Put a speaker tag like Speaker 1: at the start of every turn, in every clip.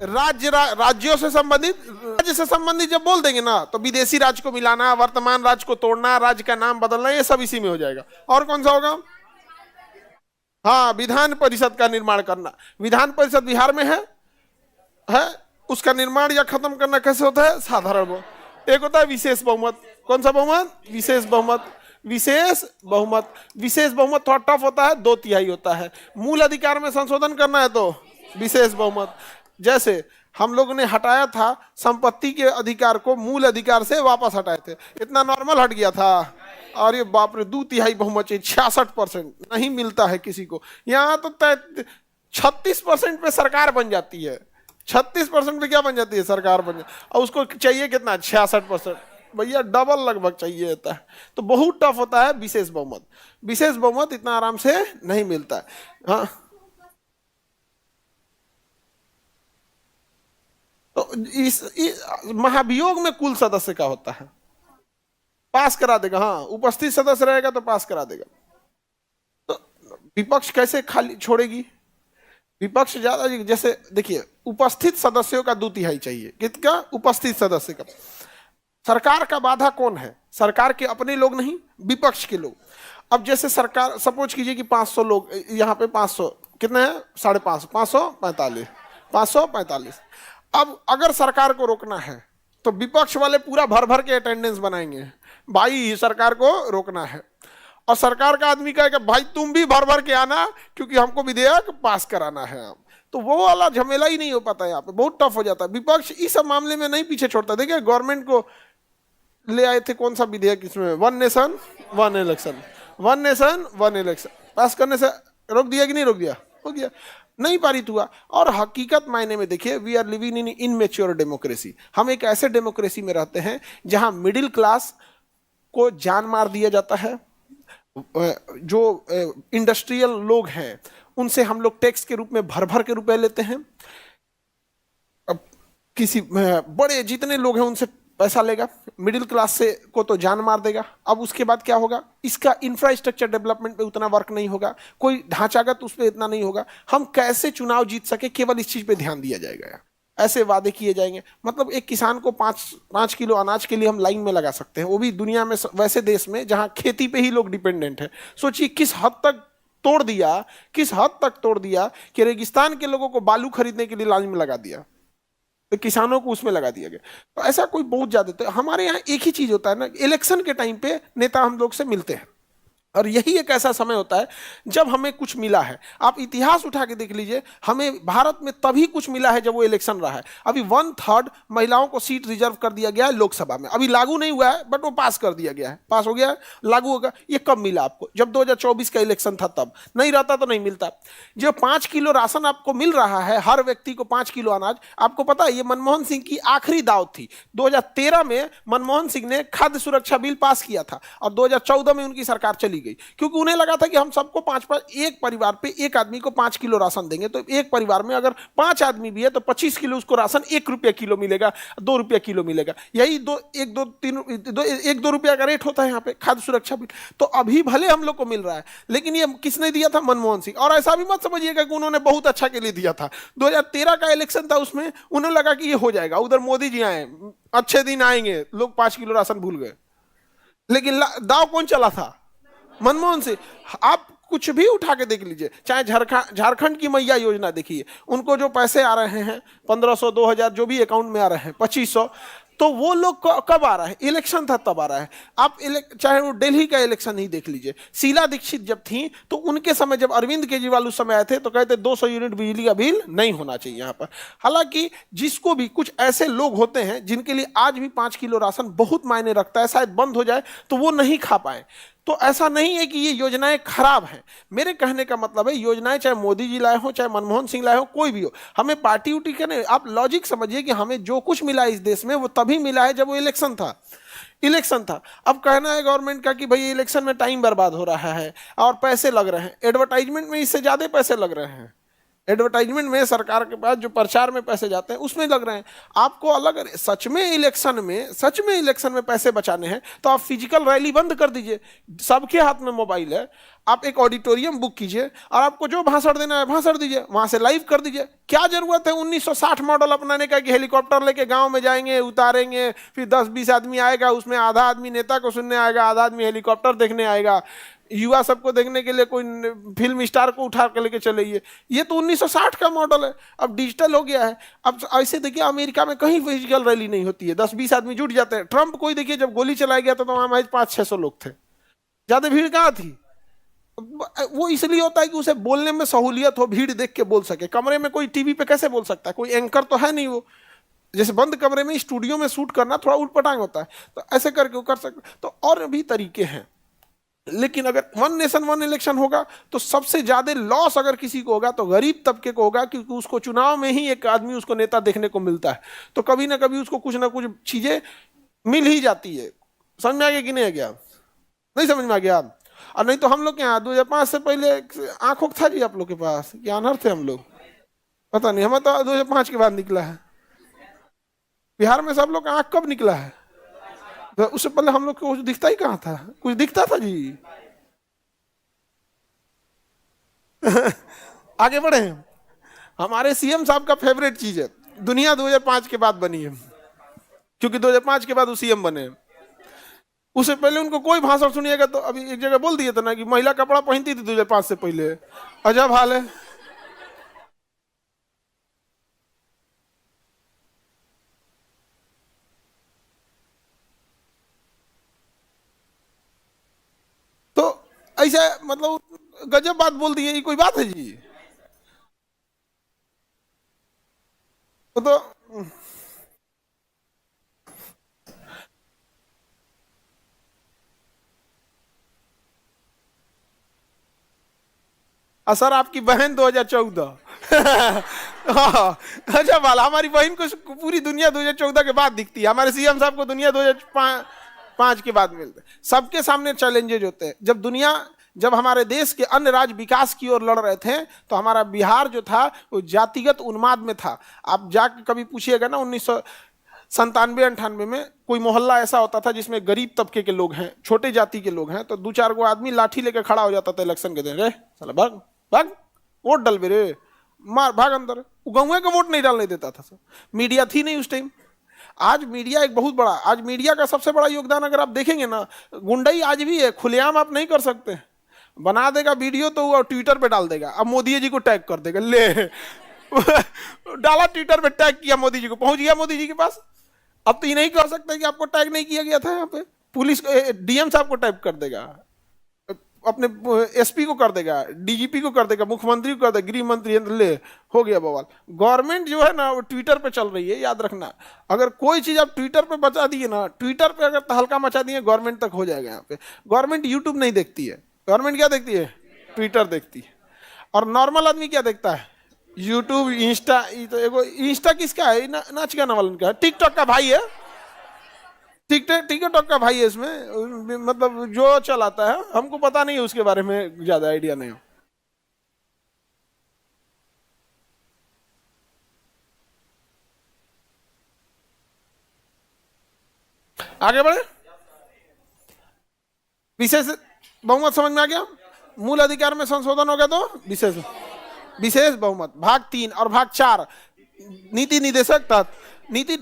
Speaker 1: राज्यों से संबंधित, राज्य से संबंधित जब बोल देंगे ना तो विदेशी राज्य को मिलाना, वर्तमान राज्य को तोड़ना, राज्य का नाम बदलना, ये सब इसी में हो जाएगा। और कौन सा होगा? हाँ, विधान परिषद का निर्माण करना। विधान परिषद बिहार में है, उसका निर्माण या खत्म करना कैसे होता है? साधारण बहुमत। एक होता है विशेष बहुमत। कौन सा बहुमत? विशेष बहुमत। विशेष बहुमत, विशेष बहुमत थोड़ा टफ होता है, 2/3 होता है। मूल अधिकार में संशोधन करना है तो विशेष बहुमत। जैसे हम लोगों ने हटाया था संपत्ति के अधिकार को, मूल अधिकार से वापस हटाए थे, इतना नॉर्मल हट गया था। और ये बाप रे, 2/3 बहुमत चाहिए, 66% नहीं मिलता है किसी को। यहाँ तो 36% पे सरकार बन जाती है। 36% पे क्या बन जाती है? सरकार बन जाती है। और उसको चाहिए कितना? 66%। भैया डबल लगभग चाहिए होता है। तो बहुत टफ होता है विशेष बहुमत। विशेष बहुमत इतना आराम से नहीं मिलता है। हाँ, तो इस महाभियोग में कुल सदस्य का होता है, पास करा देगा। हाँ, उपस्थित सदस्य रहेगा तो पास करा देगा। तो विपक्ष कैसे खाली छोड़ेगी? विपक्ष ज्यादा, जैसे देखिए, उपस्थित सदस्यों का 2/3 चाहिए। किसका? उपस्थित सदस्य का। सरकार का बाधा कौन है? सरकार के अपने लोग नहीं, विपक्ष के लोग। अब जैसे सरकार, सपोज कीजिए कि 500 लोग, यहाँ पे 500 कितने हैं? 550, 545, 545। अब अगर सरकार को रोकना है तो विपक्ष वाले पूरा भर भर के अटेंडेंस बनाएंगे, भाई सरकार को रोकना है। और सरकार का आदमी कहेगा भाई तुम भी भर भर के आना, क्योंकि हमको विधेयक पास कराना है। तो वो वाला झमेला ही नहीं हो पाता, यहाँ पे बहुत टफ हो जाता है। विपक्ष इस सब मामले में नहीं पीछे छोड़ता। देखिए, गवर्नमेंट को ले आए थे कौन सा विधेयक इसमें? 1 नेशन 1 इलेक्शन, 1 नेशन 1 इलेक्शन पास करने से रोक दिया कि नहीं रोक दिया? हो गया, नहीं पारित हुआ। और हकीकत मायने में देखिए, we are living in immature democracy. हम एक ऐसे डेमोक्रेसी में रहते हैं जहां मिडिल क्लास को जान मार दिया जाता है। जो इंडस्ट्रियल लोग हैं उनसे हम लोग टैक्स के रूप में भर भर के रुपए लेते हैं। अब किसी बड़े जितने लोग हैं उनसे पैसा लेगा, मिडिल क्लास से को तो जान मार देगा। अब उसके बाद क्या होगा? इसका इंफ्रास्ट्रक्चर डेवलपमेंट पे उतना वर्क नहीं होगा, कोई ढांचागत उस पर इतना नहीं होगा। हम कैसे चुनाव जीत सके, केवल इस चीज पे ध्यान दिया जाएगा। ऐसे वादे किए जाएंगे। मतलब एक किसान को 5 किलो अनाज के लिए हम लाइन में लगा सकते हैं, वो भी दुनिया में वैसे देश में जहां खेती पे ही लोग डिपेंडेंट है। सोचिए किस हद तक तोड़ दिया, किस हद तक तोड़ दिया कि रेगिस्तान के लोगों को बालू खरीदने के लिए लाइन में लगा दिया, तो किसानों को उसमें लगा दिया गया। तो ऐसा कोई बहुत ज्यादा, तो हमारे यहाँ एक ही चीज होता है ना, इलेक्शन के टाइम पे नेता हम लोग से मिलते हैं। और यही एक ऐसा समय होता है जब हमें कुछ मिला है। आप इतिहास उठा के देख लीजिए, हमें भारत में तभी कुछ मिला है जब वो इलेक्शन रहा है। अभी 1/3 महिलाओं को सीट रिजर्व कर दिया गया है लोकसभा में। अभी लागू नहीं हुआ है, बट वो पास कर दिया गया है, पास हो गया है, लागू होगा। ये कब मिला आपको? जब 2024 का इलेक्शन था तब। नहीं रहता तो नहीं मिलता। जो 5 किलो राशन आपको मिल रहा है, हर व्यक्ति को 5 किलो अनाज, आपको पता है ये मनमोहन सिंह की आखिरी दाव थी। 2013 में मनमोहन सिंह ने खाद्य सुरक्षा बिल पास किया था और 2014 में उनकी सरकार चली गई, क्योंकि उन्हें लगा था कि हम सबको 5 एक परिवार पे एक आदमी को 5 किलो राशन देंगे। तो एक परिवार में अगर 5 आदमी भी है तो 25 किलो उसको राशन 1 रुपया किलो मिलेगा, 2 रुपया किलो मिलेगा। यही 1-2 रुपया का रेट होता है यहाँ पे खाद्य सुरक्षा बिल। तो अभी भले हम लोग को मिल रहा है, लेकिन ये किसने दिया था? मनमोहन सिंह। और ऐसा भी मत समझिएगा कि उन्होंने बहुत अच्छा के लिए दिया था। 2013 का इलेक्शन था, उसमें उन्हें लगा कि ये हो जाएगा, उधर मोदी जी आए, अच्छे दिन आएंगे, लोग 5 किलो राशन भूल गए। लेकिन दाव कौन चला था? मनमोहन सिंह। आप कुछ भी उठा के देख लीजिए, चाहे झारखंड की मैया योजना देखिए, उनको जो पैसे आ रहे हैं 1500, 2000 जो भी अकाउंट में आ रहे हैं, 2500, तो वो लोग कब आ रहा है? इलेक्शन था तब आ रहा है। आप चाहे वो दिल्ली का इलेक्शन ही देख लीजिए, शीला दीक्षित जब थी तो उनके समय, जब अरविंद केजरीवाल उस समय आए थे तो कहते 200 यूनिट बिजली का बिल नहीं होना चाहिए यहाँ पर। हालांकि जिसको भी, कुछ ऐसे लोग होते हैं जिनके लिए आज भी 5 किलो राशन बहुत मायने रखता है, शायद बंद हो जाए तो वो नहीं खा पाए। तो ऐसा नहीं है कि ये योजनाएं खराब हैं। मेरे कहने का मतलब है, योजनाएं चाहे मोदी जी लाए हो, चाहे मनमोहन सिंह लाए हो, कोई भी हो, हमें पार्टी उटी के नहीं, आप लॉजिक समझिए कि हमें जो कुछ मिला इस देश में वो तभी मिला है जब वो इलेक्शन था। अब कहना है गवर्नमेंट का कि भाई इलेक्शन में टाइम बर्बाद हो रहा है और पैसे लग रहे हैं, एडवर्टाइजमेंट में इससे ज्यादा पैसे लग रहे हैं। एडवर्टाइजमेंट में सरकार के पास जो प्रचार में पैसे जाते हैं उसमें लग रहे हैं। आपको अलग सच में इलेक्शन में पैसे बचाने हैं तो आप फिजिकल रैली बंद कर दीजिए। सबके हाथ में मोबाइल है, आप एक ऑडिटोरियम बुक कीजिए और आपको जो भाषण देना है भाषण दीजिए, वहां से लाइव कर दीजिए। क्या जरूरत है 1960 मॉडल अपनाने का कि हेलीकॉप्टर लेके गांव में जाएंगे, उतारेंगे, फिर 10-20 आदमी आएगा, उसमें आधा आदमी नेता को सुनने आएगा, आधा आदमी हेलीकॉप्टर देखने आएगा, युवा सबको देखने के लिए कोई फिल्म स्टार को उठा के लेके चलेइए। ये तो 1960 का मॉडल है, अब डिजिटल हो गया है। अब ऐसे देखिए अमेरिका में कहीं फिजिकल रैली नहीं होती है, 10-20 आदमी जुट जाते हैं। ट्रंप कोई देखिए जब गोली चलाया गया था तो वहां महज 500-600 लोग थे, ज्यादा भीड़ कहाँ थी। वो इसलिए होता है कि उसे बोलने में सहूलियत हो, भीड़ देख के बोल सके। कमरे में कोई टीवी पे कैसे बोल सकता है, कोई एंकर तो है नहीं। वो जैसे बंद कमरे में स्टूडियो में शूट करना थोड़ा उटपटांग होता है, तो ऐसे करके वो कर सकते। तो और भी तरीके हैं, लेकिन अगर वन नेशन वन इलेक्शन होगा तो सबसे ज्यादा लॉस अगर किसी को होगा तो गरीब तबके को होगा, क्योंकि उसको चुनाव में ही एक आदमी उसको नेता देखने को मिलता है, तो कभी ना कभी उसको कुछ ना कुछ चीजें मिल ही जाती है। समझ में आ गया कि नहीं आ गया? नहीं समझ में आ गया? और नहीं तो हम लोग के यहाँ 2005 से पहले आंखों था जी आप लोग के पास, क्या अनर्थ थे हम लोग, पता नहीं। हमें तो 2005 के बाद निकला है। बिहार में सब लोग आंख कब निकला है? तो उससे पहले हम लोग को कुछ दिखता ही कहाँ था, कुछ दिखता था जी। आगे बढ़े। हमारे सीएम साहब का फेवरेट चीज है, दुनिया 2005 के बाद बनी है, क्योंकि 2005 के बाद वो सीएम बने। उससे पहले उनको कोई भाषण सुनिएगा तो अभी एक जगह बोल दिए थे ना कि महिला कपड़ा पहनती थी 2005 से पहले, अजब हाल है। तो ऐसा मतलब गजब बात बोल दी है, ये कोई बात है जी? तो सर आपकी बहन 2014 हाँ, अच्छा वाला हमारी बहन को पूरी दुनिया 2014 के बाद दिखती है, हमारे सीएम साहब को दुनिया 2005 के बाद मिलते हैं। सबके सामने चैलेंजेज होते हैं। जब हमारे देश के अन्य राज्य विकास की ओर लड़ रहे थे तो हमारा बिहार जो था वो जातिगत उन्माद में था। आप जाके कभी पूछिएगा ना 1997-98 में कोई मोहल्ला ऐसा होता था जिसमें गरीब तबके के लोग हैं, छोटे जाति के लोग हैं, तो 2-4 गो आदमी लाठी लेकर खड़ा हो जाता था इलेक्शन के दिन, रे साला भाग भाग वोट डलबे रे, मार भाग अंदर। गाँव का वोट नहीं डालने देता था सर। मीडिया थी नहीं उस टाइम। आज मीडिया एक बहुत बड़ा, आज मीडिया का सबसे बड़ा योगदान अगर आप देखेंगे ना, गुंडाई आज भी है, खुलेआम आप नहीं कर सकते। बना देगा वीडियो तो वो ट्विटर पे डाल देगा, अब मोदी जी को टैग कर देगा, ले डाला ट्विटर पे, टैग किया मोदी जी को, पहुंच गया मोदी जी के पास। अब तो ये नहीं कर सकते कि आपको टैग नहीं किया गया था। यहाँ पे पुलिस डीएम साहब को टैग कर देगा, अपने एसपी को कर देगा, डीजीपी को कर देगा, मुख्यमंत्री को कर देगा, गृह मंत्री, ले हो गया बवाल। गवर्नमेंट जो है ना वो ट्विटर पे चल रही है, याद रखना। अगर कोई चीज आप ट्विटर पे बचा दिए ना, ट्विटर पे अगर तहलका मचा दिए, गवर्नमेंट तक हो जाएगा। यहाँ पे गवर्नमेंट यूट्यूब नहीं देखती है, गवर्नमेंट क्या देखती है? ट्विटर देखती है। और नॉर्मल आदमी क्या देखता है? YouTube, Insta. तो इंस्टा किसका है? नाच गाना वाला का है, टिकटॉक का भाई है, टिकटॉक का भाई है इसमें, मतलब जो चलाता है, हमको पता नहीं है उसके बारे में, ज्यादा आइडिया नहीं हो। आगे बढ़े। विशेष बहुमत समझ में आ गया? मूल अधिकार में संशोधन हो गया तो विशेष बहुमत भाग 3 और भाग 4 नीति निदेशक तत्व। नीति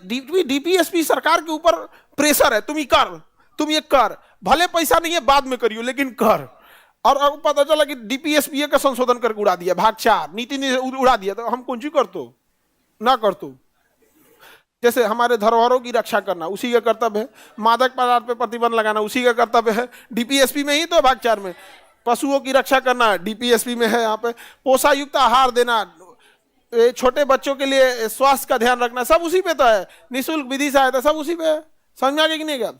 Speaker 1: डीपीएसपी सरकार के ऊपर प्रेशर है, तुम ये कर, भले पैसा नहीं है बाद में करियो लेकिन कर। और अब पता चला कि डीपीएसपी का संशोधन करके उड़ा दिया, भाग 4 नीति उड़ा दिया, तो हम कौन सी कर तो ना कर तो। जैसे हमारे धरोहरों की रक्षा करना उसी का कर्तव्य है, मादक पदार्थ पे प्रतिबंध लगाना उसी का कर्तव्य है, डीपीएसपी में ही तो भाग 4 में। पशुओं की रक्षा करना डीपीएसपी में है। यहाँ पे पोषा युक्त आहार देना, छोटे बच्चों के लिए स्वास्थ्य का ध्यान रखना, सब उसी पे तो है। निःशुल्क विधि सहायता सब उसी पे है। समझ में आ गया कि नहीं गया?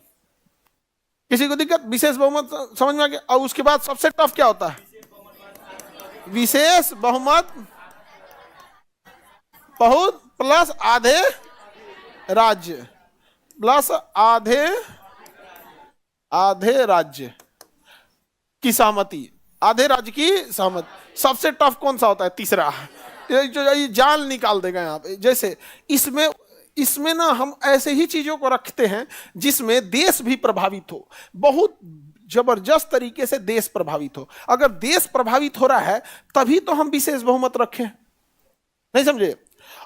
Speaker 1: किसी को दिक्कत? विशेष बहुमत समझ में आ गया? और उसके बाद सबसे टफ क्या होता है? विशेष बहुमत बहुत प्लस आधे राज्य, प्लस आधे राज्य की सहमति, आधे राज्य की सहमति। सबसे टफ कौन सा होता है? तीसरा, ये जाल निकाल देगा यहाँ पे। जैसे इसमें इसमें ना हम ऐसे ही चीजों को रखते हैं जिसमें देश भी प्रभावित हो, बहुत जबरदस्त तरीके से देश प्रभावित हो। अगर देश प्रभावित हो रहा है तभी तो हम विशेष बहुमत रखें, नहीं समझे?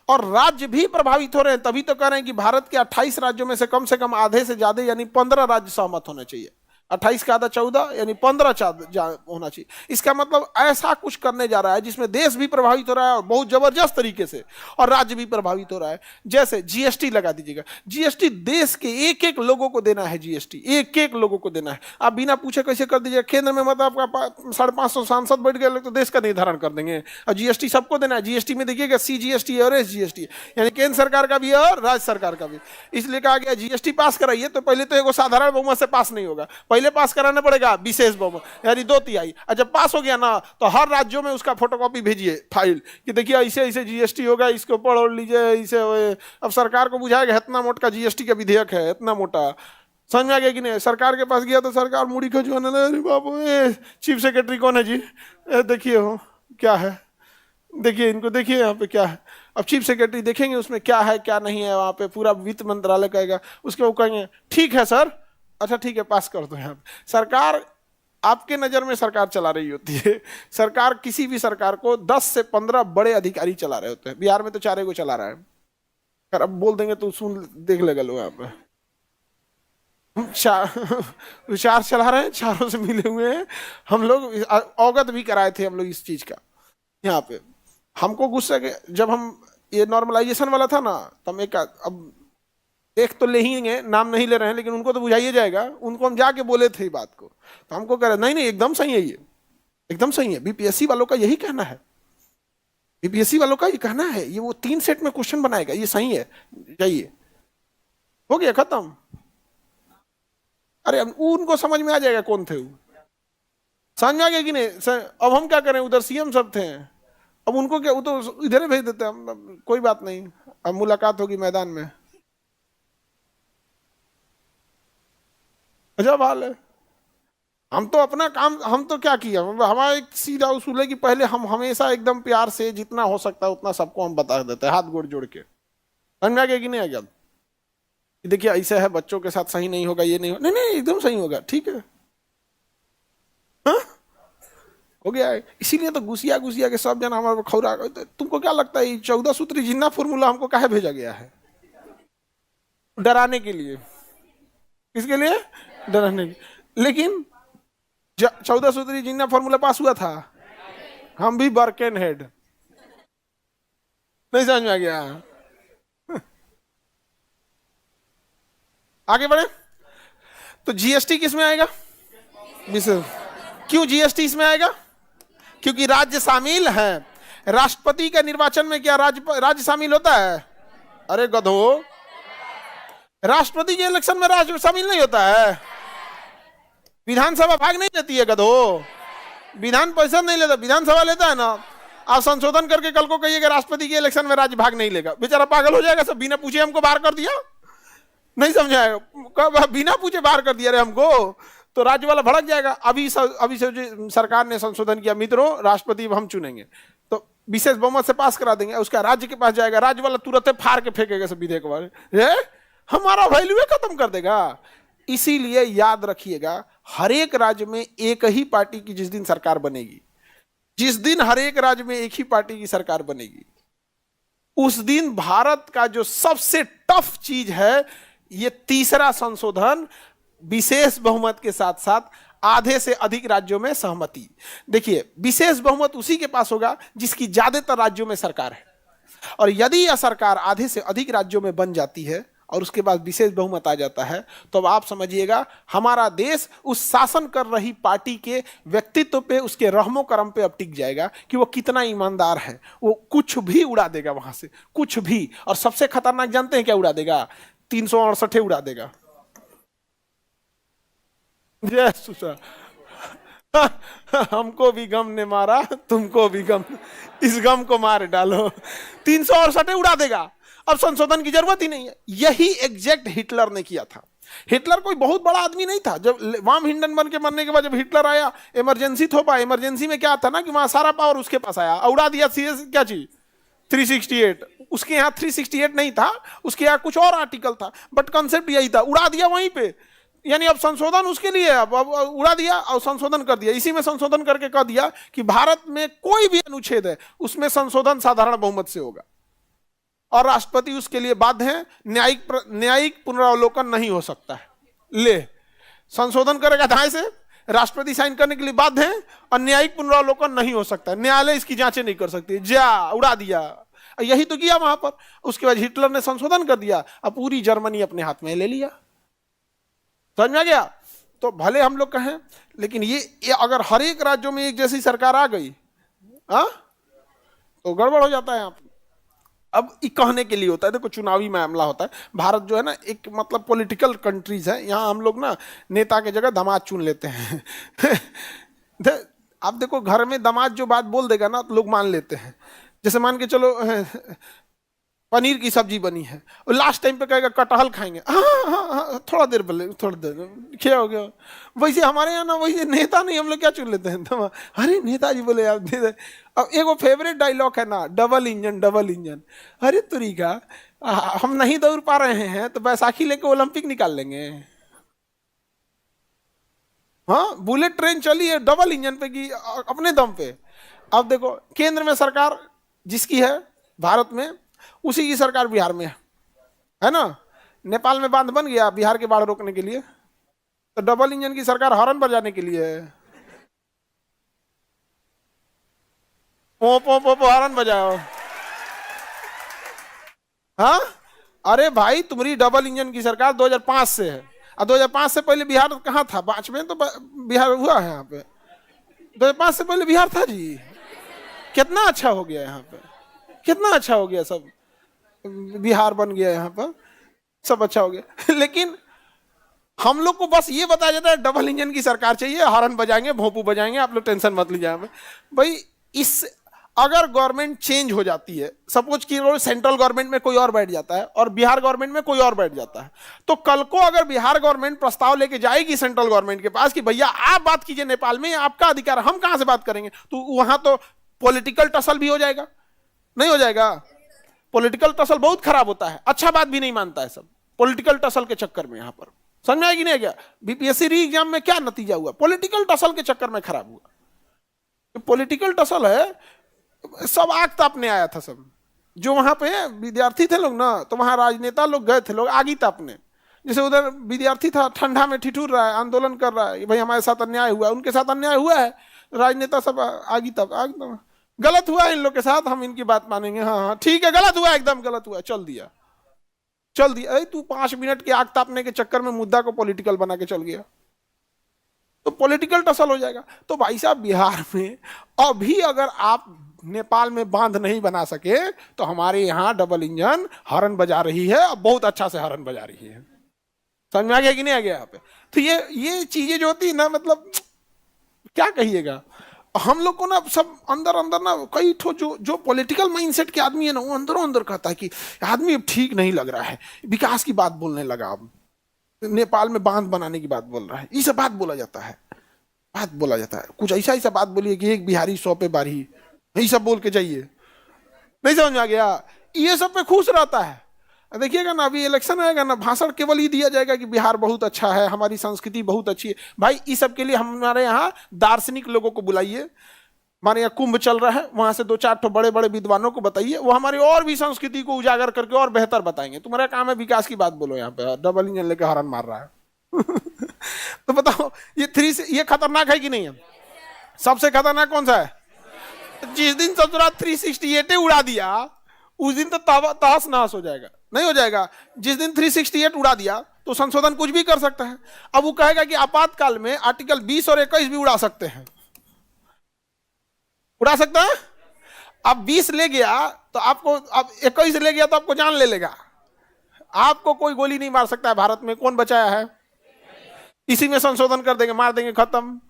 Speaker 1: और राज्य भी प्रभावित हो रहे हैं तभी तो कह रहे हैं कि भारत के 28 राज्यों में से कम आधे से ज्यादा यानी 15 राज्य सहमत होने चाहिए। 28 का आधा 14 यानी 15 होना चाहिए। इसका मतलब ऐसा कुछ करने जा रहा है जिसमें देश भी प्रभावित हो रहा है और बहुत जबरदस्त तरीके से, और राज्य भी प्रभावित हो रहा है। जैसे जीएसटी लगा दीजिएगा। जीएसटी देश के एक एक लोगों को देना है, जीएसटी एक एक लोगों को देना है। आप बिना पूछे कैसे कर दीजिएगा? केंद्र में मतलब आपका 550 सांसद बैठ गए तो देश का निर्धारण कर देंगे, और जीएसटी सबको देना है। जीएसटी में देखिएगा CGST और SGST, यानी केंद्र सरकार का भी है और राज्य सरकार का भी। इसलिए कहा गया जीएसटी पास कराइए तो पहले तो एगो साधारण बहुमत से पास नहीं होगा, पहले पास कराना पड़ेगा विशेष बहुमत यानी 2/3। और जब पास हो गया ना तो हर राज्यों में उसका फोटोकॉपी भेजिए फाइल कि देखिए ऐसे ऐसे जीएसटी होगा, इसको पढ़ लीजिए। इसे अब सरकार को बुझाएगा इतना मोटा का जीएसटी का विधेयक है, इतना मोटा। समझ में आ गया कि नहीं? सरकार के पास गया तो सरकार मुड़ी खजुआने लगी, अरे बाबू चीफ सेक्रेटरी कौन है जी, देखिए हो क्या है, देखिए इनको देखिए यहाँ पे क्या है। अब चीफ सेक्रेटरी देखेंगे उसमें क्या है क्या नहीं है, वहाँ पे पूरा वित्त मंत्रालय कहेगा, उसके वो कहेंगे ठीक है सर, अच्छा ठीक है पास कर दो। यहाँ पे सरकार आपके नजर में सरकार चला रही होती है। सरकार किसी भी सरकार को 10 से 15 बड़े अधिकारी चला रहे होते हैं। बिहार में तो 4 को चला रहा है, अब बोल देंगे तो सुन देख लेगा लोग। यहाँ पे 4 चला रहे हैं, 4 से मिले हुए हैं। हम लोग अवगत भी कराए थे हम लोग इस चीज का। यहाँ पे हमको गुस्सा के जब हम ये नॉर्मलाइजेशन वाला था ना, तो हम अब एक तो ले ही गए, नाम नहीं ले रहे हैं, लेकिन उनको तो बुझाइए जाएगा। उनको हम जाके बोले थे बात को, तो हमको कह रहे नहीं नहीं एकदम सही है, ये एकदम सही है। बीपीएससी वालों का यही कहना है, बीपीएससी वालों का ये कहना है, ये वो 3 सेट में क्वेश्चन बनाएगा, ये सही है, जाइए हो गया खत्म। अरे उनको समझ में आ जाएगा कौन थे वो, समझ में आ गया कि नहीं? अब हम क्या करें, उधर सीएम सब थे, अब उनको क्या, वो तो इधर ही भेज देते हम, कोई बात नहीं, अब मुलाकात होगी मैदान में। अजब हाल है। हम तो अपना काम, हम तो क्या किया, हमारा एक सीधा उसूल है कि पहले हम हमेशा एकदम प्यार से जितना हो सकता है उतना सबको हम बता देते हैं, हाथ गोड़ जोड़ के। समझ में आ गया कि नहीं आ गया? देखिए ऐसा है, बच्चों के साथ सही नहीं होगा, ये नहीं हो, नहीं नहीं एकदम सही होगा, ठीक है हाँ? हो गया है। इसीलिए तो घुसिया घुसिया के सब जना हमारे खौरा। तुमको क्या लगता है 14 सूत्री जिन्ना फॉर्मूला हमको काहे भेजा गया है? डराने के लिए। किसके लिए? डराने के। लेकिन 14 सूत्री जिन्ना फॉर्मूला पास हुआ था, हम भी बर्केन हेड। नहीं समझ में आ गया? आगे बढ़े तो जीएसटी किस में आएगा? क्यों जीएसटी इसमें आएगा? क्योंकि राज्य शामिल है। राष्ट्रपति के निर्वाचन में क्या राज्य शामिल होता है? अरे गधो, राष्ट्रपति के इलेक्शन में राज्य शामिल नहीं होता है। विधानसभा भाग नहीं लेती है गधो, विधान परिषद नहीं लेता, विधानसभा लेता है ना। आप संशोधन करके कल को कहिएगा राष्ट्रपति के इलेक्शन में राज्य भाग नहीं लेगा, बेचारा पागल हो जाएगा। सब बिना पूछे हमको बाहर कर दिया, नहीं समझाएगा, बिना पूछे बाहर कर दिया रे हमको, तो राज्य वाला भड़क जाएगा। अभी से सरकार ने संशोधन किया, मित्रों राष्ट्रपति हम चुनेंगे तो विशेष बहुमत से पास करा देंगे, उसका राज्य के पास जाएगा, राज्य वाला तुरंत फाड़ के फेंकेगा सब विधेयक वाले, हमारा वैल्यू खत्म कर देगा। इसीलिए याद रखिएगा, हर एक राज्य में एक ही पार्टी की जिस दिन सरकार बनेगी, जिस दिन हर एक राज्य में एक ही पार्टी की सरकार बनेगी, उस दिन भारत का जो सबसे टफ चीज है ये तीसरा संशोधन, विशेष बहुमत के साथ साथ आधे से अधिक राज्यों में सहमति। देखिए विशेष बहुमत उसी के पास होगा जिसकी ज्यादातर राज्यों में सरकार है, और यदि यह सरकार आधे से अधिक राज्यों में बन जाती है और उसके बाद विशेष बहुमत आ जाता है, तो अब आप समझिएगा हमारा देश उस शासन कर रही पार्टी के व्यक्तित्व पे, उसके रहमो करम पे अब टिक जाएगा कि वो कितना ईमानदार है। वो कुछ भी उड़ा देगा वहां से, कुछ भी। और सबसे खतरनाक जानते हैं क्या उड़ा देगा? 368 उड़ा देगा। जय सुसा हमको भी गम ने मारा, तुमको भी गम, इस गम को मार डालो। 368 उड़ा देगा, अब संशोधन की जरूरत ही नहीं है। यही एग्जैक्ट हिटलर ने किया था। हिटलर कोई बहुत बड़ा आदमी नहीं था। जब वाम हिंडनबर्ग के मरने के बाद जब हिटलर आया, इमरजेंसी थोपा, इमरजेंसी में क्या था ना कि वहां सारा पावर उसके पास आया, उड़ा दिया सीरियस क्या चीज, 368, उसके यहाँ 368 नहीं था, उसके यहाँ कुछ और आर्टिकल था, बट कंसेप्ट यही था, उड़ा दिया वहीं पे। यानी अब संशोधन उसके लिए, अब उड़ा दिया और संशोधन कर दिया। इसी में संशोधन करके कह दिया कि भारत में कोई भी अनुच्छेद है उसमें संशोधन साधारण बहुमत से होगा और राष्ट्रपति उसके लिए बाध्य है, न्यायिक पुनरावलोकन नहीं हो सकता है। ले, संशोधन करेगा ढाई से, राष्ट्रपति साइन करने के लिए बाध्य है और न्यायिक पुनरावलोकन नहीं हो सकता है, न्यायालय इसकी जांचें नहीं कर सकती। जा, उड़ा दिया। यही तो किया वहां पर। उसके बाद हिटलर ने संशोधन कर दिया, अब पूरी जर्मनी अपने हाथ में ले लिया। समझ में आ गया? तो भले हम लोग कहें, लेकिन ये अगर हर एक राज्यों में एक जैसी सरकार आ गई तो गड़बड़ हो जाता है यहाँ। अब ये कहने के लिए होता है, देखो चुनावी मामला होता है। भारत जो है ना एक मतलब पॉलिटिकल कंट्रीज है, यहाँ हम लोग ना नेता के जगह दामाद चुन लेते हैं। आप देखो घर में दामाद जो बात बोल देगा ना तो लोग मान लेते हैं। जैसे मान के चलो पनीर की सब्जी बनी है और लास्ट टाइम पे कहेगा कटहल खाएंगे, हाँ, थोड़ा देर पहले, थोड़ा देर क्या हो गया। वैसे हमारे यहाँ ना वैसे नेता नहीं, हम लोग क्या चुन लेते हैं, अरे नेताजी बोले आप दे दे। अब एक वो फेवरेट डायलॉग है ना, डबल इंजन डबल इंजन। अरे तरीका, हम नहीं दौड़ पा रहे हैं तो बैसाखी लेके ओलंपिक निकाल लेंगे। हाँ, बुलेट ट्रेन चली है डबल इंजन पे की अपने दम पे। अब देखो केंद्र में सरकार जिसकी है भारत में, उसी की सरकार बिहार में है ना। नेपाल में बांध बन गया बिहार के बाढ़ रोकने के लिए, तो डबल इंजन की सरकार हॉर्न बजाने के लिए है। पो पो पो पो हॉर्न बजाओ। हाँ, अरे भाई तुम्हारी डबल इंजन की सरकार 2005 से है, और 2005 से पहले बिहार कहाँ था? 5 में तो बिहार हुआ है यहाँ पे। 2005 से पहले बिहार था जी। कितना अच्छा हो गया यहाँ पे, कितना अच्छा हो गया, सब बिहार बन गया यहाँ पर, सब अच्छा हो गया। लेकिन हम लोग को बस ये बताया जाता है डबल इंजन की सरकार चाहिए, हॉर्न बजाएंगे, भोंपू बजाएंगे, आप लोग टेंशन मत लीजिए। भाई इस अगर गवर्नमेंट चेंज हो जाती है, सपोज कि सेंट्रल गवर्नमेंट में कोई और बैठ जाता है और बिहार गवर्नमेंट में कोई और बैठ जाता है, तो कल को अगर बिहार गवर्नमेंट प्रस्ताव लेके जाएगी सेंट्रल गवर्नमेंट के पास कि भैया आप बात कीजिए नेपाल में, आपका अधिकार, हम कहां से बात करेंगे, तो वहां तो पॉलिटिकल टसल भी हो जाएगा। नहीं हो जाएगा? पॉलिटिकल टसल बहुत खराब होता है, अच्छा बात भी नहीं मानता है सब पॉलिटिकल टसल के चक्कर में। यहां पर समझ में आएगी नहीं क्या? बीपीएससी री एग्जाम में क्या नतीजा हुआ? पॉलिटिकल टसल के चक्कर में खराब हुआ। पॉलिटिकल टसल है, सब आग तापने आया था सब। जो वहां पे विद्यार्थी थे लोग ना, तो वहां राजनेता लोग गए थे, लोग आग ही तापने। जैसे उधर विद्यार्थी था ठंडा में ठिठुर रहा है, आंदोलन कर रहा है, भाई हमारे साथ अन्याय हुआ, उनके साथ अन्याय हुआ है, राजनेता सब आग ही ताप, गलत हुआ इन लोग के साथ, हम इनकी बात मानेंगे, हाँ हाँ ठीक है, गलत हुआ, एकदम गलत हुआ, चल दिया। अरे तू 5 मिनट के आग तापने के चक्कर में मुद्दा को पॉलिटिकल बना के चल गया, तो पॉलिटिकल टसल हो जाएगा। तो भाई साहब बिहार में अभी अगर आप नेपाल में बांध नहीं बना सके, तो हमारे यहाँ डबल इंजन हॉर्न बजा रही है, अब बहुत अच्छा से हॉर्न बजा रही है। समझ में आ गया कि नहीं आ गया यहाँ पे? तो ये चीजें जो होती है ना, मतलब क्या कहिएगा, हम लोग को ना सब अंदर अंदर ना कई ठो जो पॉलिटिकल माइंडसेट के आदमी है ना, वो अंदरों अंदर कहता है कि आदमी अब ठीक नहीं लग रहा है, विकास की बात बोलने लगा, अब नेपाल में बांध बनाने की बात बोल रहा है, ये सब बात बोला जाता है, बात बोला जाता है। कुछ ऐसा बात बोलिए कि एक बिहारी 100 पे बारी, यही सब बोल के जाइए। नहीं समझ में आ गया? ये सब पे खुश रहता है। देखिएगा ना, अभी इलेक्शन आएगा ना, भाषण केवल ही दिया जाएगा कि बिहार बहुत अच्छा है, हमारी संस्कृति बहुत अच्छी है। भाई इस सब के लिए हमारे यहाँ दार्शनिक लोगों को बुलाइए, हमारे यहाँ कुंभ चल रहा है, वहां से 2-4 ठो बड़े बड़े विद्वानों को बताइए, वो हमारी और भी संस्कृति को उजागर करके और बेहतर बताएंगे। तुम्हारा काम है विकास की बात बोलो, यहाँ पे डबल इंजन लेकर हॉर्न मार रहा है। तो बताओ ये खतरनाक है कि नहीं है? सबसे खतरनाक कौन सा है? जिस दिन ससुरा 368 उड़ा दिया, उस दिन तो तहस नहस हो जाएगा। नहीं हो जाएगा? जिस दिन 368 उड़ा दिया तो संशोधन कुछ भी कर सकता है। अब वो कहेगा कि आपातकाल में आर्टिकल 20 और 21 भी उड़ा सकते हैं, उड़ा सकता है। अब 20 ले गया तो आपको, अब 21 ले गया तो आपको जान ले लेगा, आपको कोई गोली नहीं मार सकता है। भारत में कौन बचाया है? इसी में संशोधन कर देंगे, मार देंगे, खत्म।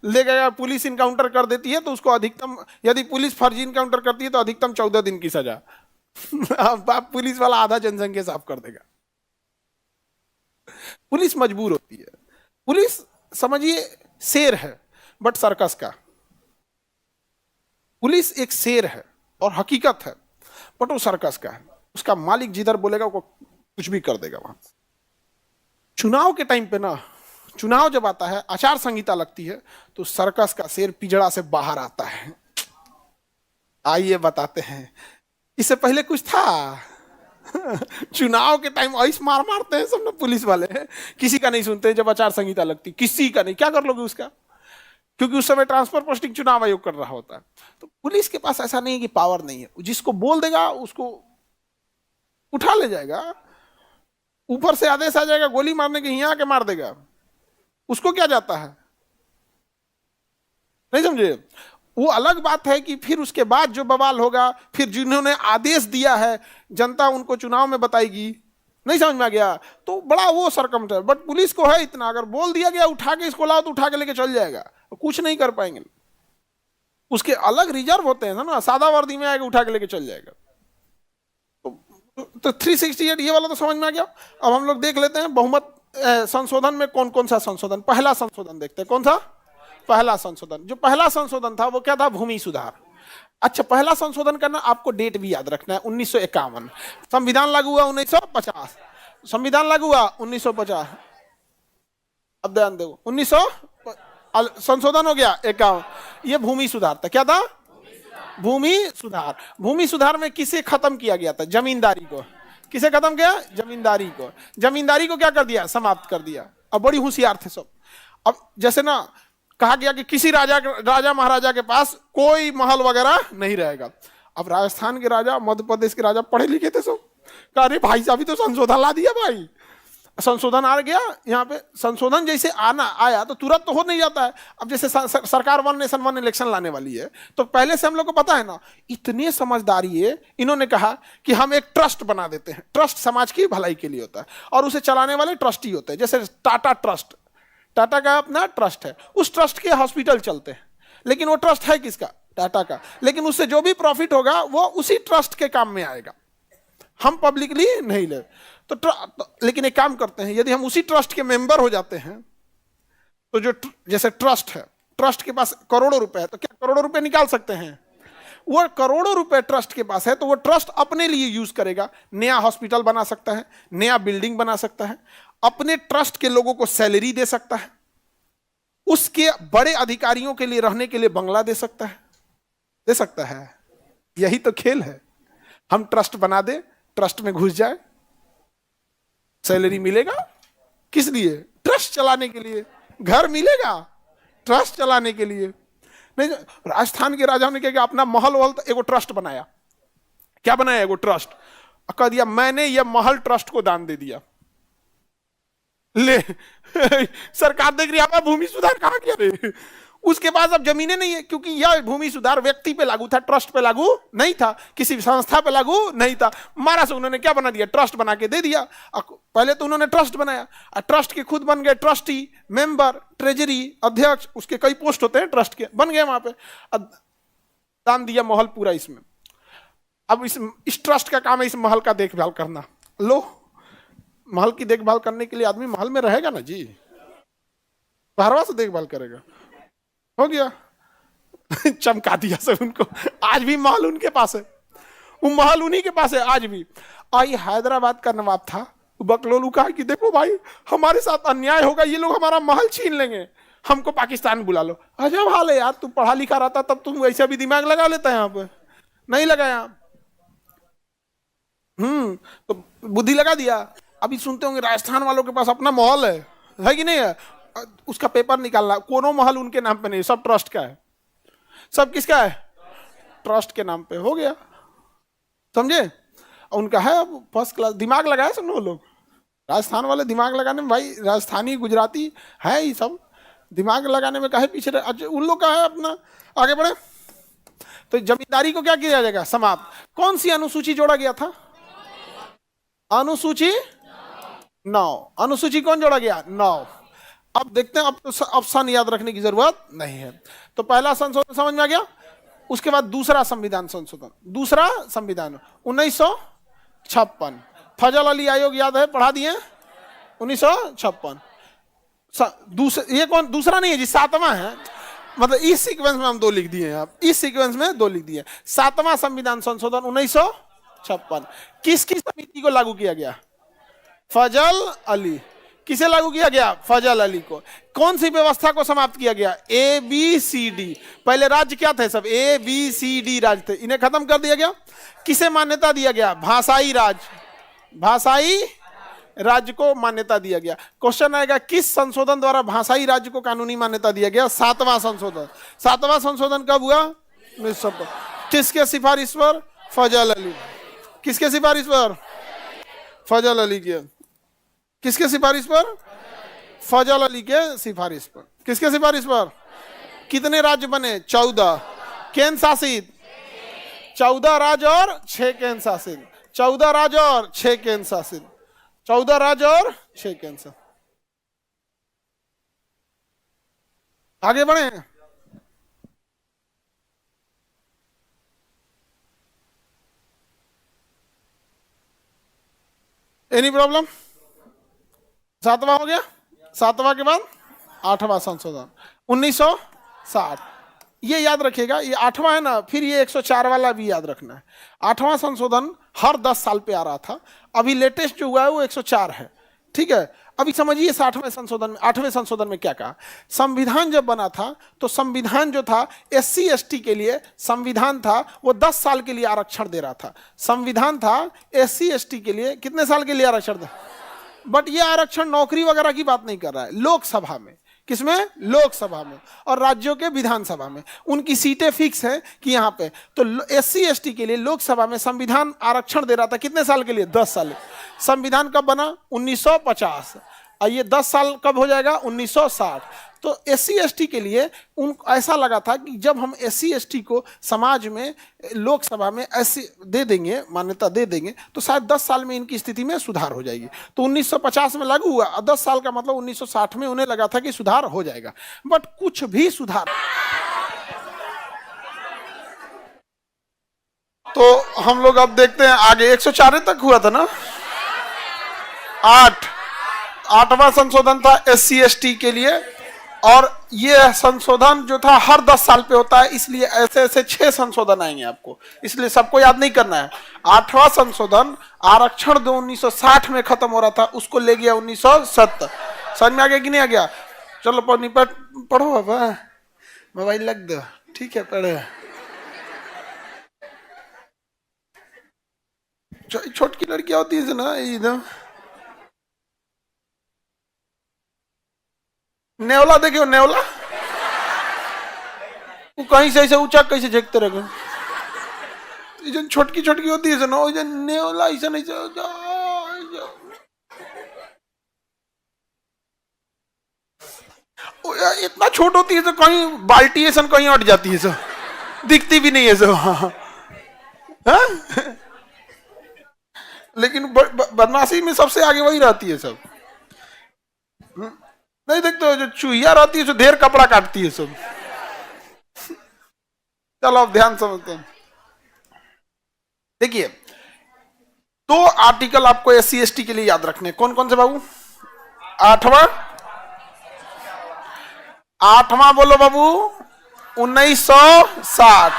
Speaker 1: ले गया, पुलिस इनकाउंटर कर देती है तो उसको अधिकतम, यदि पुलिस फर्जी इनकाउंटर करती है तो अधिकतम 14 दिन की सजा। पुलिस वाला आधा जनसंख्या साफ कर देगा। पुलिस मजबूर होती है। पुलिस समझिए शेर है बट सर्कस का। पुलिस एक शेर है और हकीकत है। बट वो सर्कस का है, उसका मालिक जिधर बोलेगा वो कुछ भी कर देगा वहां। चुनाव के टाइम पे ना, चुनाव जब आता है, आचार संहिता लगती है, तो सर्कस का शेर पिंजड़ा से बाहर आता है। आइए बताते हैं, इससे पहले कुछ था? चुनाव के टाइम ऐस मार मारते हैं सब ना पुलिस वाले, किसी का नहीं सुनते जब आचार संहिता लगती, किसी का नहीं। क्या कर लोगे उसका? क्योंकि उस समय ट्रांसफर पोस्टिंग चुनाव आयोग कर रहा होता है। तो पुलिस के पास ऐसा नहीं है कि पावर नहीं है, जिसको बोल देगा उसको उठा ले जाएगा, ऊपर से आदेश आ जाएगा गोली मारने के, यहां आके मार देगा। उसको क्या जाता है? नहीं समझे? वो अलग बात है कि फिर उसके बाद जो बवाल होगा, फिर जिन्होंने आदेश दिया है जनता उनको चुनाव में बताएगी। नहीं समझ में आ गया? तो बड़ा वो सरकमस्टेंस। बट पुलिस को है इतना, अगर बोल दिया गया उठा के इसको लाओ तो उठा के लेके चल जाएगा, कुछ नहीं कर पाएंगे। उसके अलग रिजर्व होते हैं ना, सादा वर्दी में आएगा उठा के लेके चल जाएगा। तो 368 ये वाला तो समझ में आ गया। अब हम लोग देख लेते हैं बहुमत संशोधन में कौन कौन सा संशोधन। पहला संशोधन देखते हैं, कौन सा? पहला संशोधन। जो पहला संशोधन था वो क्या था? भूमि सुधार। अच्छा, पहला संशोधन करना, आपको डेट भी याद रखना है, 1951। संविधान लागू हुआ 1950। संविधान लागू हुआ 1950। अब ध्यान दो, 1900 संशोधन हो गया 51। ये भूमि सुधार था। क्या था? भूमि सुधार। भूमि सुधार में किसे खत्म किया गया था? जमींदारी को। किसे खत्म किया? जमींदारी को। जमींदारी को क्या कर दिया? समाप्त कर दिया। अब बड़ी होशियार थे सब। अब जैसे ना कहा गया कि किसी राजा महाराजा के पास कोई महल वगैरह नहीं रहेगा। अब राजस्थान के राजा, मध्य प्रदेश के राजा पढ़े लिखे थे सब, कहा अरे भाई साहब तो संशोधन ला दिया भाई। संशोधन आ गया यहाँ पे। संशोधन जैसे आया तो तुरंत तो हो नहीं जाता है। अब जैसे सरकार 1 नेशन 1 इलेक्शन लाने वाली है, तो पहले से हम लोग को पता है ना, इतने समझदारी है, इन्होंने कहा कि हम एक ट्रस्ट बना देते हैं। ट्रस्ट समाज की भलाई के लिए होता है और उसे चलाने वाले ट्रस्टी होते हैं। जैसे टाटा ट्रस्ट, टाटा का अपना ट्रस्ट है, उस ट्रस्ट के हॉस्पिटल चलते हैं, लेकिन वो ट्रस्ट है किसका? टाटा का। लेकिन उससे जो भी प्रॉफिट होगा वो उसी ट्रस्ट के काम में आएगा, हम पब्लिकली नहीं ले। लेकिन एक काम करते हैं, यदि हम उसी ट्रस्ट के मेंबर हो जाते हैं तो जो जैसे ट्रस्ट है, ट्रस्ट के पास करोड़ों रुपए है, तो क्या करोड़ों रुपए निकाल सकते हैं? वो करोड़ों रुपए ट्रस्ट के पास है तो वो ट्रस्ट अपने लिए यूज करेगा। नया हॉस्पिटल बना सकता है, नया बिल्डिंग बना सकता है, अपने ट्रस्ट के लोगों को सैलरी दे सकता है, उसके बड़े अधिकारियों के लिए रहने के लिए बंगला दे सकता है। यही तो खेल है। हम ट्रस्ट बना दे, ट्रस्ट में घुस जाए, सैलरी मिलेगा। किस लिए? ट्रस्ट चलाने के लिए। घर मिलेगा ट्रस्ट चलाने के लिए। नहीं, राजस्थान के राजाओं ने क्या किया? अपना महल वहल एगो ट्रस्ट बनाया। क्या बनाया? एगो ट्रस्ट। कह दिया मैंने ये महल ट्रस्ट को दान दे दिया। ले सरकार देख रही है भूमि सुधार कहां किया रे? उसके पास अब जमीनें नहीं है, क्योंकि यह भूमि सुधार व्यक्ति पे लागू था, ट्रस्ट पे लागू नहीं था, किसी संस्था पे लागू नहीं था। मारा से उन्होंने क्या बना दिया? ट्रस्ट बना के दे दिया। पहले तो उन्होंने ट्रस्ट बनाया, ट्रस्ट के खुद बन गए ट्रस्टी, मेंबर, ट्रेजरी, अध्यक्ष, उसके कई पोस्ट होते हैं ट्रस्ट के, बन गए वहां पे। दान दिया महल पूरा इसमें। अब इस ट्रस्ट का काम है इस महल का देखभाल करना। लो, महल की देखभाल करने के लिए आदमी महल में रहेगा ना जी, बाहरवा से देखभाल करेगा। हो गया चमका दिया सब उनको। आज भी महल उनके पास है, वो महल उन्हीं के पास है आज भी। आई हैदराबाद का नवाब था बकलोलू, कहा कि देखो भाई हमारे साथ अन्याय होगा, ये लोग हमारा महल छीन लेंगे, हमको पाकिस्तान बुला लो। अजब हाल है यार, तू पढ़ा लिखा रहता तब तुम ऐसा भी दिमाग लगा लेता है, यहाँ पे नहीं लगाया। तो बुद्धि लगा दिया। अभी सुनते होंगे राजस्थान वालों के पास अपना महल है कि नहीं है? उसका पेपर निकालना, कोनो महल उनके नाम पे नहीं, सब ट्रस्ट का है। सब किसका है? ट्रस्ट के नाम पे। हो गया, समझे? उनका है अब फर्स्ट क्लास। दिमाग लगाया सब लोग, राजस्थान वाले दिमाग लगाने में भाई, राजस्थानी गुजराती है ये सब, दिमाग लगाने में काहे पीछे रहे? उन लोग का है अपना। आगे बढ़े तो जमींदारी को क्या किया जाएगा? समाप्त। कौन सी अनुसूची जोड़ा गया था? अनुसूची 9। अनुसूची कौन जोड़ा गया? 9। अब देखते हैं, अब तो ऑप्शन याद रखने की जरूरत नहीं है। तो पहला संशोधन समझ में आ गया। उसके बाद दूसरा संविधान संशोधन, दूसरा संविधान 1956। फजल अली आयोग याद है, पढ़ा दिए 1956। ये कौन? दूसरा नहीं है जी, 7वां है। मतलब इस सीक्वेंस में हम 2 लिख दिए हैं, आप इस सीक्वेंस में 2 लिख दिए। 7वां संविधान संशोधन 1956। 56। किसकी समिति को लागू किया गया? फजल अली। किसे लागू किया गया? फजल अली को। कौन सी व्यवस्था को समाप्त किया गया? A B C D. पहले राज्य क्या थे? सब ए बी सी डी राज्य थे, इन्हें खत्म कर दिया गया। किसे मान्यता दिया गया? भाषाई राज्य। भाषाई राज्य को मान्यता दिया गया। क्वेश्चन आएगा किस संशोधन द्वारा भाषाई राज्य को कानूनी मान्यता दिया गया? 7वां संशोधन। 7वां संशोधन कब हुआ? 1900। किसके सिफारिश पर? फजल अली। किसके सिफारिश पर? फजल अली के। किसके सिफारिश पर? फजल अली के सिफारिश पर। किसके सिफारिश पर? कितने राज्य बने? 14। केंद्र शासित 14 राज्य और 6 केंद्र शासित। 14 राज्य और 6 केंद्र शासित। 14 राज्य और 6 केंद्र शासित। आगे बढ़े। Any problem? 7वां हो गया। 7वां के बाद 8वां संशोधन 1960। ये याद रखिएगा, ये 8वां है ना, फिर ये 104 वाला भी याद रखना है। 8वां संशोधन हर 10 साल पे आ रहा था। अभी लेटेस्ट जो हुआ है वो 104 है। ठीक है, अभी समझिए 60वें संशोधन में, 8वें संशोधन में क्या कहा। संविधान जब बना था तो संविधान जो था SC ST के लिए संविधान था, वो 10 साल के लिए आरक्षण दे रहा था। संविधान था SC ST के लिए कितने साल के लिए आरक्षण दे? बट ये आरक्षण नौकरी वगैरह की बात नहीं कर रहा है, लोकसभा में। किसमें? लोकसभा में। और राज्यों के विधानसभा में उनकी सीटें फिक्स हैं कि यहाँ पे तो SC ST के लिए लोकसभा में संविधान आरक्षण दे रहा था कितने साल के लिए? 10 साल। संविधान कब बना? 1950। और ये 10 साल कब हो जाएगा? 1960। तो SC ST के लिए उन ऐसा लगा था कि जब हम SC ST को समाज में लोकसभा में ऐसे दे देंगे, मान्यता दे देंगे, तो शायद 10 साल में इनकी स्थिति में सुधार हो जाएगी। तो 1950 में लागू हुआ, 10 साल का मतलब 1960 में उन्हें लगा था कि सुधार हो जाएगा। बट कुछ भी सुधार। तो हम लोग अब देखते हैं आगे। 104 तक हुआ था ना। 8वां संशोधन था SC ST के लिए, और ये संशोधन जो था हर 10 साल पे होता है, इसलिए ऐसे ऐसे 6 संशोधन आएंगे आपको, इसलिए सबको याद नहीं करना है। 8वां संशोधन आरक्षण जो 1960 में खत्म हो रहा था उसको ले गया 1970। समझ में आ गया कि नहीं आ गया? चलो पढ़ो बाबा, मोबाइल लग दो। ठीक है, पढ़े। छोटकी लड़कियां होती है ना एकदम। नेवला देखियो, नेवला वो कहीं से ऐसे ऊंचा कैसे झेकते रहे। जन छोटकी छोटकी होती है ना, जन नेवला ऐसा नहीं इतना छोट होती है तो कहीं बाल्टी ऐसा कहीं अट जाती है सब, दिखती भी नहीं है सब। हाँ? लेकिन बदमाशी में सबसे आगे वही रहती है सब। नहीं देखते हो जो चूहिया रहती है जो ढेर कपड़ा काटती है सब। चलो अब ध्यान समझते हैं। देखिए, 2 आर्टिकल आपको SC ST के लिए याद रखने। कौन कौन से बाबू? 8वां बोलो बाबू, 1960।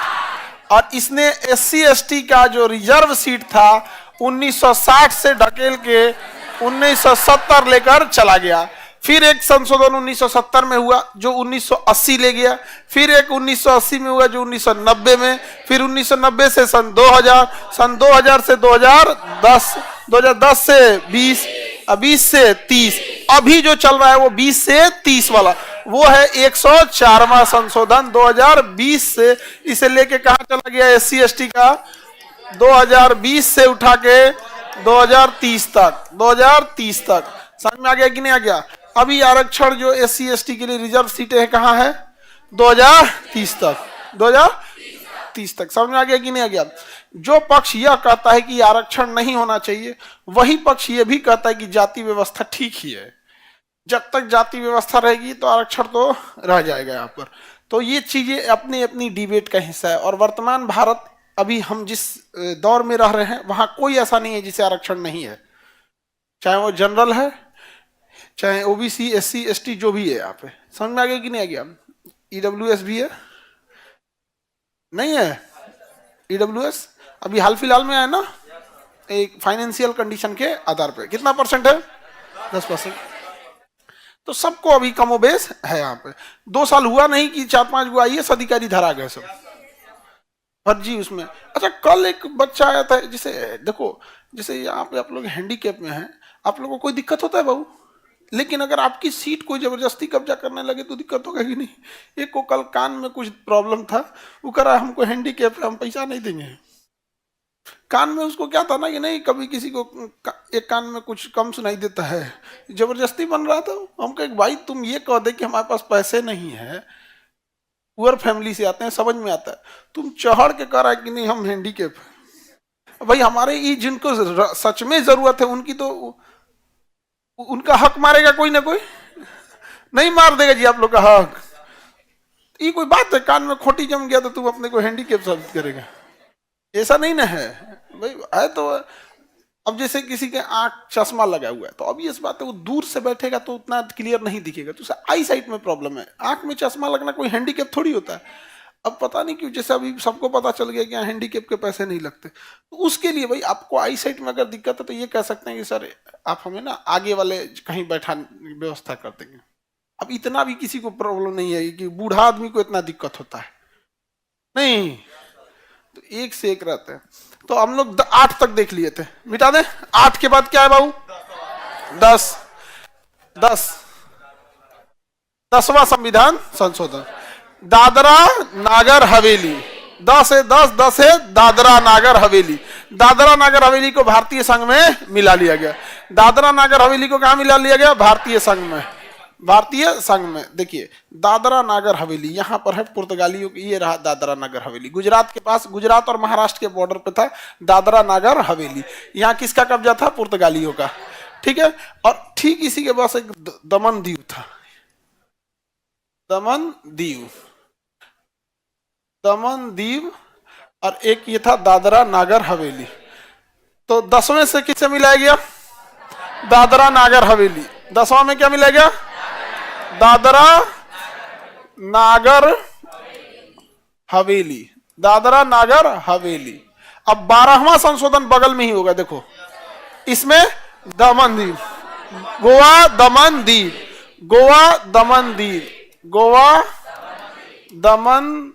Speaker 1: और इसने SC ST का जो रिजर्व सीट था 1960 से ढकेल के 1970 लेकर चला गया। फिर एक संशोधन 1970 में हुआ जो 1980 ले गया। फिर एक 1980 में हुआ जो 1990 में। फिर 1990 से सन 2000, सन 2000 से 2010, 2010 से 20, 20 से 30। अभी जो चल रहा है वो 20 से 30 वाला, वो है 104वां संशोधन 2020 से। इसे लेके कहां चला गया SC ST का? 2020 से उठा के 2030 तक। 2030 तक समझ में आ गया कि नहीं आ गया? अभी आरक्षण जो SC ST के लिए रिजर्व सीटें हैं कहां है? 2030 तक। 2030 तक समझ में आ गया कि नहीं आ गया? जो पक्ष यह कहता है कि आरक्षण नहीं होना चाहिए, वही पक्ष यह भी कहता है कि जाति व्यवस्था ठीक ही है। जब तक जाति व्यवस्था रहेगी तो आरक्षण तो रह जाएगा यहाँ पर। तो ये चीजें अपनी अपनी डिबेट का हिस्सा है। और वर्तमान भारत, अभी हम जिस दौर में रह रहे हैं, वहां कोई ऐसा नहीं है जिसे आरक्षण नहीं है, चाहे वो जनरल है, चाहे OBC SC ST जो भी है। यहाँ पे समझ में आ गया कि नहीं आ गया? EWS भी है, नहीं है? EWS अभी हाल फिलहाल में आया ना, एक फाइनेंशियल कंडीशन के आधार पे। कितना परसेंट है? 10%। तो सबको अभी कमोबेश है यहाँ पे। 2 साल हुआ नहीं कि 4-5 गो IAS अधिकारी धरा गए सब फर्जी उसमें। अच्छा, कल एक बच्चा आया था, जिसे देखो, जैसे यहाँ पे आप लोग हैंडीकैप में हैं, आप लोगों को कोई दिक्कत होता है बाबू? लेकिन अगर आपकी सीट कोई जबरदस्ती कब्जा करने लगे तो दिक्कत होगा कि नहीं? एक को कल कान में कुछ प्रॉब्लम था, वो कह रहा हमको हैंडीकैप है, हम पैसा नहीं देंगे। कान में उसको क्या था ना कि नहीं, कभी किसी को एक कान में कुछ कम सुनाई देता है, जबरदस्ती बन रहा था। हम कहे भाई तुम ये कह दे कि हमारे पास पैसे नहीं है, पुअर फैमिली से आते हैं, समझ में आता है, तुम चढ़ के कह रहा है कि नहीं हम हैंडीकैप है। भाई हमारे ये जिनको सच में जरूरत है उनकी तो उनका हक मारेगा कोई ना कोई, नहीं मार देगा जी आप लोग का हक? ये कोई बात है? कान में खोटी जम गया तो तुम अपने को हैंडीकैप साबित करेगा? ऐसा नहीं ना है भाई। है तो अब जैसे किसी के आंख चश्मा लगा हुआ है, तो अब ये बात है, वो दूर से बैठेगा तो उतना क्लियर नहीं दिखेगा, तो उसे आई साइट में प्रॉब्लम है। आंख में चश्मा लगना कोई हैंडीकैप थोड़ी होता है। अब पता नहीं क्यों, जैसे अभी सबको पता चल गया कि यहाँ हैंडीकैप के पैसे नहीं लगते, तो उसके लिए भाई आपको आई साइट में अगर दिक्कत है तो ये कह सकते हैं कि सर आप हमें ना आगे वाले कहीं बैठा व्यवस्था कर देंगे। अब इतना भी किसी को प्रॉब्लम नहीं है कि बूढ़ा आदमी को इतना दिक्कत होता है, नहीं, तो एक से एक रहते हैं। तो हम लोग 8 तक देख लिए थे, मिटा दे। 8 के बाद क्या है बाबू? 10वां संविधान संशोधन, दादरा नागर हवेली। 10 है दादरा नागर हवेली। दादरा नागर हवेली को भारतीय संघ में मिला लिया गया। दादरा नागर हवेली को कहां मिला लिया गया? भारतीय संघ में। भारतीय संघ में देखिए, दादरा नागर हवेली यहाँ पर है पुर्तगालियों की, ये रहा दादरा नागर हवेली। गुजरात के पास, गुजरात और महाराष्ट्र के बॉर्डर पे था दादरा नागर हवेली। यहाँ किसका कब्जा था? पुर्तगालियों का, ठीक है। और ठीक इसी के पास एक दमन दीव था, दमन दीव, और एक ये था दादरा नागर हवेली। तो 10वें से किससे मिलाया गया? दादरा नागर हवेली। 10वां में क्या मिला गया? दादरा नागर हवेली। दादरा नागर हवेली। अब 12वां संशोधन बगल में ही होगा, देखो इसमें दमन दीव, गोवा दमन दीव, गोवा दमन दीव, गोवा दमन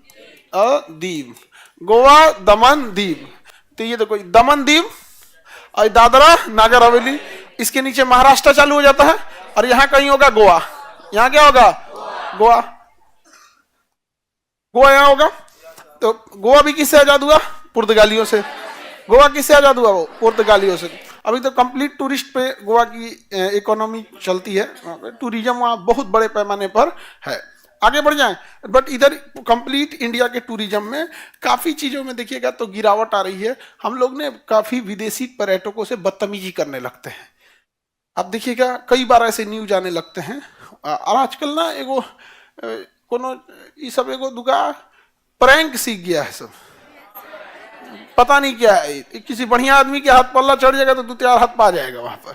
Speaker 1: दीव, गोवा दमन दीव। तो ये देखो दमन दीव और दादरा नागर हवेली, इसके नीचे महाराष्ट्र चालू हो जाता है और यहां कहीं होगा गोवा। यहां क्या होगा? गोवा। गोवा यहां होगा। तो गोवा भी किससे आजाद हुआ? पुर्तगालियों से। गोवा किससे आजाद हुआ? वो पुर्तगालियों से। अभी तो कंप्लीट टूरिस्ट पे गोवा की इकोनॉमी चलती है, टूरिज्म वहां बहुत बड़े पैमाने पर है। आगे बढ़ जाएं, बट इधर कंप्लीट इंडिया के टूरिज्म में काफी चीजों में देखिएगा तो गिरावट आ रही है। हम लोग ने काफी विदेशी पर्यटकों से बदतमीजी करने लगते हैं। अब देखिएगा कई बार ऐसे न्यूज आने लगते हैं। और आजकल ना एगो कोनो ये सब एगो दुगा प्रैंक सीख गया है सब, पता नहीं क्या है। किसी बढ़िया आदमी के हाथ पल्ला चढ़ जाएगा तो 2-4 हाथ पा जाएगा वहां पर।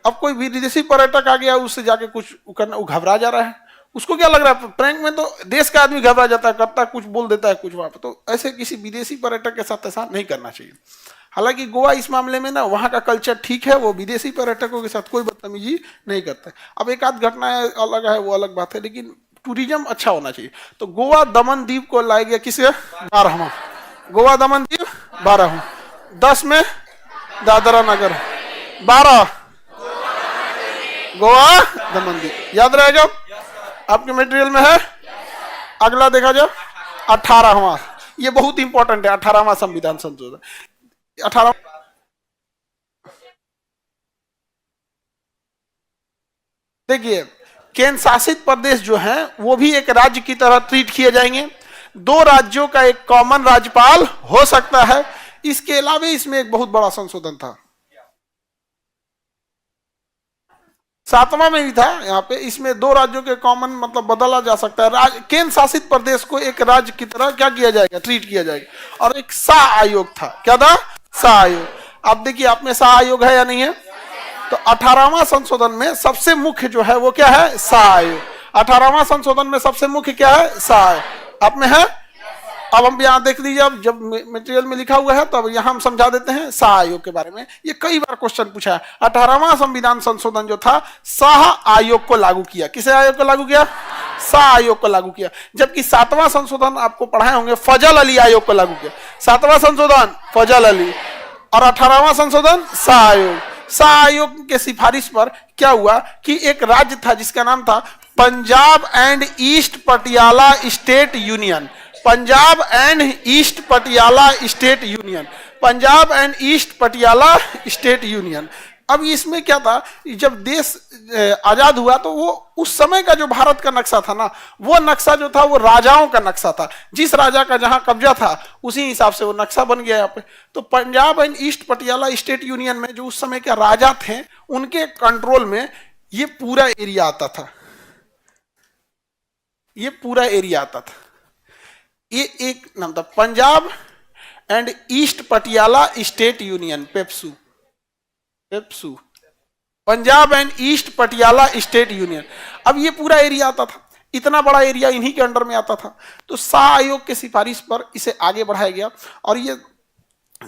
Speaker 1: अब कोई विदेशी पर्यटक आ गया, उससे जाके कुछ करना, वो घबरा जा रहा है। उसको क्या लग रहा है? प्रैंक में तो देश का आदमी घबरा जाता है, करता कुछ बोल देता है कुछ वहां पर। तो ऐसे किसी विदेशी पर्यटक के साथ ऐसा नहीं करना चाहिए। हालांकि गोवा इस मामले में ना वहाँ का कल्चर ठीक है, वो विदेशी पर्यटकों के साथ कोई बदतमीजी नहीं करता है। अब एक आध घटना अलग है, वो अलग बात है, लेकिन टूरिज्म अच्छा होना चाहिए। तो गोवा दमन दीव को लाया गया किसे? 12वां। गोवा दमन दीव 12वां। 10 में दादरा नगर, 12 गोवा दमन दीव। याद रहेगा? आपके मटेरियल में है। अगला देखा जाए 18वां, ये बहुत इंपॉर्टेंट है। 18वां संविधान संशोधन। 18 देखिए, केंद्र शासित प्रदेश जो है वो भी एक राज्य की तरह ट्रीट किए जाएंगे। 2 राज्यों का एक कॉमन राज्यपाल हो सकता है। इसके अलावा इसमें एक बहुत बड़ा संशोधन था, 7वां में भी था यहाँ पे। इसमें 2 राज्यों के कॉमन मतलब बदला जा सकता है। केंद्र शासित प्रदेश को एक राज्य की तरह क्या किया जाएगा? ट्रीट किया जाएगा। और एक सा आयोग था। क्या था? सा आयोग। अब देखिए आप में सा आयोग है या नहीं है? तो 18वां संशोधन में सबसे मुख्य जो है वो क्या है? सा आयोग। 18वां संशोधन में सबसे मुख्य क्या है? सा आयोग। आप में है? अब हम यहाँ देख लीजिए, अब जब मटेरियल में लिखा हुआ है तो अब यहाँ हम समझा देते हैं शाह आयोग के बारे में। ये कई बार क्वेश्चन पूछा है। 18वां संविधान संशोधन जो था शाह आयोग को लागू किया। किसे आयोग को लागू किया? शाह आयोग को लागू किया। जबकि 7वां संशोधन आपको पढ़ाए होंगे फजल अली आयोग को लागू किया। 7वां संशोधन फजल अली और 18वां संशोधन शाह आयोग। शाह आयोग के सिफारिश पर क्या हुआ कि एक राज्य था जिसका नाम था Punjab and east Patiala state union. Punjab and east Patiala state union. Punjab and east Patiala state union. अब इसमें क्या था, जब देश आजाद हुआ तो वो उस समय का जो भारत का नक्शा था ना, वो नक्शा जो था वो राजाओं का नक्शा था। जिस राजा का जहां कब्जा था उसी हिसाब से वो नक्शा बन गया यहाँ पे। तो Punjab and east Patiala state union में जो उस समय के राजा थे उनके कंट्रोल में ये पूरा एरिया आता था। ये पूरा एरिया आता था। ये एक नाम था Punjab and east Patiala state union, PEPSU. PEPSU Punjab and east Patiala state union. अब ये पूरा एरिया आता था, इतना बड़ा एरिया इन्हीं के अंडर में आता था। तो शाह आयोग के सिफारिश पर इसे आगे बढ़ाया गया और ये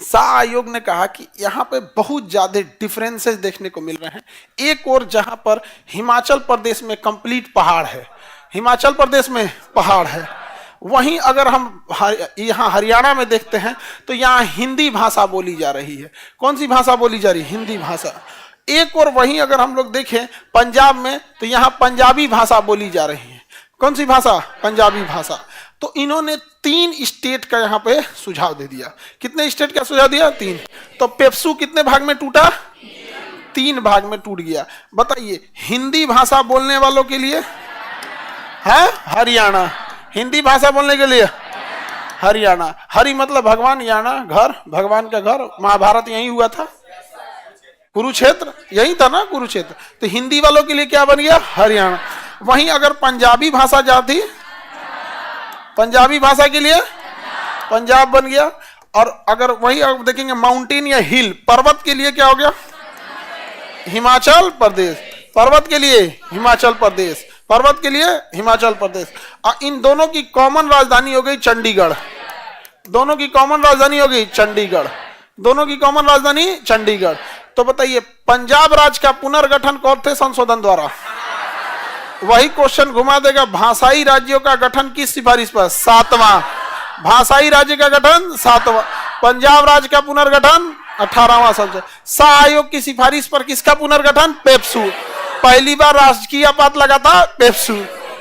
Speaker 1: शाह आयोग ने कहा कि यहाँ पे बहुत ज्यादा डिफरेंसेस देखने को मिल रहे हैं। एक और जहां पर हिमाचल प्रदेश में कंप्लीट पहाड़ है, हिमाचल प्रदेश में पहाड़ है, वहीं अगर हम यहाँ हरियाणा में देखते हैं तो यहाँ हिंदी भाषा बोली जा रही है। कौन सी भाषा बोली जा रही है? हिंदी भाषा। एक और वहीं अगर हम लोग देखें पंजाब में तो यहाँ पंजाबी भाषा बोली जा रही है। कौन सी भाषा? पंजाबी भाषा। तो इन्होंने 3 स्टेट का यहाँ पे सुझाव दे दिया। कितने स्टेट का सुझाव दिया? 3। तो पेप्सू कितने भाग में टूटा? 3 भाग में टूट गया। बताइए, हिंदी भाषा बोलने वालों के लिए है हरियाणा, हिंदी भाषा बोलने के लिए हरियाणा। हरि मतलब भगवान, याना घर, भगवान का घर। महाभारत यही हुआ था, कुरुक्षेत्र यही था ना, कुरुक्षेत्र। तो हिंदी वालों के लिए क्या बन गया? हरियाणा। वहीं अगर पंजाबी भाषा जाती, पंजाबी भाषा के लिए पंजाब बन गया। और अगर वही आप देखेंगे माउंटेन या हिल, पर्वत के लिए क्या हो गया? हिमाचल प्रदेश। पर्वत के लिए हिमाचल प्रदेश, पर्वत के लिए हिमाचल प्रदेश। इन दोनों की कॉमन राजधानी हो गई चंडीगढ़। दोनों की कॉमन राजधानी हो गई चंडीगढ़। दोनों की कॉमन राजधानी चंडीगढ़। तो बताइए, पंजाब राज्य का पुनर्गठन कौन थे संशोधन द्वारा? वही क्वेश्चन घुमा देगा। भाषाई राज्यों का गठन किस सिफारिश पर? 7वां। भाषाई राज्य का गठन 7वां। पंजाब राज्य का पुनर्गठन 18वां संशोधन। शाह आयोग की सिफारिश पर किसका पुनर्गठन? पेप्सू। पहली बार राजकीय आपात लगा था पेप्सू।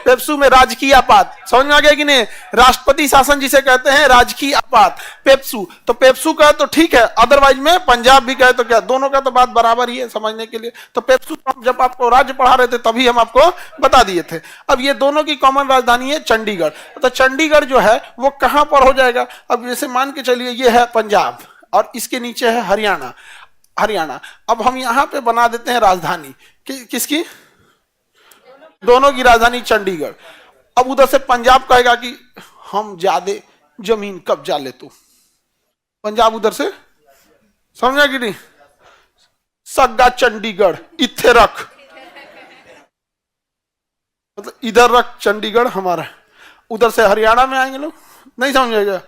Speaker 1: पेप्सू में राजकीय आपात, समझ में आ गया कि नहीं? राष्ट्रपति शासन जिसे कहते हैं राजकीय आपात, पेप्सू। तो पेप्सू कहे तो ठीक है, अदरवाइज में पंजाब भी कहे तो क्या, दोनों का तो बात बराबर ही है समझने के लिए। तो पेप्सू जब आपको राज्य पढ़ा रहे थे तभी हम आपको बता दिए थे। अब ये दोनों की कॉमन राजधानी है चंडीगढ़। तो चंडीगढ़ जो है वो कहां पर हो जाएगा? अब जैसे मान के चलिए ये है पंजाब और इसके नीचे है हरियाणा। हरियाणा अब हम यहां पे बना देते हैं राजधानी किसकी? दोनों की राजधानी चंडीगढ़। अब उधर से पंजाब कहेगा कि हम ज्यादा जमीन कब्जा ले, तो पंजाब उधर से, समझा कि नहीं? सग्गा चंडीगढ़ इत्थे रख, मतलब इधर रख चंडीगढ़ हमारा। उधर से हरियाणा में आएंगे लोग, नहीं समझेगा।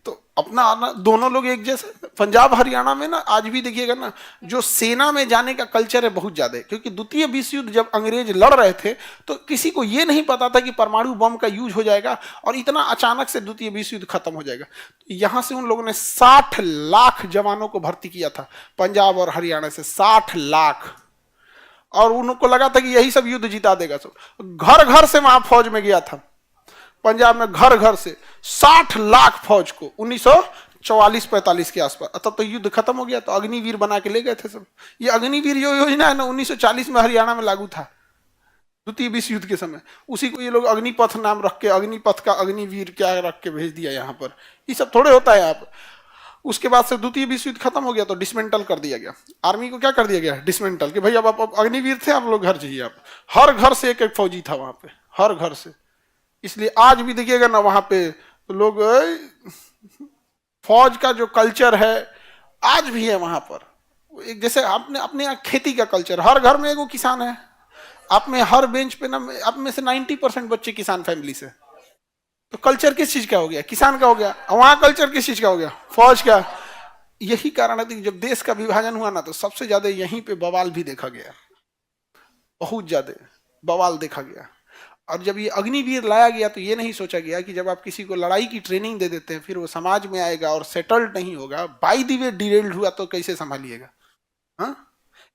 Speaker 1: तो अपना आना, दोनों लोग एक जैसे। पंजाब हरियाणा में ना आज भी देखिएगा ना, जो सेना में जाने का कल्चर है बहुत ज्यादा है। क्योंकि द्वितीय विश्व युद्ध जब अंग्रेज लड़ रहे थे तो किसी को यह नहीं पता था कि परमाणु बम का यूज हो जाएगा और इतना अचानक से द्वितीय विश्व युद्ध खत्म हो जाएगा। तो यहां से उन लोगों ने 60 लाख जवानों को भर्ती किया था, पंजाब और हरियाणा से 60 लाख। और उनको लगा था कि यही सब युद्ध जिता देगा। सब घर घर से वहां फौज में गया था, पंजाब में घर घर से 60 लाख फौज को 1944-45 के आसपास। तब तो युद्ध खत्म हो गया, तो अग्निवीर बना के ले गए थे सब। ये अग्निवीर जो योजना है ना 1940 में हरियाणा में लागू था, द्वितीय विश्व युद्ध के समय। उसी को ये लोग अग्निपथ नाम रख के, अग्निपथ का अग्निवीर क्या रख के भेज दिया यहाँ पर। ये सब थोड़े होता है यहाँ पर। उसके बाद से द्वितीय विश्व युद्ध खत्म हो गया तो डिसमेंटल कर दिया गया। आर्मी को क्या कर दिया गया? डिसमेंटल, कि भाई अब आप अग्निवीर थे, आप लोग घर जाइए। आप हर घर से एक एक फौजी था वहां पे, हर घर से। इसलिए आज भी देखिएगा ना वहां पे तो लोग, फौज का जो कल्चर है आज भी है वहां पर। एक जैसे आपने अपने यहाँ खेती का कल्चर, हर घर में एगो किसान है। आप में हर बेंच पे ना, आप में से 90% बच्चे किसान फैमिली से। तो कल्चर किस चीज का हो गया? किसान का हो गया। वहां कल्चर किस चीज का हो गया? फौज का। यही कारण है कि जब देश का विभाजन हुआ ना, तो सबसे ज्यादा यहीं पे बवाल भी देखा गया, बहुत ज्यादा बवाल देखा गया। और जब ये अग्निवीर लाया गया तो ये नहीं सोचा गया कि जब आप किसी को लड़ाई की ट्रेनिंग दे देते हैं, फिर वो समाज में आएगा और सेटल्ड नहीं होगा, बाई दी वे डिरेल्ड हुआ तो कैसे संभालिएगा? हाँ,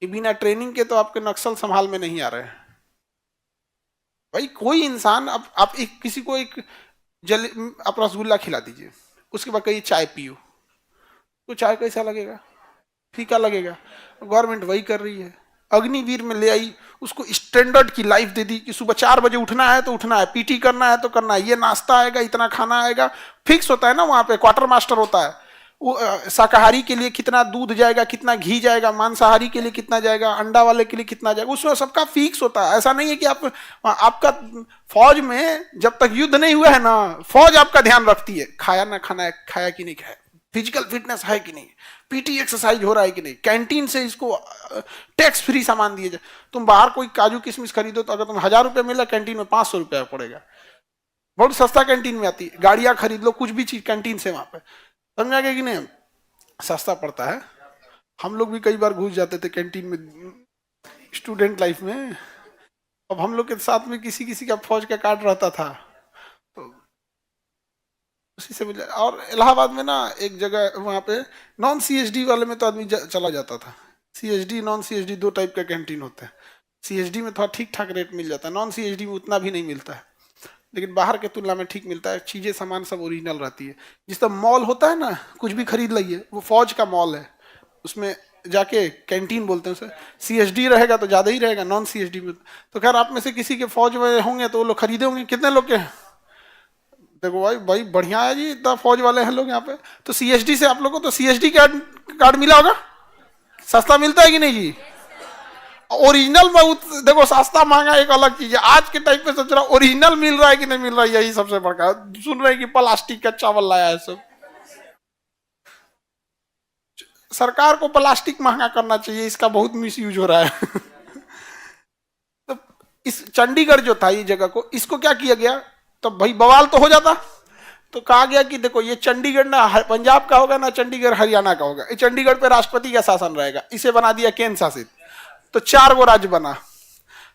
Speaker 1: ये बिना ट्रेनिंग के तो आपके नक्सल संभाल में नहीं आ रहे हैं भाई। कोई इंसान, अब आप एक किसी को एक जल आप रसगुल्ला खिला दीजिए, उसके बाद कहिए चाय पियो, तो चाय कैसा लगेगा? फीका लगेगा। गवर्नमेंट वही कर रही है, अग्निवीर में ले आई, उसको स्टैंडर्ड की लाइफ दे दी कि सुबह 4 बजे उठना है तो उठना है, पीटी करना है तो करना है, ये नाश्ता आएगा, इतना खाना आएगा, फिक्स होता है ना। वहां पे क्वार्टर मास्टर होता है, वो शाकाहारी के लिए कितना दूध जाएगा, कितना घी जाएगा, मांसाहारी के लिए कितना जाएगा, अंडा वाले के लिए कितना जाएगा, उसमें सबका फिक्स होता है। ऐसा नहीं है कि आपका फौज में जब तक युद्ध नहीं हुआ है ना, फौज आपका ध्यान रखती है, खाया ना खाना है, खाया कि नहीं खाया, फिजिकल फिटनेस है कि नहीं, पीटी एक्सरसाइज हो रहा है कि नहीं, कैंटीन से इसको टैक्स फ्री सामान दिए जाए। तुम बाहर कोई काजू किशमिश खरीदो तो अगर तुम 1000 रुपये मिला, कैंटीन में 500 रुपया पड़ेगा, बहुत सस्ता कैंटीन में आती है। गाड़ियां खरीद लो, कुछ भी चीज कैंटीन से वहां पे, समझा गया कि नहीं, सस्ता पड़ता है। हम लोग भी कई बार घुस जाते थे कैंटीन में स्टूडेंट लाइफ में। अब हम लोग के साथ में किसी किसी का फौज का कार्ड रहता था, तो उसी से मिला। और इलाहाबाद में ना एक जगह वहाँ पे नॉन सीएसडी वाले में तो आदमी चला जाता था। सीएसडी नॉन सीएसडी 2 टाइप का कैंटीन होता है। सीएसडी में थोड़ा ठीक ठाक रेट मिल जाता है, नॉन सीएसडी में उतना भी नहीं मिलता है, लेकिन बाहर के तुलना में ठीक मिलता है। चीजें सामान सब ओरिजिनल रहती है। जिस तरह मॉल होता है ना, कुछ भी खरीद लाइए, वो फौज का मॉल है, उसमें जाके कैंटीन बोलते हैं उसे। सीएसडी रहेगा तो ज्यादा ही रहेगा, नॉन सीएसडी में तो खैर आप में से किसी के फौज में होंगे तो वो लोग खरीदे होंगे। कितने लोग के? देखो भाई, भाई बढ़िया है जी, इतना फौज वाले हैं लोग यहाँ पे। तो सीएसडी से आप लोगों को तो सीएसडी कार्ड मिला होगा, सस्ता मिलता है कि नहीं जी? ओरिजिनल में देखो, सस्ता महंगा एक अलग चीज है। आज के टाइप पे सोच रहा ओरिजिनल मिल रहा है कि नहीं मिल रहा है, यही सबसे बड़का। सुन रहे हैं कि प्लास्टिक का चावल लाया है सब। सरकार को प्लास्टिक महंगा करना चाहिए, इसका बहुत मिस यूज हो रहा है। तो इस चंडीगढ़ जो था ये जगह को, इसको क्या किया गया, तो भाई बवाल तो हो जाता। तो कहा गया कि देखो ये चंडीगढ़ ना पंजाब का होगा, ना चंडीगढ़ हरियाणा का होगा, ये चंडीगढ़ पे राष्ट्रपति का शासन रहेगा, इसे बना दिया केंद्र शासित। तो 4 गो राज्य बना,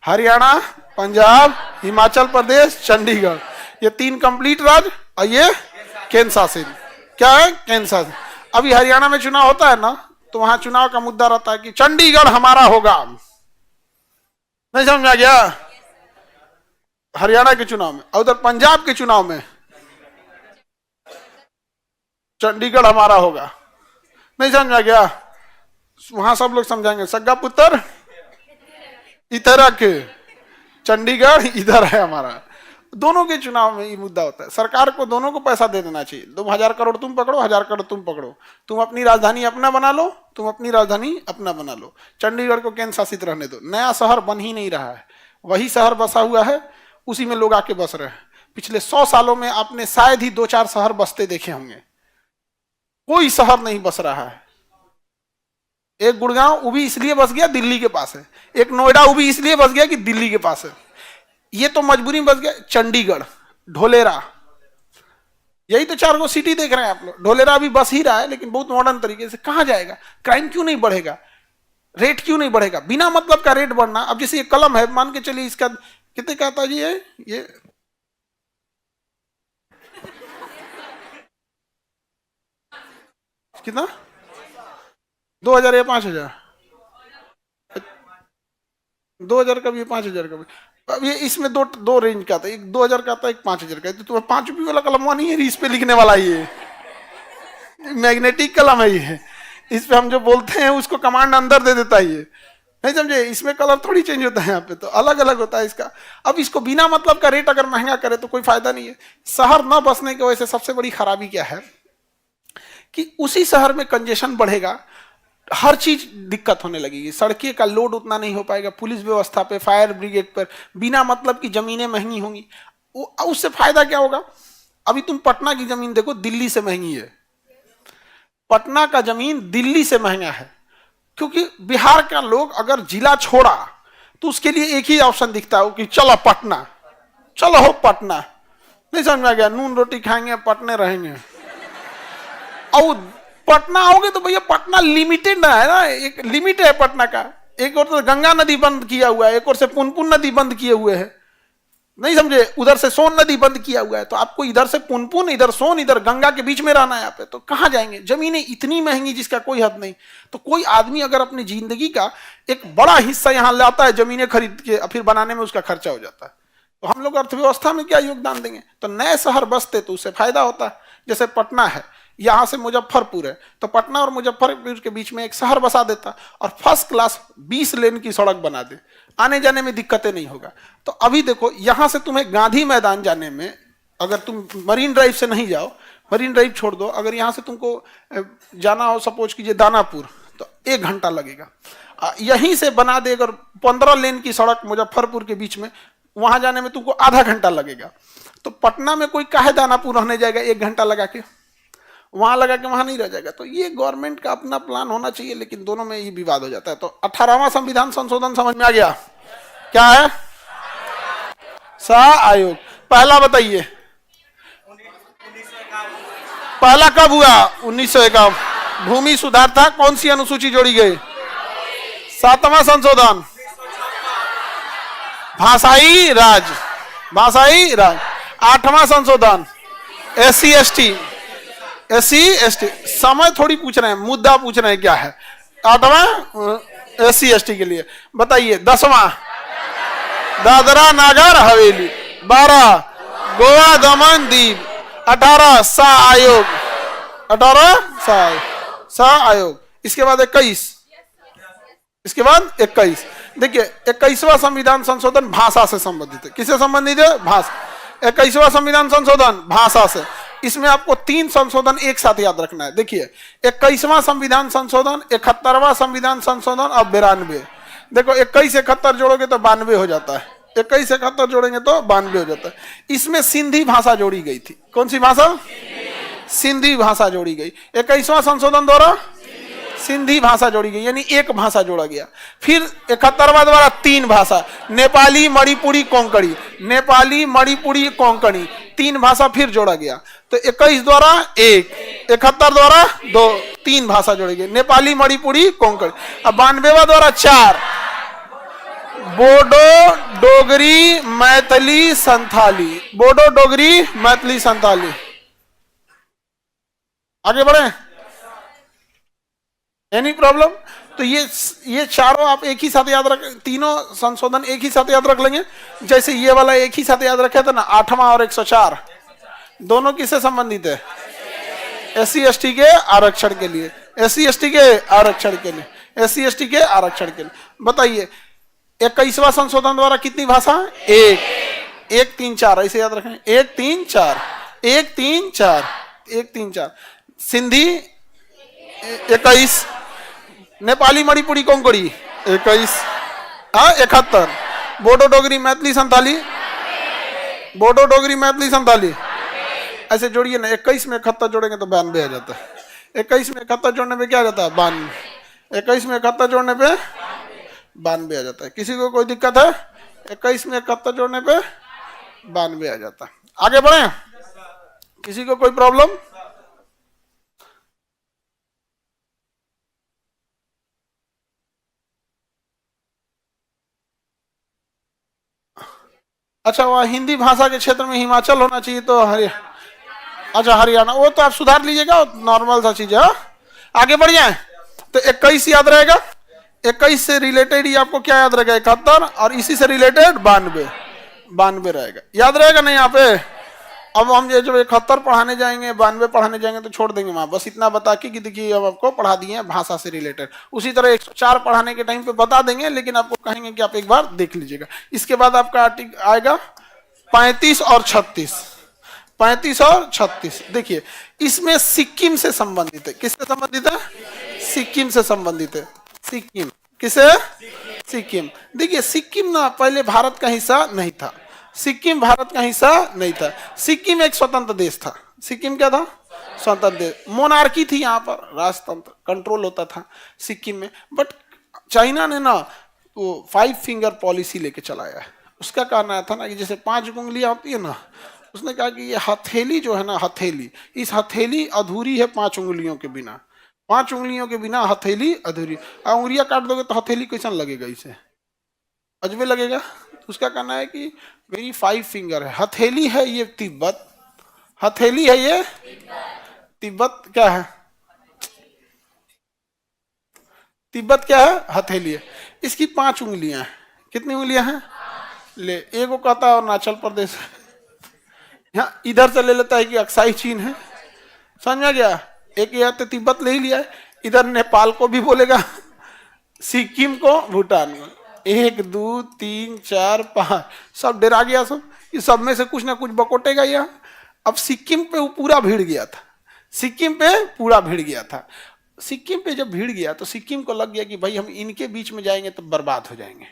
Speaker 1: हरियाणा, पंजाब, हिमाचल प्रदेश, चंडीगढ़। ये 3 कंप्लीट राज्य और ये केंद्र शासित। क्या है? केंद्र शासित। अभी हरियाणा में चुनाव होता है ना, तो वहां चुनाव का मुद्दा रहता है कि चंडीगढ़ हमारा होगा। नहीं समझ में आ गया? हरियाणा के चुनाव में। और उधर पंजाब के चुनाव में चंडीगढ़ हमारा होगा। नहीं समझ में आ गया? वहां सब लोग समझाएंगे, सग्गा पुत्र इधर के, चंडीगढ़ इधर है हमारा। दोनों के चुनाव में ये मुद्दा होता है। सरकार को दोनों को पैसा दे देना चाहिए। 1000 करोड़ तुम पकड़ो, 1000 करोड़ तुम पकड़ो, तुम अपनी राजधानी अपना बना लो, तुम अपनी राजधानी अपना बना लो। चंडीगढ़ को केंद्र शासित रहने दो। नया शहर बन ही नहीं रहा है, वही शहर बसा हुआ है, उसी में लोग आके बस रहे हैं। पिछले 100 सालों में आपने शायद ही 2-4 शहर बसते देखे होंगे, कोई शहर नहीं बस रहा है। एक गुड़गांव वो भी इसलिए बस गया दिल्ली के पास है, एक नोएडा वो भी इसलिए बस गया कि दिल्ली के पास है। ये तो मजबूरी में बस गया। चंडीगढ़, ढोलेरा, यही तो 4 गो सिटी देख रहे हैं आप लोग। ढोलेरा भी बस ही रहा है, लेकिन बहुत मॉडर्न तरीके से। कहां जाएगा? क्राइम क्यों नहीं बढ़ेगा? रेट क्यों नहीं बढ़ेगा? बिना मतलब का रेट बढ़ना। अब जैसे ये कलम है, मान के चलिए इसका कितने का आता जी है ये? कितना? 2000 या 5000? 2000 का भी, 5000 का भी। अब ये इसमें दो रेंज का था, एक 2000 का था, एक 5000 का। तो तुम्हें 5 रुपये वाला कलम नहीं है, इस पे लिखने वाला ये मैग्नेटिक कलम है ये। इस पे हम जो बोलते हैं उसको कमांड अंदर दे देता है ये। नहीं समझे? इसमें कलर थोड़ी चेंज होता है, यहाँ पे तो अलग अलग होता है इसका। अब इसको बिना मतलब का रेट अगर महंगा करे तो कोई फायदा नहीं है। शहर न बसने की वजह से सबसे बड़ी खराबी क्या है कि उसी शहर में कंजेशन बढ़ेगा, हर चीज दिक्कत होने लगेगी। सड़कें का लोड उतना नहीं हो पाएगा, पुलिस व्यवस्था पे, फायर ब्रिगेड पर बिना मतलब की जमीनें महंगी होंगी। उससे फायदा क्या होगा? अभी तुम पटना की जमीन देखो, दिल्ली से महंगी है। पटना का जमीन दिल्ली से महंगा है, क्योंकि बिहार का लोग अगर जिला छोड़ा तो उसके लिए एक ही ऑप्शन दिखता है कि चलो पटना, चलो हो पटना। नहीं समझ में आ गया? नून रोटी खाएंगे, पटने रहेंगे। और पटना आओगे तो भैया पटना लिमिटेड ना है ना, एक लिमिट है पटना का। एक और तो गंगा नदी बंद किया हुआ है, एक और से पुनपुन नदी बंद किए हुए है, नहीं समझे? उधर से सोन नदी बंद किया हुआ है, तो आपको इधर से पुनपुन, इधर सोन, इधर गंगा के बीच में रहना है यहाँ पे, तो कहाँ जाएंगे? जमीनें इतनी महंगी जिसका कोई हद नहीं। तो कोई आदमी अगर अपनी जिंदगी का एक बड़ा हिस्सा यहाँ लाता है जमीनें खरीद के, फिर बनाने में उसका खर्चा हो जाता है, तो हम लोग अर्थव्यवस्था में क्या योगदान देंगे? तो नए शहर बसते तो उससे फायदा होता है। जैसे पटना है, यहां से मुजफ्फरपुर है, तो पटना और मुजफ्फरपुर के बीच में एक शहर बसा देता और फर्स्ट क्लास 20 लेन की सड़क बना दे, आने जाने में दिक्कतें नहीं होगा। तो अभी देखो, यहां से तुम्हें गांधी मैदान जाने में, अगर तुम मरीन ड्राइव से नहीं जाओ, मरीन ड्राइव छोड़ दो, अगर यहां से तुमको जाना हो सपोज कीजिए दानापुर, तो 1 घंटा लगेगा। यहीं से बना दे अगर 15 लेन की सड़क मुजफ्फरपुर के बीच में, वहां जाने में तुमको आधा घंटा लगेगा। तो पटना में कोई काहे दानापुर रहने जाएगा 1 घंटा लगा के, वहां लगा के वहां नहीं रह जाएगा। तो ये गवर्नमेंट का अपना प्लान होना चाहिए, लेकिन दोनों में ये विवाद हो जाता है। तो 18वां संविधान संशोधन समझ में आ गया? क्या है? आयोग। पहला बताइए, पहला कब हुआ? 1951। भूमि सुधार था, कौन सी अनुसूची जोड़ी गई? 7वां संशोधन, भाषाई राज, भाषाई राज। 8वां संशोधन, SC ST। समय थोड़ी पूछ रहे हैं, मुद्दा पूछ रहे हैं क्या है। 8वां SC ST के लिए बताइए। 10वां, दादरा नागर हवेली। 12, गोवा दमन दीव। 18, सा आयोग। 18 सा आयोग। इसके बाद 21, इसके बाद 21। देखिए, 21वां संविधान संशोधन भाषा से संबंधित है। किससे संबंधित है? भाषा। 21वां संविधान संशोधन भाषा से। इसमें आपको 3 संशोधन एक साथ याद रखना है। देखिए, 21वां संविधान संशोधन, 71वां संविधान संशोधन और 92। देखो, 21 71 जोड़ोगे तो 92 हो जाता है, 21 71 जोड़ेंगे तो 92 हो जाता है। इसमें सिंधी भाषा जोड़ी गई थी। कौन सी भाषा? सिंधी भाषा जोड़ी गई 21वां संशोधन द्वारा। सिंधी भाषा जोड़ी गई, यानी एक भाषा जोड़ा गया। फिर 71वां द्वारा 3 भाषा, नेपाली, मणिपुरी, कोंकणी। नेपाली, मणिपुरी, कोंकणी 3 भाषा फिर जोड़ा गया। तो 21 द्वारा 1, 71 द्वारा 2, 3 भाषा जोड़ी गई, नेपाली, मणिपुरी, कोंकणी। अब 92वां द्वारा 4, बोडो, डोगरी, मैथिली, संथाली। बोडो, डोगरी, मैथिली, संथाली। आगे बढ़े? Any problem? तो ये चारों आप एक ही साथ याद रख, तीनों संशोधन एक ही साथ याद रख लेंगे। जैसे ये वाला एक ही साथ याद रखे था ना, 8वां और 104, दोनों किससे संबंधित है? SC ST के आरक्षण के लिए, SC ST के आरक्षण के लिए, SC ST के आरक्षण के लिए। बताइए, 21वां संशोधन द्वारा कितनी भाषा? 1 3 4, ऐसे याद रखें। 1 3 4, 1 3 4, 1 3 4। सिंधी 21, नेपाली, मणिपुरी, कोंकणी 21, 71, बोडो, डोगरी, मैथिली, संथाली। बोडो, डोगरी, मैथिली, संथाली ऐसे जोड़िए ना। 21 में 71 जोड़ेंगे तो 92 आ जाता है। 21 में 71 जोड़ने पे क्या आ जाता है? 92। 21 में 71 जोड़ने पे 92 आ जाता है। किसी को कोई दिक्कत है? 21 में 71 जोड़ने पे 92 आ जाता है। आगे बढ़े? किसी को कोई प्रॉब्लम? अच्छा, वह हिंदी भाषा के क्षेत्र में हिमाचल होना चाहिए, तो अच्छा हरियाणा, वो तो आप सुधार लीजिएगा, नॉर्मल सा चीज है। आगे बढ़ जाए तो 21 याद रहेगा। 21 से रिलेटेड ही आपको क्या याद रहेगा? 71, और इसी से रिलेटेड 92 रहेगा। याद रहेगा नहीं यहाँ पे? अब हम ये जब 71 पढ़ाने जाएंगे, 92 पढ़ाने जाएंगे तो छोड़ देंगे वहां, बस इतना बता के कि देखिए हम आपको पढ़ा दिए भाषा से रिलेटेड। उसी तरह 104 पढ़ाने के टाइम पे बता देंगे, लेकिन आपको कहेंगे कि आप एक बार देख लीजिएगा। इसके बाद आपका आर्टिकल आएगा 35 और 36। 35 और 36 देखिए, इसमें सिक्किम से संबंधित है। किससे संबंधित है? सिक्किम से संबंधित है। सिक्किम किसे? सिक्किम। देखिए, सिक्किम ना पहले भारत का हिस्सा नहीं था। सिक्किम भारत का हिस्सा नहीं था। सिक्किम एक स्वतंत्र देश था। सिक्किम क्या था? स्वतंत्र देश। मोनार्की थी यहाँ पर, राजतंत्र कंट्रोल होता था सिक्किम में। बट चाइना ने ना वो 5 फिंगर पॉलिसी लेके चलाया है। उसका कारण आया था ना कि जैसे 5 उंगलियां होती है ना, उसने कहा कि ये हथेली जो है ना, हथेली, इस हथेली अधूरी है 5 उंगलियों के बिना। 5 उंगलियों के बिना हथेली अधूरी। उंगलियां काट दोगे तो हथेली कैसा लगेगा, इसे अजबे लगेगा। उसका कहना है कि मेरी 5 फिंगर है, हथेली है ये तिब्बत, हथेली है ये तिब्बत, क्या है तिब्बत, क्या है हथेली है। इसकी 5 उंगलियां हैं। कितनी उंगलियां हैं? ले, एक को कहता है अरुणाचल प्रदेश, यहाँ इधर से ले लेता है कि अक्साई चीन है, समझ में गया। एक यहाँ तो तिब्बत ले ही लिया है, इधर नेपाल को भी बोलेगा, सिक्किम को, भूटान को। 1 2 3 4 5 सब डरा गया सब, इस सब में से कुछ ना कुछ बकोटेगा यहाँ। अब सिक्किम पे वो पूरा भीड़ गया था, सिक्किम पे पूरा भीड़ गया था। सिक्किम पे जब भीड़ गया तो सिक्किम को लग गया कि भाई हम इनके बीच में जाएंगे तो बर्बाद हो जाएंगे,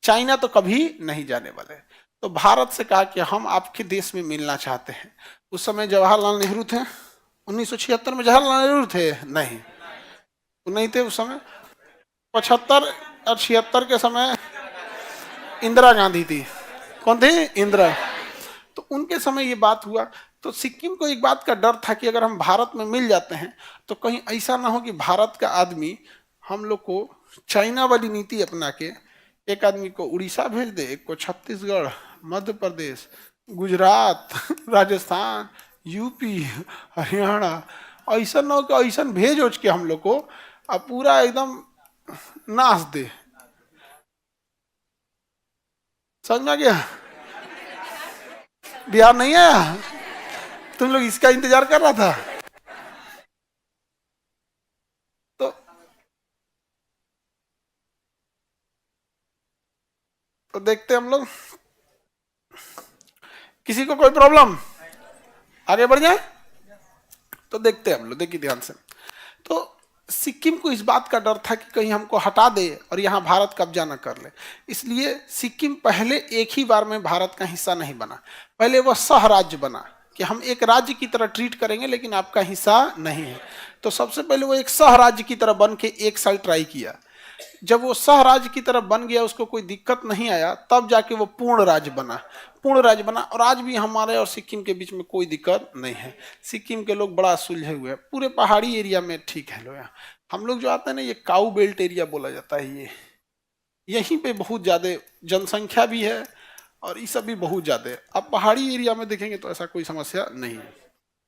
Speaker 1: चाइना तो कभी नहीं जाने वाले। तो भारत से कहा कि हम आपके देश में मिलना चाहते हैं। उस समय जवाहरलाल नेहरू थे, 1976 में जवाहरलाल नेहरू थे? नहीं, वो नहीं थे उस समय। 75 और 76 के समय इंदिरा गांधी थी। कौन थी? इंदिरा। तो उनके समय ये बात हुआ तो सिक्किम को एक बात का डर था कि अगर हम भारत में मिल जाते हैं तो कहीं ऐसा ना हो कि भारत का आदमी हम लोग को चाइना वाली नीति अपना के एक आदमी को उड़ीसा भेज दे, एक को छत्तीसगढ़, मध्य प्रदेश, गुजरात, राजस्थान, यूपी, हरियाणा, ऐसा ना हो कि ऐसा भेज उच के हम लोग को अब पूरा एकदम नाश दे। समझ में आ गया? बिहार नहीं आया? तुम लोग इसका इंतजार कर रहा था। तो देखते हम लोग, किसी को कोई प्रॉब्लम, आगे बढ़ जाए तो देखते हम लोग, देखिए ध्यान से। तो सिक्किम को इस बात का डर था कि कहीं हमको हटा दे और यहाँ भारत कब्जा न कर ले, इसलिए सिक्किम पहले एक ही बार में भारत का हिस्सा नहीं बना। पहले वह सह राज्य बना कि हम एक राज्य की तरह ट्रीट करेंगे लेकिन आपका हिस्सा नहीं है। तो सबसे पहले वो एक सह राज्य की तरह बन के एक साल ट्राई किया। जब वो सह राज्य की तरह बन गया, उसको कोई दिक्कत नहीं आया, तब जाके वो पूर्ण राज्य बना। पूर्ण राज्य बना और आज भी हमारे और सिक्किम के बीच में कोई दिक्कत नहीं है। सिक्किम के लोग बड़ा सुलझे हुए हैं, पूरे पहाड़ी एरिया में ठीक है। लोग हम लोग जो आते हैं ना, ये काऊ बेल्ट एरिया बोला जाता है, ये यहीं पे बहुत ज़्यादा जनसंख्या भी है और ये सब भी बहुत ज़्यादा है। अब पहाड़ी एरिया में देखेंगे तो ऐसा कोई समस्या नहीं है।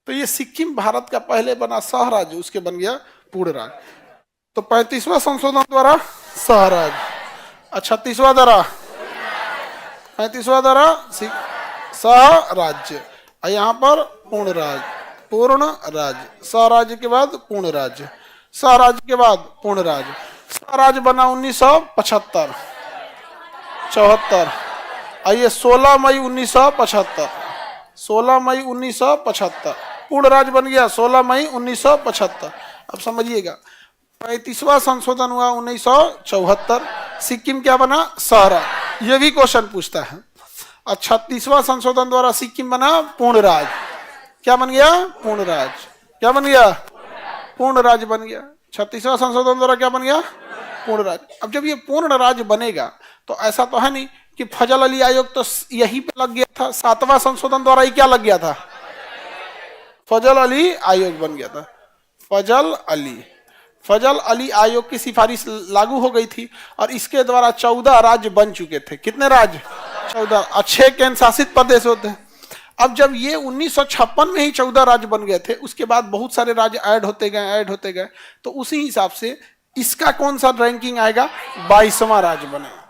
Speaker 1: तो ये सिक्किम भारत का पहले बना सह राज्य, उसके बन गया पूर्ण राज्य। तो 35वां संशोधन द्वारा सह राज्य, 36वां द्वारा 35वां द्वारा सह राज्य, यहाँ पर पूर्ण राज्य, पूर्ण राज्य, सह राज्य के बाद पूर्ण राज्य, सह राज्य के बाद पूर्ण राज्य। सह राज्य बना 1975 74, आइए 16 मई 1975, 16 मई 1975 पूर्ण राज्य बन गया, 16 मई 1975। अब समझिएगा, 35वां संशोधन हुआ 1974, सिक्किम क्या बना? सहरा। ये भी क्वेश्चन पूछता है। और 36वां संशोधन द्वारा सिक्किम बना पूर्ण राज्य। क्या बन गया? पूर्ण राज्य। क्या बन गया? पूर्ण राज्य बन गया। 36वां संशोधन द्वारा क्या बन गया? पूर्ण राज्य। अब जब ये पूर्ण राज्य बनेगा तो ऐसा तो है नहीं कि फजल अली आयोग तो यही पे लग गया था। 7वां संशोधन द्वारा ही क्या लग गया था? फजल अली आयोग बन गया था। फजल अली आयोग की सिफारिश लागू हो गई थी और इसके द्वारा 14 राज्य बन चुके थे। कितने राज्य? 14। 6 केंद्र शासित प्रदेश होते हैं। अब जब ये 1956 में ही 14 राज्य बन गए थे, उसके बाद बहुत सारे राज्य ऐड होते गए, तो उसी हिसाब से इसका कौन सा रैंकिंग आएगा? 22वां राज्य बनेगा।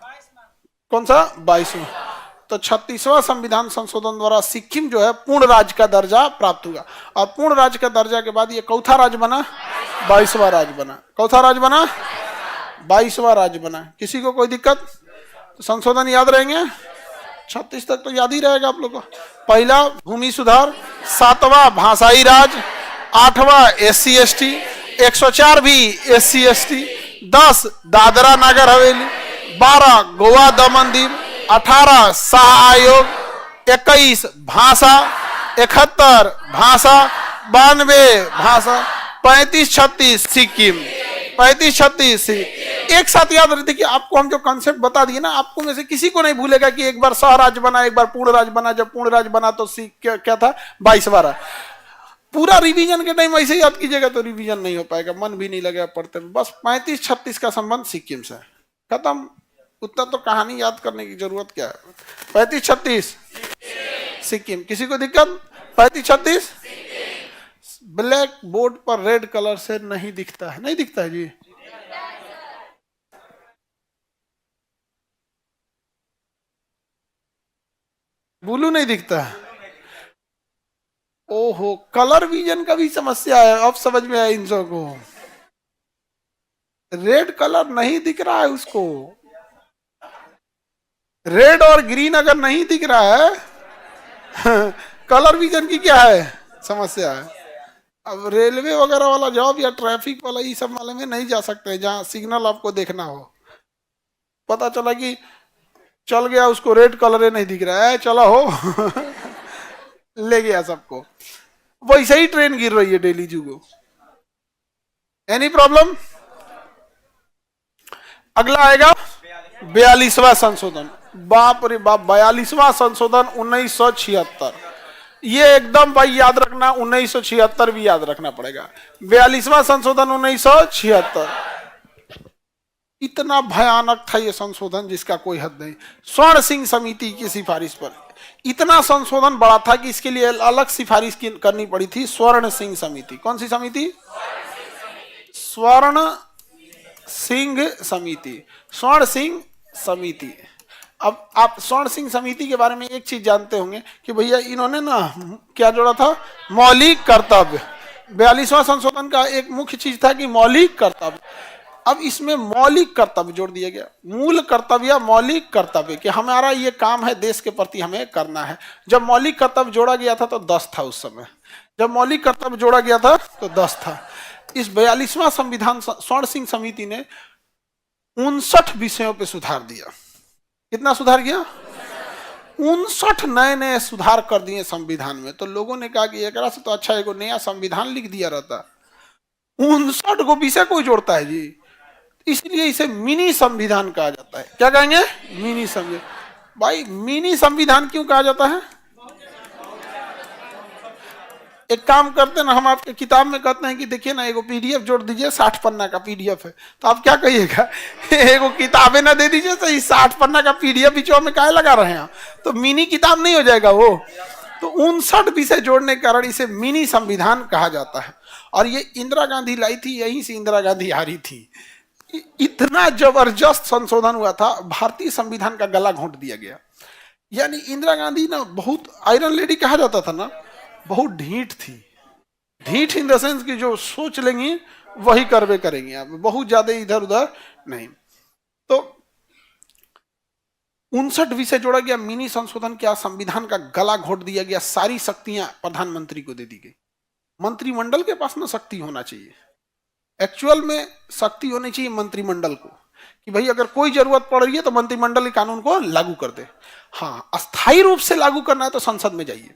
Speaker 1: कौन सा? 22वां। तो 36वां संविधान संशोधन द्वारा सिक्किम जो है पूर्ण राज्य का दर्जा प्राप्त हुआ और पूर्ण राज्य का दर्जा के बाद ये चौथा राज्य बना, 22वां राज्य बना। चौथा राज्य बना, 22वां राज्य बना। किसी को कोई दिक्कत? तो संशोधन याद रहेंगे, 36 तक तो याद ही रहेगा आप लोग को। पहला भूमि सुधार, 7वां भाषाई राज, 8वां SC ST, 104 भी SC ST, 10 दादरा नगर हवेली, 12 गोवा दमन दीव, 18 शाह आयोग, 21 भाषा, 71 भाषा, 92 भाषा, 35-36 सिक्किम, 35-36 एक साथ याद रखिए कि आपको हम जो कॉन्सेप्ट बता दिए ना, आपको में से किसी को नहीं भूलेगा कि एक बार सहराज बना, एक बार पूर्ण राज बना। जब पूर्ण राज बना तो क्या था, 22वां। पूरा रिवीजन के टाइम ऐसे याद कीजिएगा तो रिवीजन नहीं हो पाएगा, मन भी नहीं लगेगा पढ़ते में। बस 35-36 का संबंध सिक्किम से, खत्म। उतना तो कहानी याद करने की जरूरत क्या है। 35-36 सिक्किम। किसी को दिक्कत? 35-36 ब्लैक बोर्ड पर रेड कलर से नहीं दिखता है, नहीं दिखता है जी। ब्लू नहीं दिखता है। ओहो, कलर विजन का भी समस्या है, अब समझ में आया इन सब को। रेड कलर नहीं दिख रहा है उसको। रेड और ग्रीन अगर नहीं दिख रहा है कलर विजन की क्या है समस्या है। अब रेलवे वगैरह वाला जॉब या ट्रैफिक वाला ये सब वाले में नहीं जा सकते जहां सिग्नल आपको देखना हो। पता चला कि चल गया, उसको रेड कलर नहीं दिख रहा है, चला हो ले गया सबको। वैसे ही ट्रेन गिर रही है डेली जुगो। Any problem? अगला आएगा 42वां संशोधन। बाप रे बाप, 42वां संशोधन 1976। ये एकदम भाई याद रखना, 1976 भी याद रखना पड़ेगा। 42वां संशोधन 1976। इतना भयानक था ये संशोधन जिसका कोई हद नहीं। स्वर्ण सिंह समिति की सिफारिश पर इतना संशोधन बड़ा था कि इसके लिए अलग सिफारिश करनी पड़ी थी। स्वर्ण सिंह समिति, कौन सी समिति? स्वर्ण सिंह समिति, स्वर्ण सिंह समिति। अब आप स्वर्ण सिंह समिति के बारे में एक चीज जानते होंगे कि भैया इन्होंने ना क्या जोड़ा था, मौलिक कर्तव्य। 42वां संशोधन का एक मुख्य चीज था कि मौलिक कर्तव्य। अब इसमें मौलिक कर्तव्य जोड़ दिया गया, मूल कर्तव्य, मौलिक कर्तव्य कि हमारा ये काम है देश के प्रति हमें करना है। जब मौलिक कर्तव्य जोड़ा गया था तो 10 था उस समय। जब मौलिक कर्तव्य जोड़ा गया था तो 10 था। इस 42वां संविधान स्वर्ण सिंह समिति ने 59 विषयों पे सुधार दिया। कितना सुधार किया? 59 नए नए सुधार कर दिए संविधान में। तो लोगों ने कहा कि एक से तो अच्छा एक नया संविधान लिख दिया रहता। 59 को विषय कोई जोड़ता है जी, इसलिए इसे मिनी संविधान कहा जाता है। क्या कहेंगे? मिनी संविधान। भाई मिनी संविधान क्यों कहा जाता है? एक काम करते हैं ना, हम आपके किताब में कहते हैं कि देखिए ना एगो पीडीएफ जोड़ दीजिए, 60 पन्ना का पीडीएफ है, तो आप क्या कहिएगा? एगो किताबें ना दे दीजिए तो इस 60 पन्ना का पीडीएफ बीचों में काहे लगा रहे हैं? तो मिनी किताब नहीं हो जाएगा वो? तो 59 विषय जोड़ने के कारण इसे मिनी संविधान कहा जाता है। और ये इंदिरा गांधी लाई थी, यहीं से इंदिरा गांधी हारी थी। इतना जबरदस्त संशोधन हुआ था, भारतीय संविधान का गला घोंट दिया गया। यानी इंदिरा गांधी ना बहुत आयरन लेडी कहा जाता था ना, बहुत ढीठ थी। ढीठ इन द सेंस की जो सोच लेंगी वही करवे करेंगे, आप बहुत ज्यादा इधर उधर नहीं। तो 59 विषय जोड़ा गया, मिनी संशोधन किया, संविधान का गला घोट दिया गया, सारी शक्तियां प्रधानमंत्री को दे दी गई। मंत्रिमंडल के पास ना शक्ति होना चाहिए, एक्चुअल में शक्ति होनी चाहिए मंत्रिमंडल को कि भाई अगर कोई जरूरत पड़ रही है तो मंत्रिमंडल के कानून को लागू कर दे। हाँ, अस्थायी रूप से लागू करना है तो संसद में जाइए,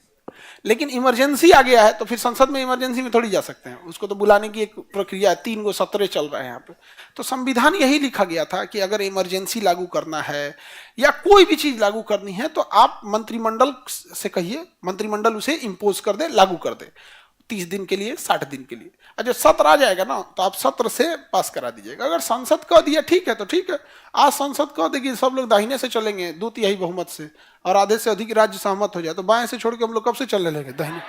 Speaker 1: लेकिन इमरजेंसी आ गया है तो फिर संसद में इमरजेंसी में थोड़ी जा सकते हैं, उसको तो बुलाने की एक प्रक्रिया है। 3 सत्र चल रहे हैं यहाँ पे। तो संविधान यही लिखा गया था कि अगर इमरजेंसी लागू करना है या कोई भी चीज लागू करनी है तो आप मंत्रिमंडल से कहिए, मंत्रिमंडल उसे इम्पोज कर दे, लागू कर दे 30 दिन के लिए, 60 दिन के लिए। और जब सत्र आ जाएगा ना तो आप सत्र से पास करा दीजिएगा। अगर संसद कह दिया ठीक है तो ठीक है। आज संसद कह देगी सब लोग दाहिने से चलेंगे 2/3 बहुमत से और आधे से अधिक राज्य सहमत हो जाए, तो बाएं से छोड़ के हम लोग कब से चलने लगे दाहिने।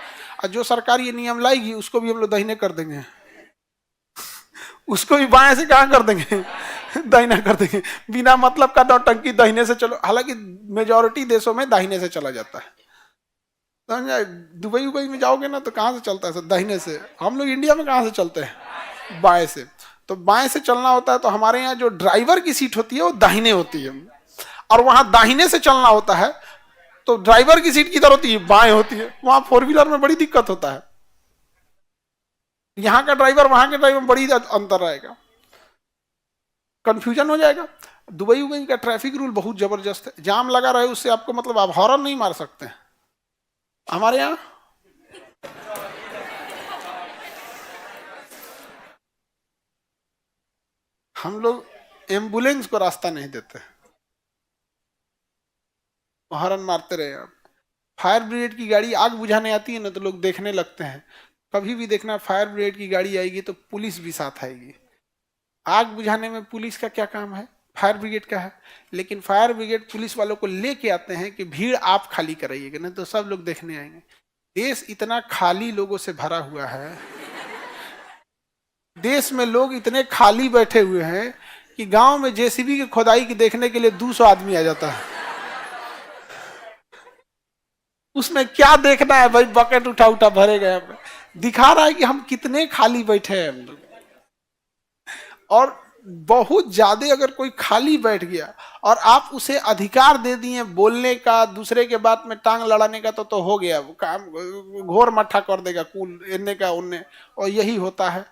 Speaker 1: और जो सरकार ये नियम लाएगी उसको भी हम लोग दाहिने कर देंगे उसको भी बाएं से कहाँ कर देंगे दाहिना कर देंगे। बिना मतलब का नौटंकी दाहिने से चलो। हालांकि मेजोरिटी देशों में दाहिने से चला जाता है। दुबई उबई में जाओगे ना तो कहाँ से चलता है? दाहिने से। हम लोग इंडिया में कहाँ से चलते हैं? बाएं से। तो बाएं से चलना होता है। तो हमारे यहाँ जो ड्राइवर की सीट होती है वो दाहिने होती है, और वहां दाहिने से चलना होता है तो ड्राइवर की सीट किधर होती है? बाएं होती है। वहां 4 व्हीलर में बड़ी दिक्कत होता है। यहाँ का ड्राइवर वहां के ड्राइवर में बड़ी अंतर रहेगा, कंफ्यूजन हो जाएगा। दुबई उबई का ट्रैफिक रूल बहुत जबरदस्त है। जाम लगा रहे उससे आपको मतलब आप हॉर्न नहीं मार सकते हैं। हमारे यहां हम लोग एम्बुलेंस को रास्ता नहीं देते, हॉर्न मारते रहे आप। फायर ब्रिगेड की गाड़ी आग बुझाने आती है ना तो लोग देखने लगते हैं। कभी भी देखना फायर ब्रिगेड की गाड़ी आएगी तो पुलिस भी साथ आएगी। आग बुझाने में पुलिस का क्या काम है, फायर ब्रिगेड का है। लेकिन फायर ब्रिगेड पुलिस वालों को लेके आते हैं कि भीड़ आप खाली कराइएगा, नहीं तो सब लोग देखने आएंगे। देश इतना खाली लोगों से भरा हुआ है, देश में लोग इतने खाली बैठे हुए हैं कि गांव में जेसीबी की खुदाई की देखने के लिए 200 आदमी आ जाता है। उसमें क्या देखना है भाई, बकेट उठा उठा भरे गए। दिखा रहा है कि हम कितने खाली बैठे हैं हम लोग। और बहुत ज्यादा अगर कोई खाली बैठ गया और आप उसे अधिकार दे दिए बोलने का, दूसरे के बात में टांग लड़ाने का, तो हो गया वो काम, घोर मट्ठा कर देगा कुल इन्ने का उन्ने। और यही होता है,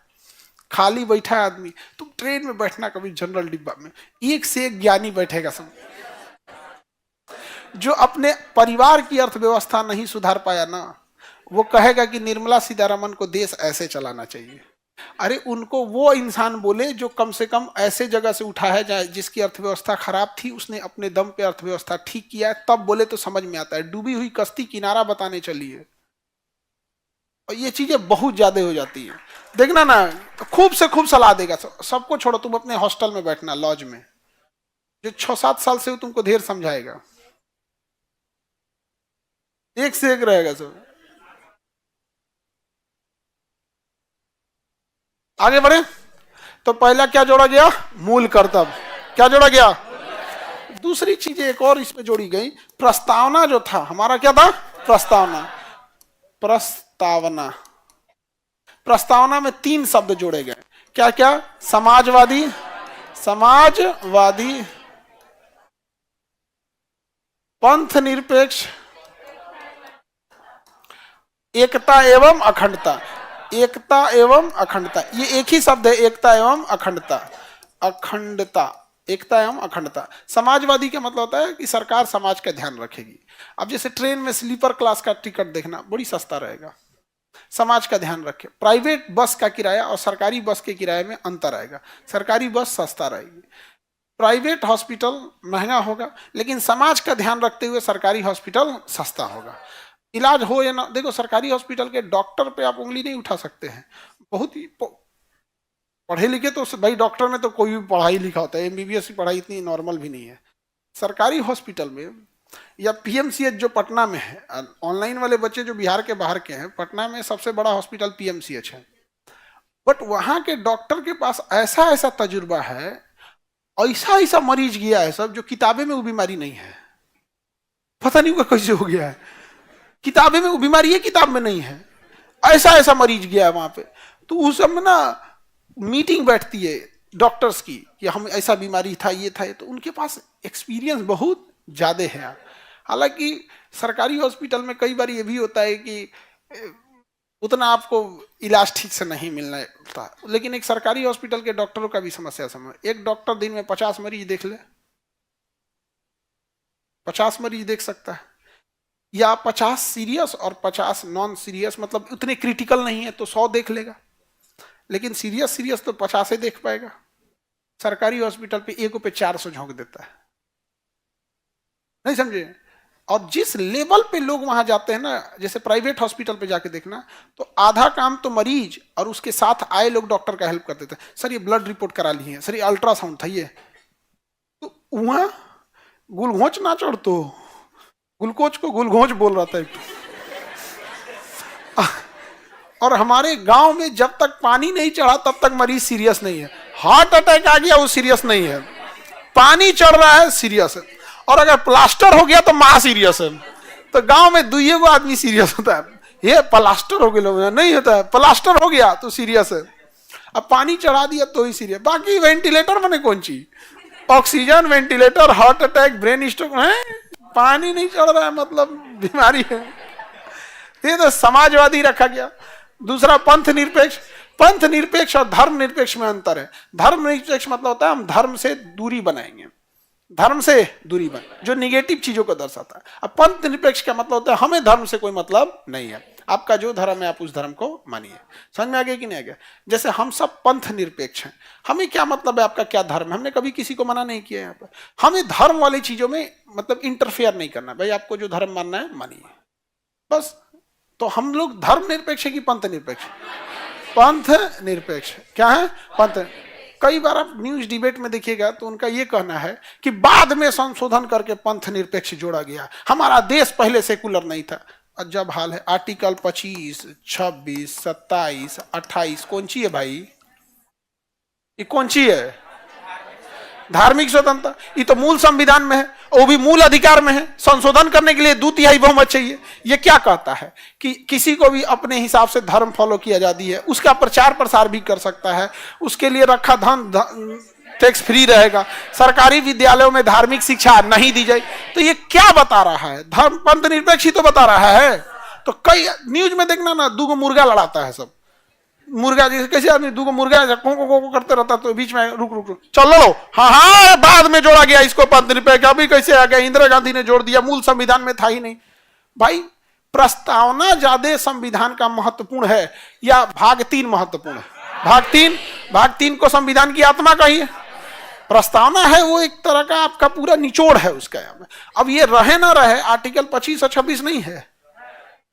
Speaker 1: खाली बैठा है आदमी। तुम ट्रेन में बैठना कभी जनरल डिब्बा में, एक से एक ज्ञानी बैठेगा सब, जो अपने परिवार की अर्थव्यवस्था नहीं सुधार पाया ना, वो कहेगा कि निर्मला सीतारमन को देश ऐसे चलाना चाहिए। अरे उनको वो इंसान बोले जो कम से कम ऐसे जगह से उठा है जहाँ जिसकी अर्थव्यवस्था खराब थी, उसने अपने दम पे अर्थव्यवस्था ठीक किया है, तब बोले तो समझ में आता है। डूबी हुई कश्ती किनारा बताने चली है। और ये चीजें बहुत ज्यादा हो जाती है, देखना ना, खूब से खूब सलाह देगा। सबको छोड़ो, तुम अपने हॉस्टल में बैठना, लॉज में, जो 6-7 साल से तुमको ढेर समझाएगा, एक से एक रहेगा सब। आगे बढ़े तो पहला क्या जोड़ा गया, मूल कर्तव्य। क्या जोड़ा गया, दूसरी चीज एक और इसमें जोड़ी गई, प्रस्तावना जो था हमारा, क्या था, प्रस्तावना। प्रस्तावना, प्रस्तावना में 3 शब्द जोड़े गए, क्या क्या, समाजवादी, समाजवादी, पंथ निरपेक्ष, एकता एवं अखंडता। एकता एवं अखंडता, ये एक ही शब्द है, एकता एवं अखंडता। अखंडता, एकता एवं अखंडता। समाजवादी का मतलब होता है कि सरकार समाज का ध्यान रखेगी। अब जैसे ट्रेन में स्लीपर क्लास का टिकट देखना बड़ी सस्ता रहेगा, समाज का ध्यान रखे। प्राइवेट बस का किराया और सरकारी बस के किराए में अंतर आएगा, सरकारी बस सस्ता रहेगी, प्राइवेट हॉस्पिटल महंगा होगा, लेकिन समाज का ध्यान रखते हुए सरकारी हॉस्पिटल सस्ता होगा। इलाज हो या ना, देखो सरकारी हॉस्पिटल के डॉक्टर पे आप उंगली नहीं उठा सकते हैं, बहुत ही पढ़े लिखे तो भाई डॉक्टर में तो कोई भी पढ़ाई लिखा होता है, एमबीबीएस की पढ़ाई इतनी नॉर्मल भी नहीं है। सरकारी हॉस्पिटल में या पीएमसीएच जो पटना में है, ऑनलाइन वाले बच्चे जो बिहार के बाहर के हैं, पटना में सबसे बड़ा हॉस्पिटल पीएमसीएच है, बट वहां के डॉक्टर के पास ऐसा ऐसा तजुर्बा है, ऐसा ऐसा मरीज गया है सब, जो किताबें में वो बीमारी नहीं है, पता नहीं वो कैसे हो गया है, किताबें में वो बीमारी है, किताब में नहीं है, ऐसा ऐसा मरीज गया है वहां पे। तो उस समय ना मीटिंग बैठती है डॉक्टर्स की कि हम ऐसा बीमारी था, ये था, तो उनके पास एक्सपीरियंस बहुत ज्यादा है। हालांकि सरकारी हॉस्पिटल में कई बार ये भी होता है कि उतना आपको इलाज ठीक से नहीं मिलना था, लेकिन एक सरकारी हॉस्पिटल के डॉक्टरों का भी समस्या समझ, एक डॉक्टर दिन में 50 मरीज देख ले, 50 मरीज देख सकता है, या 50 सीरियस और 50 नॉन सीरियस, मतलब उतने क्रिटिकल नहीं है तो 100 देख लेगा, लेकिन सीरियस तो 50 ही देख पाएगा। सरकारी हॉस्पिटल पे एक पे 400 झोंक देता है, नहीं समझे। और जिस लेवल पे लोग वहां जाते हैं ना, जैसे प्राइवेट हॉस्पिटल पे जाके देखना, तो आधा काम तो मरीज और उसके साथ आए लोग डॉक्टर का हेल्प कर देते हैं। सर ये ब्लड रिपोर्ट करा ली है, सर ये अल्ट्रासाउंड था, ये तो वहां गुलघोच ना चढ़, तो ग्लूकोज को गुलघोच बोल रहा था। और हमारे गांव में जब तक पानी नहीं चढ़ा तब तक मरीज सीरियस नहीं है, हार्ट अटैक आ गया वो सीरियस नहीं है, पानी चढ़ रहा है सीरियस है, और अगर प्लास्टर हो गया तो महा सीरियस है। तो गांव में 2 आदमी सीरियस होता है, ये प्लास्टर हो गया नहीं होता है, प्लास्टर हो गया तो सीरियस है, अब पानी चढ़ा दिया तो ही सीरियस। बाकी वेंटिलेटर मैंने कौन चीज, oxygen, ventilator, heart attack, brain stroke है, पानी नहीं चढ़ रहा है मतलब बीमारी है। ये तो समाजवादी रखा गया। दूसरा पंथ निरपेक्ष। पंथ निरपेक्ष और धर्म निरपेक्ष में अंतर है। धर्म निरपेक्ष मतलब होता है हम धर्म से दूरी बनाएंगे, धर्म से दूरी बन, जो निगेटिव चीजों को दर्शाता है। अब पंथ निरपेक्ष का मतलब होता है हमें धर्म से कोई मतलब नहीं है, आपका जो धर्म है आप उस धर्म को मानिए। समझ में आ गया कि नहीं आ गया? जैसे हम सब पंथ निरपेक्ष हैं, हमें क्या मतलब है आपका क्या धर्म है, हमने कभी किसी को मना नहीं किया यहाँ पर। हमें धर्म वाली चीजों में मतलब इंटरफेयर नहीं करना, भाई आपको जो धर्म मानना है मानिए बस। तो हम लोग धर्म निरपेक्ष है कि पंथ निरपेक्ष? पंथ निरपेक्ष। क्या है? पंथ। कई बार आप न्यूज डिबेट में देखिएगा तो उनका यह कहना है कि बाद में संशोधन करके पंथ निरपेक्ष जोड़ा गया, हमारा देश पहले सेकुलर नहीं था। अजब हाल है। आर्टिकल 25, 26, 27, 28 कौन सी है भाई? ये कौन सी है? धार्मिक स्वतंत्रता। ये तो मूल संविधान में है, वो भी मूल अधिकार में है। संशोधन करने के लिए 2/3 बहुमत चाहिए। ये क्या कहता है कि किसी को भी अपने हिसाब से धर्म फॉलो की आजादी है, उसका प्रचार प्रसार भी कर सकता है, उसके लिए रखा धन टैक्स फ्री रहेगा, सरकारी विद्यालयों में धार्मिक शिक्षा नहीं दी जाए। तो ये क्या बता रहा है? धर्म पंथ निरपेक्ष ही तो बता रहा है। तो कई न्यूज में देखना ना, 2 मुर्गा लड़ाता है सब। मुर्गा जैसे कैसे आदमी 2 मुर्गा को करते रहता, तो बीच में रुक रुक रुक चलो लो, हाँ हाँ बाद में जोड़ा गया इसको पंथ निरपेक्ष। अभी कैसे आ गया? इंदिरा गांधी ने जोड़ दिया, मूल संविधान में था ही नहीं। भाई प्रस्तावना ज्यादा संविधान का महत्वपूर्ण है या भाग 3 महत्वपूर्ण है? भाग 3 को संविधान की आत्मा कहिए। प्रस्तावना है वो एक तरह का आपका पूरा निचोड़ है उसका। अब ये रहे ना रहे, आर्टिकल 25 और 26 नहीं है।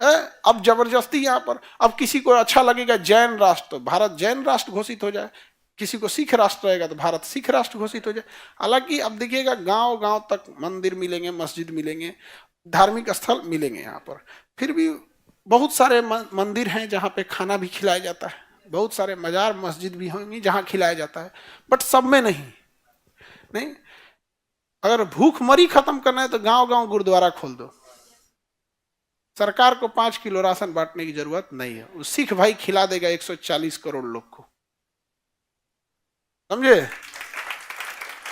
Speaker 1: अब जबरदस्ती यहां पर, अब किसी को अच्छा लगेगा जैन राष्ट्र तो भारत जैन राष्ट्र घोषित हो जाए, किसी को सिख राष्ट्र रहेगा तो भारत सिख राष्ट्र घोषित हो जाए। हालांकि अब देखिएगा गांव गांव तक मंदिर मिलेंगे, मस्जिद मिलेंगे, धार्मिक स्थल मिलेंगे। यहाँ पर फिर भी बहुत सारे मंदिर हैं जहाँ पे खाना भी खिलाया जाता है, बहुत सारे मजार मस्जिद भी होंगी जहाँ खिलाया जाता है, बट सब में नहीं। अगर भूखमरी खत्म करना है तो गांव गांव गुरुद्वारा खोल दो। सरकार को 5 किलो राशन बांटने की जरूरत नहीं है, वो सिख भाई खिला देगा 140 करोड़ लोग को। समझे?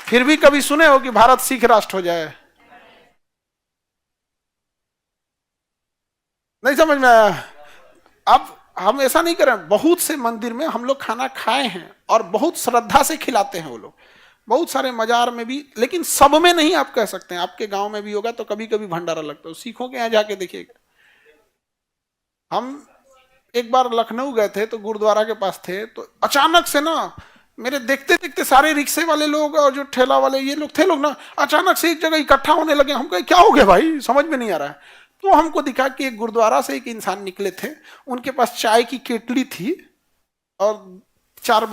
Speaker 1: फिर भी कभी सुने हो कि भारत सिख राष्ट्र हो जाए? नहीं समझ में आया? अब हम ऐसा नहीं करें, बहुत से मंदिर में हम लोग खाना खाए हैं और बहुत श्रद्धा से खिलाते हैं वो लोग, बहुत सारे मजार में भी, लेकिन सब में नहीं। आप कह सकते हैं आपके गांव में भी होगा तो कभी कभी भंडारा लगता है। सिखों के यहाँ जाके देखिएगा। हम एक बार लखनऊ गए थे तो गुरुद्वारा के पास थे, तो अचानक से ना मेरे देखते देखते सारे रिक्शे वाले लोग और जो ठेला वाले ये लोग थे लोग ना, अचानक से एक जगह इकट्ठा होने लगे। हम कहे क्या हो गया भाई, समझ में नहीं आ रहा है। तो हमको दिखा कि एक गुरुद्वारा से एक इंसान निकले थे, उनके पास चाय की केटली थी और 4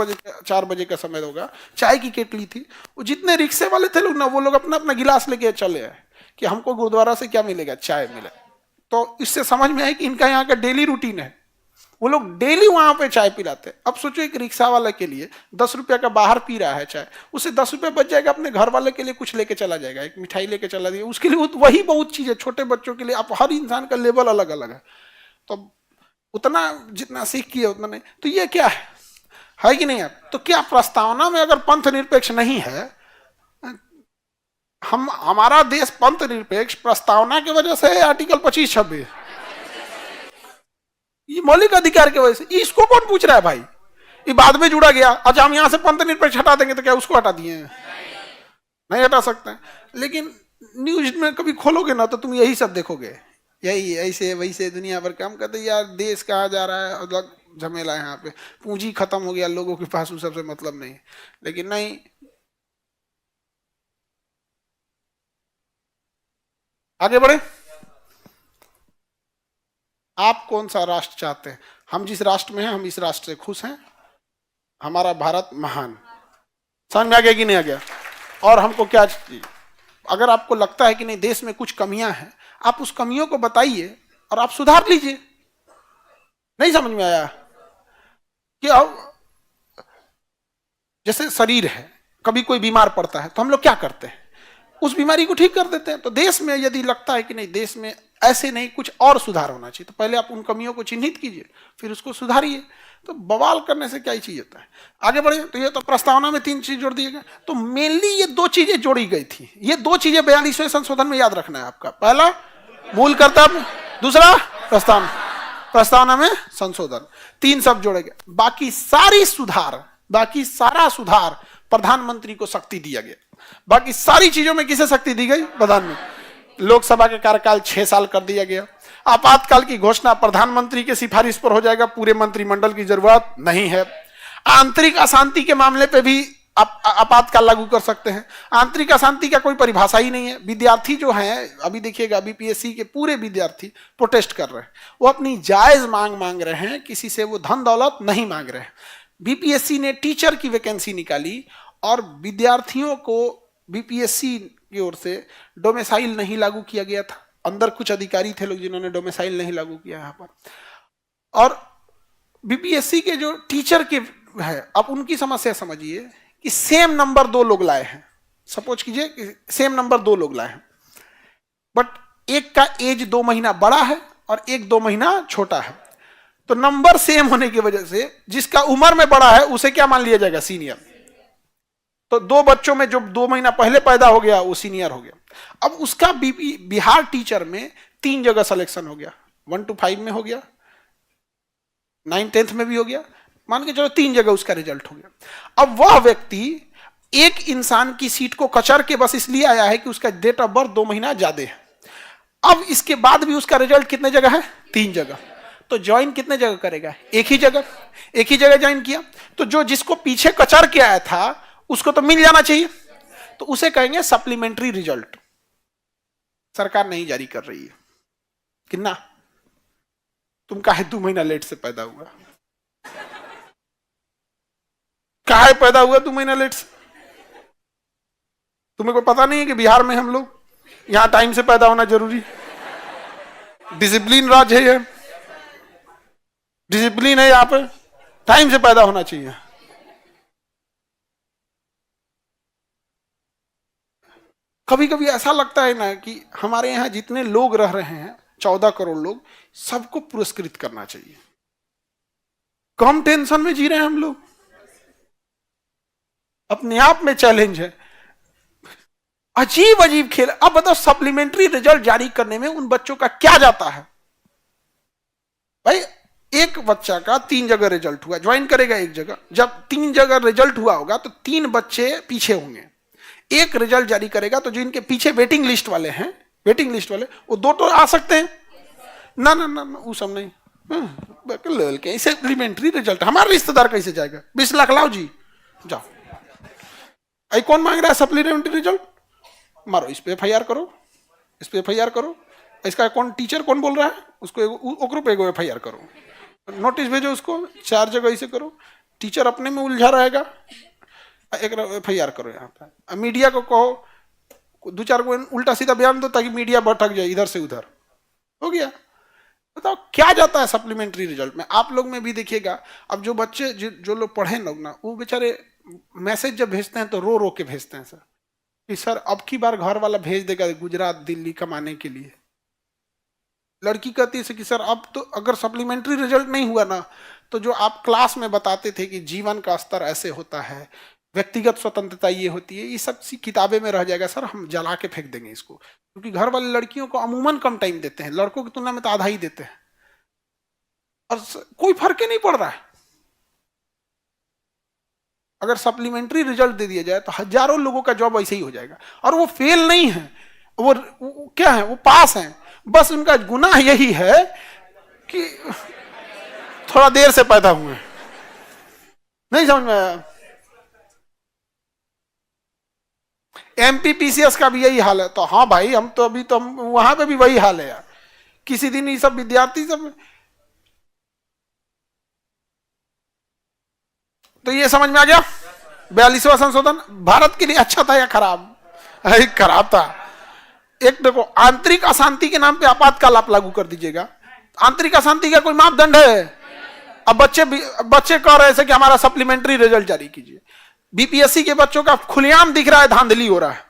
Speaker 1: बजे का समय होगा, चाय की केटली थी। वो जितने रिक्शे वाले थे लोग ना, वो लोग अपना अपना गिलास लेके चले आए कि हमको गुरुद्वारा से क्या मिलेगा, चाय मिले। तो इससे समझ में आया कि इनका यहाँ का डेली रूटीन है, वो लोग डेली वहां पे चाय पिलाते। अब सोचो एक रिक्शा वाले के लिए 10 रुपया का बाहर पी रहा है चाय, उसे 10 रुपया बच जाएगा, अपने घर वाले के लिए कुछ लेके चला जाएगा, एक मिठाई लेके चला जाएगा, उसके लिए वही बहुत चीज है। छोटे बच्चों के लिए, अब हर इंसान का लेवल अलग अलग है, तो उतना जितना सीख किया उतना नहीं। तो ये क्या है कि नहीं? आप तो क्या प्रस्तावना में अगर पंथ निरपेक्ष नहीं है, हमारा देश पंथ निरपेक्ष प्रस्तावना की वजह से आर्टिकल 25-26 ये मौलिक अधिकार की वजह से। इसको कौन पूछ रहा है भाई? ये बाद में जुड़ा गया। अच्छा हम यहां से पंथ निरपेक्ष हटा देंगे तो क्या उसको हटा दिए? नहीं हटा सकते। लेकिन न्यूज में कभी खोलोगे ना तो तुम यही सब देखोगे, यही ऐसे वैसे दुनिया भर काम करते। यार देश कहाँ जा रहा है, अलग झमेला है। यहाँ पे पूंजी खत्म हो गया, लोगों के पास उस सबसे मतलब नहीं। लेकिन नहीं, आगे बढ़े। आप कौन सा राष्ट्र चाहते हैं? हम जिस राष्ट्र में हैं हम इस राष्ट्र से खुश हैं, हमारा भारत महान। समझ में आ गया कि नहीं आ गया? और हमको क्या चाहिए? अगर आपको लगता है कि नहीं देश में कुछ कमियां हैं, आप उस कमियों को बताइए और आप सुधार लीजिए। नहीं समझ में आया? कि अब जैसे शरीर है, कभी कोई बीमार पड़ता है तो हम लोग क्या करते हैं, उस बीमारी को ठीक कर देते हैं। तो देश में यदि लगता है कि नहीं देश में ऐसे नहीं, कुछ और सुधार होना चाहिए, तो पहले आप उन कमियों को चिन्हित कीजिए, फिर उसको सुधारिए। तो बवाल करने से क्या ही चीज होता है। आगे बढ़े। तो ये तो प्रस्तावना में 3 चीज जोड़ दिए गए। तो मेनली ये 2 चीजें जोड़ी गई थी। ये 2 चीजें 42वें संशोधन में याद रखना है आपका। पहला मूल कर्तव्य, दूसरा प्रस्तावना में संशोधन, 3 सब जोड़े गए। बाकी सारा सुधार प्रधानमंत्री को शक्ति दिया गया। बाकी सारी चीजों में किसे शक्ति दी गई? प्रधानमंत्री। लोकसभा के कार्यकाल 6 साल कर दिया गया। आपातकाल की घोषणा प्रधानमंत्री के सिफारिश पर हो जाएगा, पूरे मंत्रिमंडल की जरूरत नहीं है। आंतरिक अशांति के मामले पे भी आपातकाल लागू कर सकते हैं। आंतरिक अशांति का कोई परिभाषा ही नहीं है। विद्यार्थी जो हैं, अभी देखिएगा बीपीएससी के पूरे विद्यार्थी प्रोटेस्ट कर रहे हैं, वो अपनी जायज मांग रहे हैं, किसी से वो धन दौलत नहीं मांग रहे हैं। बीपीएससी ने टीचर की वैकेंसी निकाली और विद्यार्थियों को बीपीएससी की ओर से डोमिसाइल नहीं लागू किया गया था। अंदर कुछ अधिकारी थे लोग जिन्होंने डोमिसाइल नहीं लागू किया यहाँ पर। और बीपीएससी के जो टीचर के है, अब उनकी समस्या समझिए कि सेम नंबर 2 लोग लाए हैं। सपोज कीजिए सेम नंबर 2 लोग लाए हैं, बट एक का एज 2 महीना बड़ा है और एक 2 महीना छोटा है। तो नंबर सेम होने की वजह से जिसका उम्र में बड़ा है उसे क्या मान लिया जाएगा? सीनियर। तो 2 बच्चों में जो 2 महीना पहले पैदा हो गया वो सीनियर हो गया। अब उसका बिहार टीचर में 3 जगह सिलेक्शन हो गया, 1 to 5 में हो गया, 9th 10th में भी हो गया, मान के चलो 3 जगह उसका रिजल्ट हो गया। अब वह व्यक्ति एक इंसान की सीट को कचर के बस इसलिए आया है कि उसका डेट ऑफ बर्थ 2 महीना ज्यादा है। अब इसके बाद भी उसका रिजल्ट कितने जगह है? 3 जगह। तो ज्वाइन कितने जगह करेगा? एक ही जगह ज्वाइन किया। तो जो जिसको पीछे कचर के आया था उसको तो मिल जाना चाहिए, तो उसे कहेंगे सप्लीमेंट्री रिजल्ट। सरकार नहीं जारी कर रही है। कितना? तुम काहे 2 महीना लेट से पैदा हुआ? काहे पैदा हुआ 2 महीना लेट से? तुम्हें कोई पता नहीं है कि बिहार में हम लोग यहां टाइम से पैदा होना जरूरी, डिसिप्लिन राज्य है ये, डिसिप्लिन है, यहां पर टाइम से पैदा होना चाहिए। कभी कभी ऐसा लगता है ना कि हमारे यहां जितने लोग रह रहे हैं 14 करोड़ लोग, सबको पुरस्कृत करना चाहिए। कम टेंशन में जी रहे हैं हम लोग, अपने आप में चैलेंज है। अजीब अजीब खेल। अब बताओ सप्लीमेंट्री रिजल्ट जारी करने में उन बच्चों का क्या जाता है? भाई एक बच्चा का 3 जगह रिजल्ट हुआ, ज्वाइन करेगा एक जगह। जब 3 जगह रिजल्ट हुआ होगा तो 3 बच्चे पीछे होंगे। एक रिजल्ट जारी करेगा तो जो इनके पीछे वेटिंग लिस्ट वाले हैं, वेटिंग लिस्ट वाले, वो 2 तो आ सकते हैं ना। ना ना ना वो सब नहीं। सप्लीमेंट्री रिजल्ट हमारा रिश्तेदार कैसे जाएगा? 20 लाख लाओ जी, जाओ। आई कौन मांग रहा है सप्लीमेंट्री रिजल्ट? मारो इस पे एफआईआर करो, इस पे एफआईआर करो। इसका कौन टीचर कौन बोल रहा है उसको ओकरो पे एफआईआर करो, नोटिस भेजो उसको, 4 जगह इसे करो। टीचर अपने में उलझा रहेगा, एक एफआईआर करो। यहाँ पे मीडिया को कहो 2-4 को उल्टा सीधा बयान दो ताकि मीडिया भटक जाए इधर से उधर। हो गया। बताओ क्या जाता है सप्लीमेंट्री रिजल्ट में? आप लोग में भी देखिएगा। अब जो बच्चे जो लोग पढ़े लोग ना, वो बेचारे मैसेज जब भेजते हैं तो रो रो के भेजते हैं सर कि सर अब की बार घर वाला भेज देगा गुजरात दिल्ली कमाने के लिए। लड़की कहती है कि सर अब तो अगर सप्लीमेंट्री रिजल्ट नहीं हुआ ना, तो जो आप क्लास में बताते थे कि जीवन का स्तर ऐसे होता है, व्यक्तिगत स्वतंत्रता ये होती है, ये सब सी किताबें में रह जाएगा सर, हम जला के फेंक देंगे इसको। क्योंकि घर वाले लड़कियों को अमूमन कम टाइम देते हैं, लड़कों की तुलना में तो आधा ही देते हैं, और कोई फर्क ही नहीं पड़ रहा है। अगर सप्लीमेंट्री रिजल्ट दे दिया जाए तो हजारों लोगों का जॉब ऐसे ही हो जाएगा। और वो फेल नहीं है, वो क्या है, वो पास हैं। बस उनका गुनाह यही है कि थोड़ा देर से पैदा हुए। नहीं समझ में आया? एमपीपीसीएस का भी यही हाल है। तो हाँ भाई, हम तो अभी तो हम वहां पे भी वही हाल है यार। किसी दिन ये सब विद्यार्थी सब, तो ये समझ में आ गया 42वां संशोधन भारत के लिए अच्छा था या खराब? खराब था। एक देखो, आंतरिक अशांति के नाम पे आपातकाल आप लागू कर दीजिएगा। आंतरिक अशांति का कोई मापदंड है? अब बच्चे कह रहे थे कि हमारा सप्लीमेंट्री रिजल्ट जारी कीजिए। बीपीएससी के बच्चों का खुलेआम दिख रहा है धांधली हो रहा है,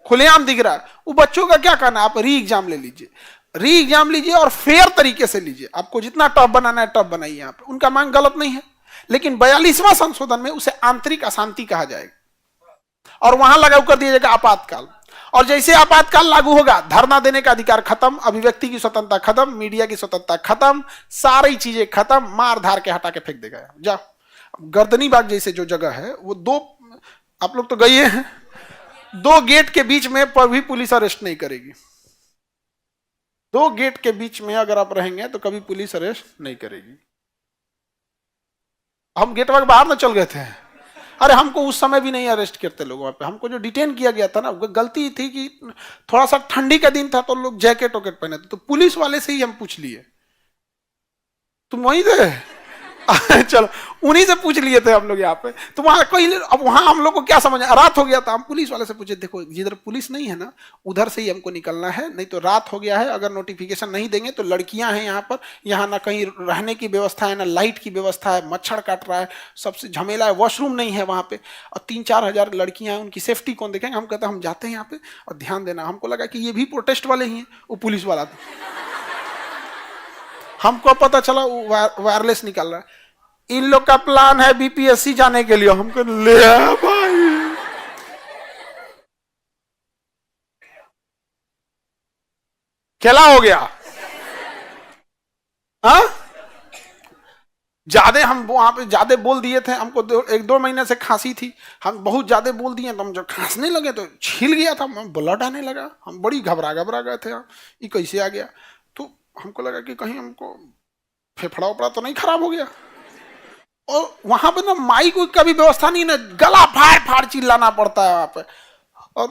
Speaker 1: खुलेआम दिख रहा है। वो बच्चों का क्या करना है? आप री एग्जाम ले लीजिए, री एग्जाम लीजिए और फेयर तरीके से लीजिए। आपको जितना टफ बनाना है टफ बनाइए। यहाँ पे उनका मांग गलत नहीं है, लेकिन 42वां संशोधन में उसे आंतरिक अशांति कहा जाएगा और वहां लागू कर दिया जाएगा आपातकाल। और जैसे आपातकाल लागू होगा, धरना देने का अधिकार खत्म, अभिव्यक्ति की स्वतंत्रता खत्म, मीडिया की स्वतंत्रता खत्म, सारी चीजें खत्म, मार धार के हटा के फेंक देगा। जा गर्दनी बाग जैसे जो जगह है, वो 2, आप लोग तो गए हैं, 2 गेट के बीच में पर भी पुलिस अरेस्ट नहीं करेगी। दो गेट के बीच में अगर आप रहेंगे तो कभी पुलिस अरेस्ट नहीं करेगी। हम गेट के बाहर ना चल गए थे, अरे हमको उस समय भी नहीं अरेस्ट करते लोग वहां पे। हमको जो डिटेन किया गया था ना, गलती थी कि थोड़ा सा ठंडी का दिन था तो लोग जैकेट वैकेट पहने थे, तो पुलिस वाले से ही हम पूछ लिए, तुम वहीं थे? चलो उन्हीं से पूछ लिए थे हम लोग यहाँ पे। तो वहां कोई, अब वहां हम लोग को क्या समझ, रात हो गया था, हम पुलिस वाले से पूछे, देखो जिधर पुलिस नहीं है ना उधर से ही हमको निकलना है, नहीं तो रात हो गया है, अगर नोटिफिकेशन नहीं देंगे तो लड़कियां हैं यहाँ पर, यहाँ ना कहीं रहने की व्यवस्था है, ना लाइट की व्यवस्था है, मच्छर काट रहा है, सबसे झमेला है, वॉशरूम नहीं है वहां पे, और 3-4 हजार लड़कियां हैं, उनकी सेफ्टी कौन देखेंगे? हम कहते हैं हम जाते हैं यहाँ पे और ध्यान देना। हमको लगा कि ये भी प्रोटेस्ट वाले ही हैं, वो पुलिस वाला था। हमको पता चला वायरलेस निकल रहा है, इन लोग का प्लान है बीपीएससी जाने के लिए। हमको ले भाई, खेला हो गया। हाँ, ज्यादा हम वहां पे ज्यादा बोल दिए थे, हमको 1-2 महीने से खांसी थी, हम बहुत ज्यादा बोल दिए, तो हम जब खांसने लगे तो छिल गया था, ब्लड आने लगा, हम बड़ी घबरा गए थे, ये कैसे आ गया? तो हमको लगा कि कहीं हमको फेफड़ा उपड़ा तो नहीं खराब हो गया। और वहां पे ना माइक का भी व्यवस्था नहीं, ना गला फाड़ फाड़ चिल्लाना पड़ता है वहां पे, और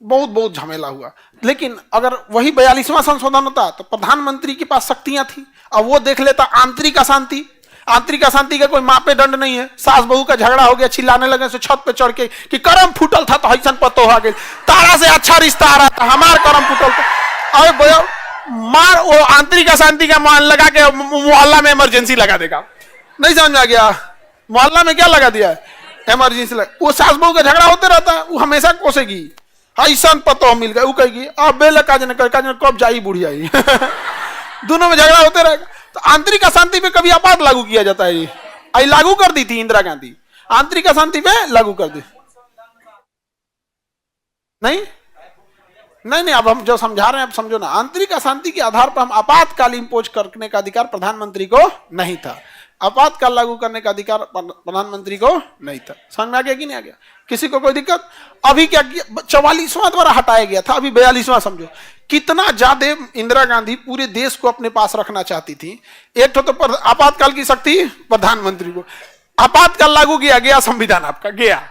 Speaker 1: बहुत झमेला हुआ। लेकिन अगर वही 42वां संशोधन होता तो प्रधानमंत्री के पास शक्तियां थी, अब वो देख लेता आंतरिक अशांति। आंतरिक अशांति का कोई मापे दंड नहीं है, सास बहू का झगड़ा हो गया, चिल्लाने लगे से छत पे चढ़ के कि करम फूटल था तो हईसन पतो हो गए, तारा से अच्छा रिश्ता आ रहा था, हमार करम फूटल था। अरे मार, वो आंतरिक अशांति का मान लगा के मोहल्ला में इमरजेंसी लगा देगा। नहीं समझ आ गया? मोहल्ला में क्या लगा दिया है? इमरजेंसी लगा। वो सास बहू का झगड़ा होते रहता है, वो हमेशा कोसेगी, ऐसा पतो मिल गया, वो कहेगी अब बेल कब जाई बुढ़ी आई। दोनों में झगड़ा होते रहेगा। तो आंतरिक अशांति पे कभी आपात लागू किया जाता है? आई लागू कर दी थी इंदिरा गांधी, आंतरिक अशांति पे लागू कर दी। नहीं, अब हम जो समझा रहे हैं, अब समझो ना, आंतरिक अशांति के आधार पर हम आपातकाल इंपोज करने का अधिकार प्रधानमंत्री को नहीं था, आपातकाल लागू करने का अधिकार प्रधानमंत्री को नहीं था। समझ में आ गया कि नहीं आ गया? किसी को कोई दिक्कत? अभी क्या किया, 44वां द्वारा हटाया गया था, अभी 42वां समझो। कितना ज्यादा इंदिरा गांधी पूरे देश को अपने पास रखना चाहती थी। एक तो आपातकाल की शक्ति प्रधानमंत्री को, आपातकाल लागू किया गया, संविधान आपका गया,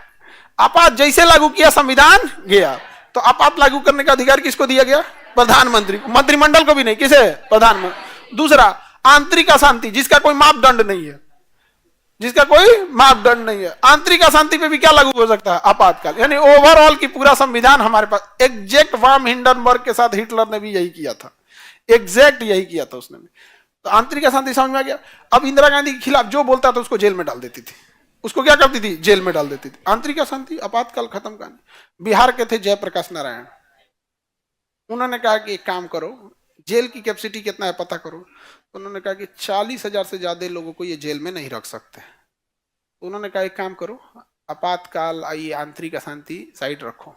Speaker 1: आपात जैसे लागू किया संविधान गया। तो आपात लागू करने का अधिकार किसको दिया गया? प्रधानमंत्री को, मंत्रिमंडल को भी नहीं, किसे? प्रधानमंत्री। दूसरा, आंतरिक अशांति जिसका कोई मापदंड नहीं है, जिसका कोई मापदंड नहीं है, आंतरिक अशांति पे भी क्या लागू हो सकता है? आपातकाल। यानी ओवरऑल की पूरा संविधान हमारे पास। एग्जैक्ट वार्म हिंडनबर्ग के साथ हिटलर ने भी यही किया था, एग्जैक्ट यही किया था उसने भी। तो आंतरिक अशांति समझ में आ गया। अब इंदिरा गांधी के खिलाफ जो बोलता था उसको जेल में डाल देती थी, उसको क्या करती थी? जेल में डाल देती थी। आंतरिक अशांति, आपातकाल खत्म करने। बिहार के थे जयप्रकाश नारायण, उन्होंने कहा कि एक काम करो, जेल की कैपेसिटी कितना है पता करो। उन्होंने कहा कि 40,000 से ज्यादा लोगों को ये जेल में नहीं रख सकते। उन्होंने कहा एक काम करो, आपातकाल, आई आंतरिक अशांति साइड रखो,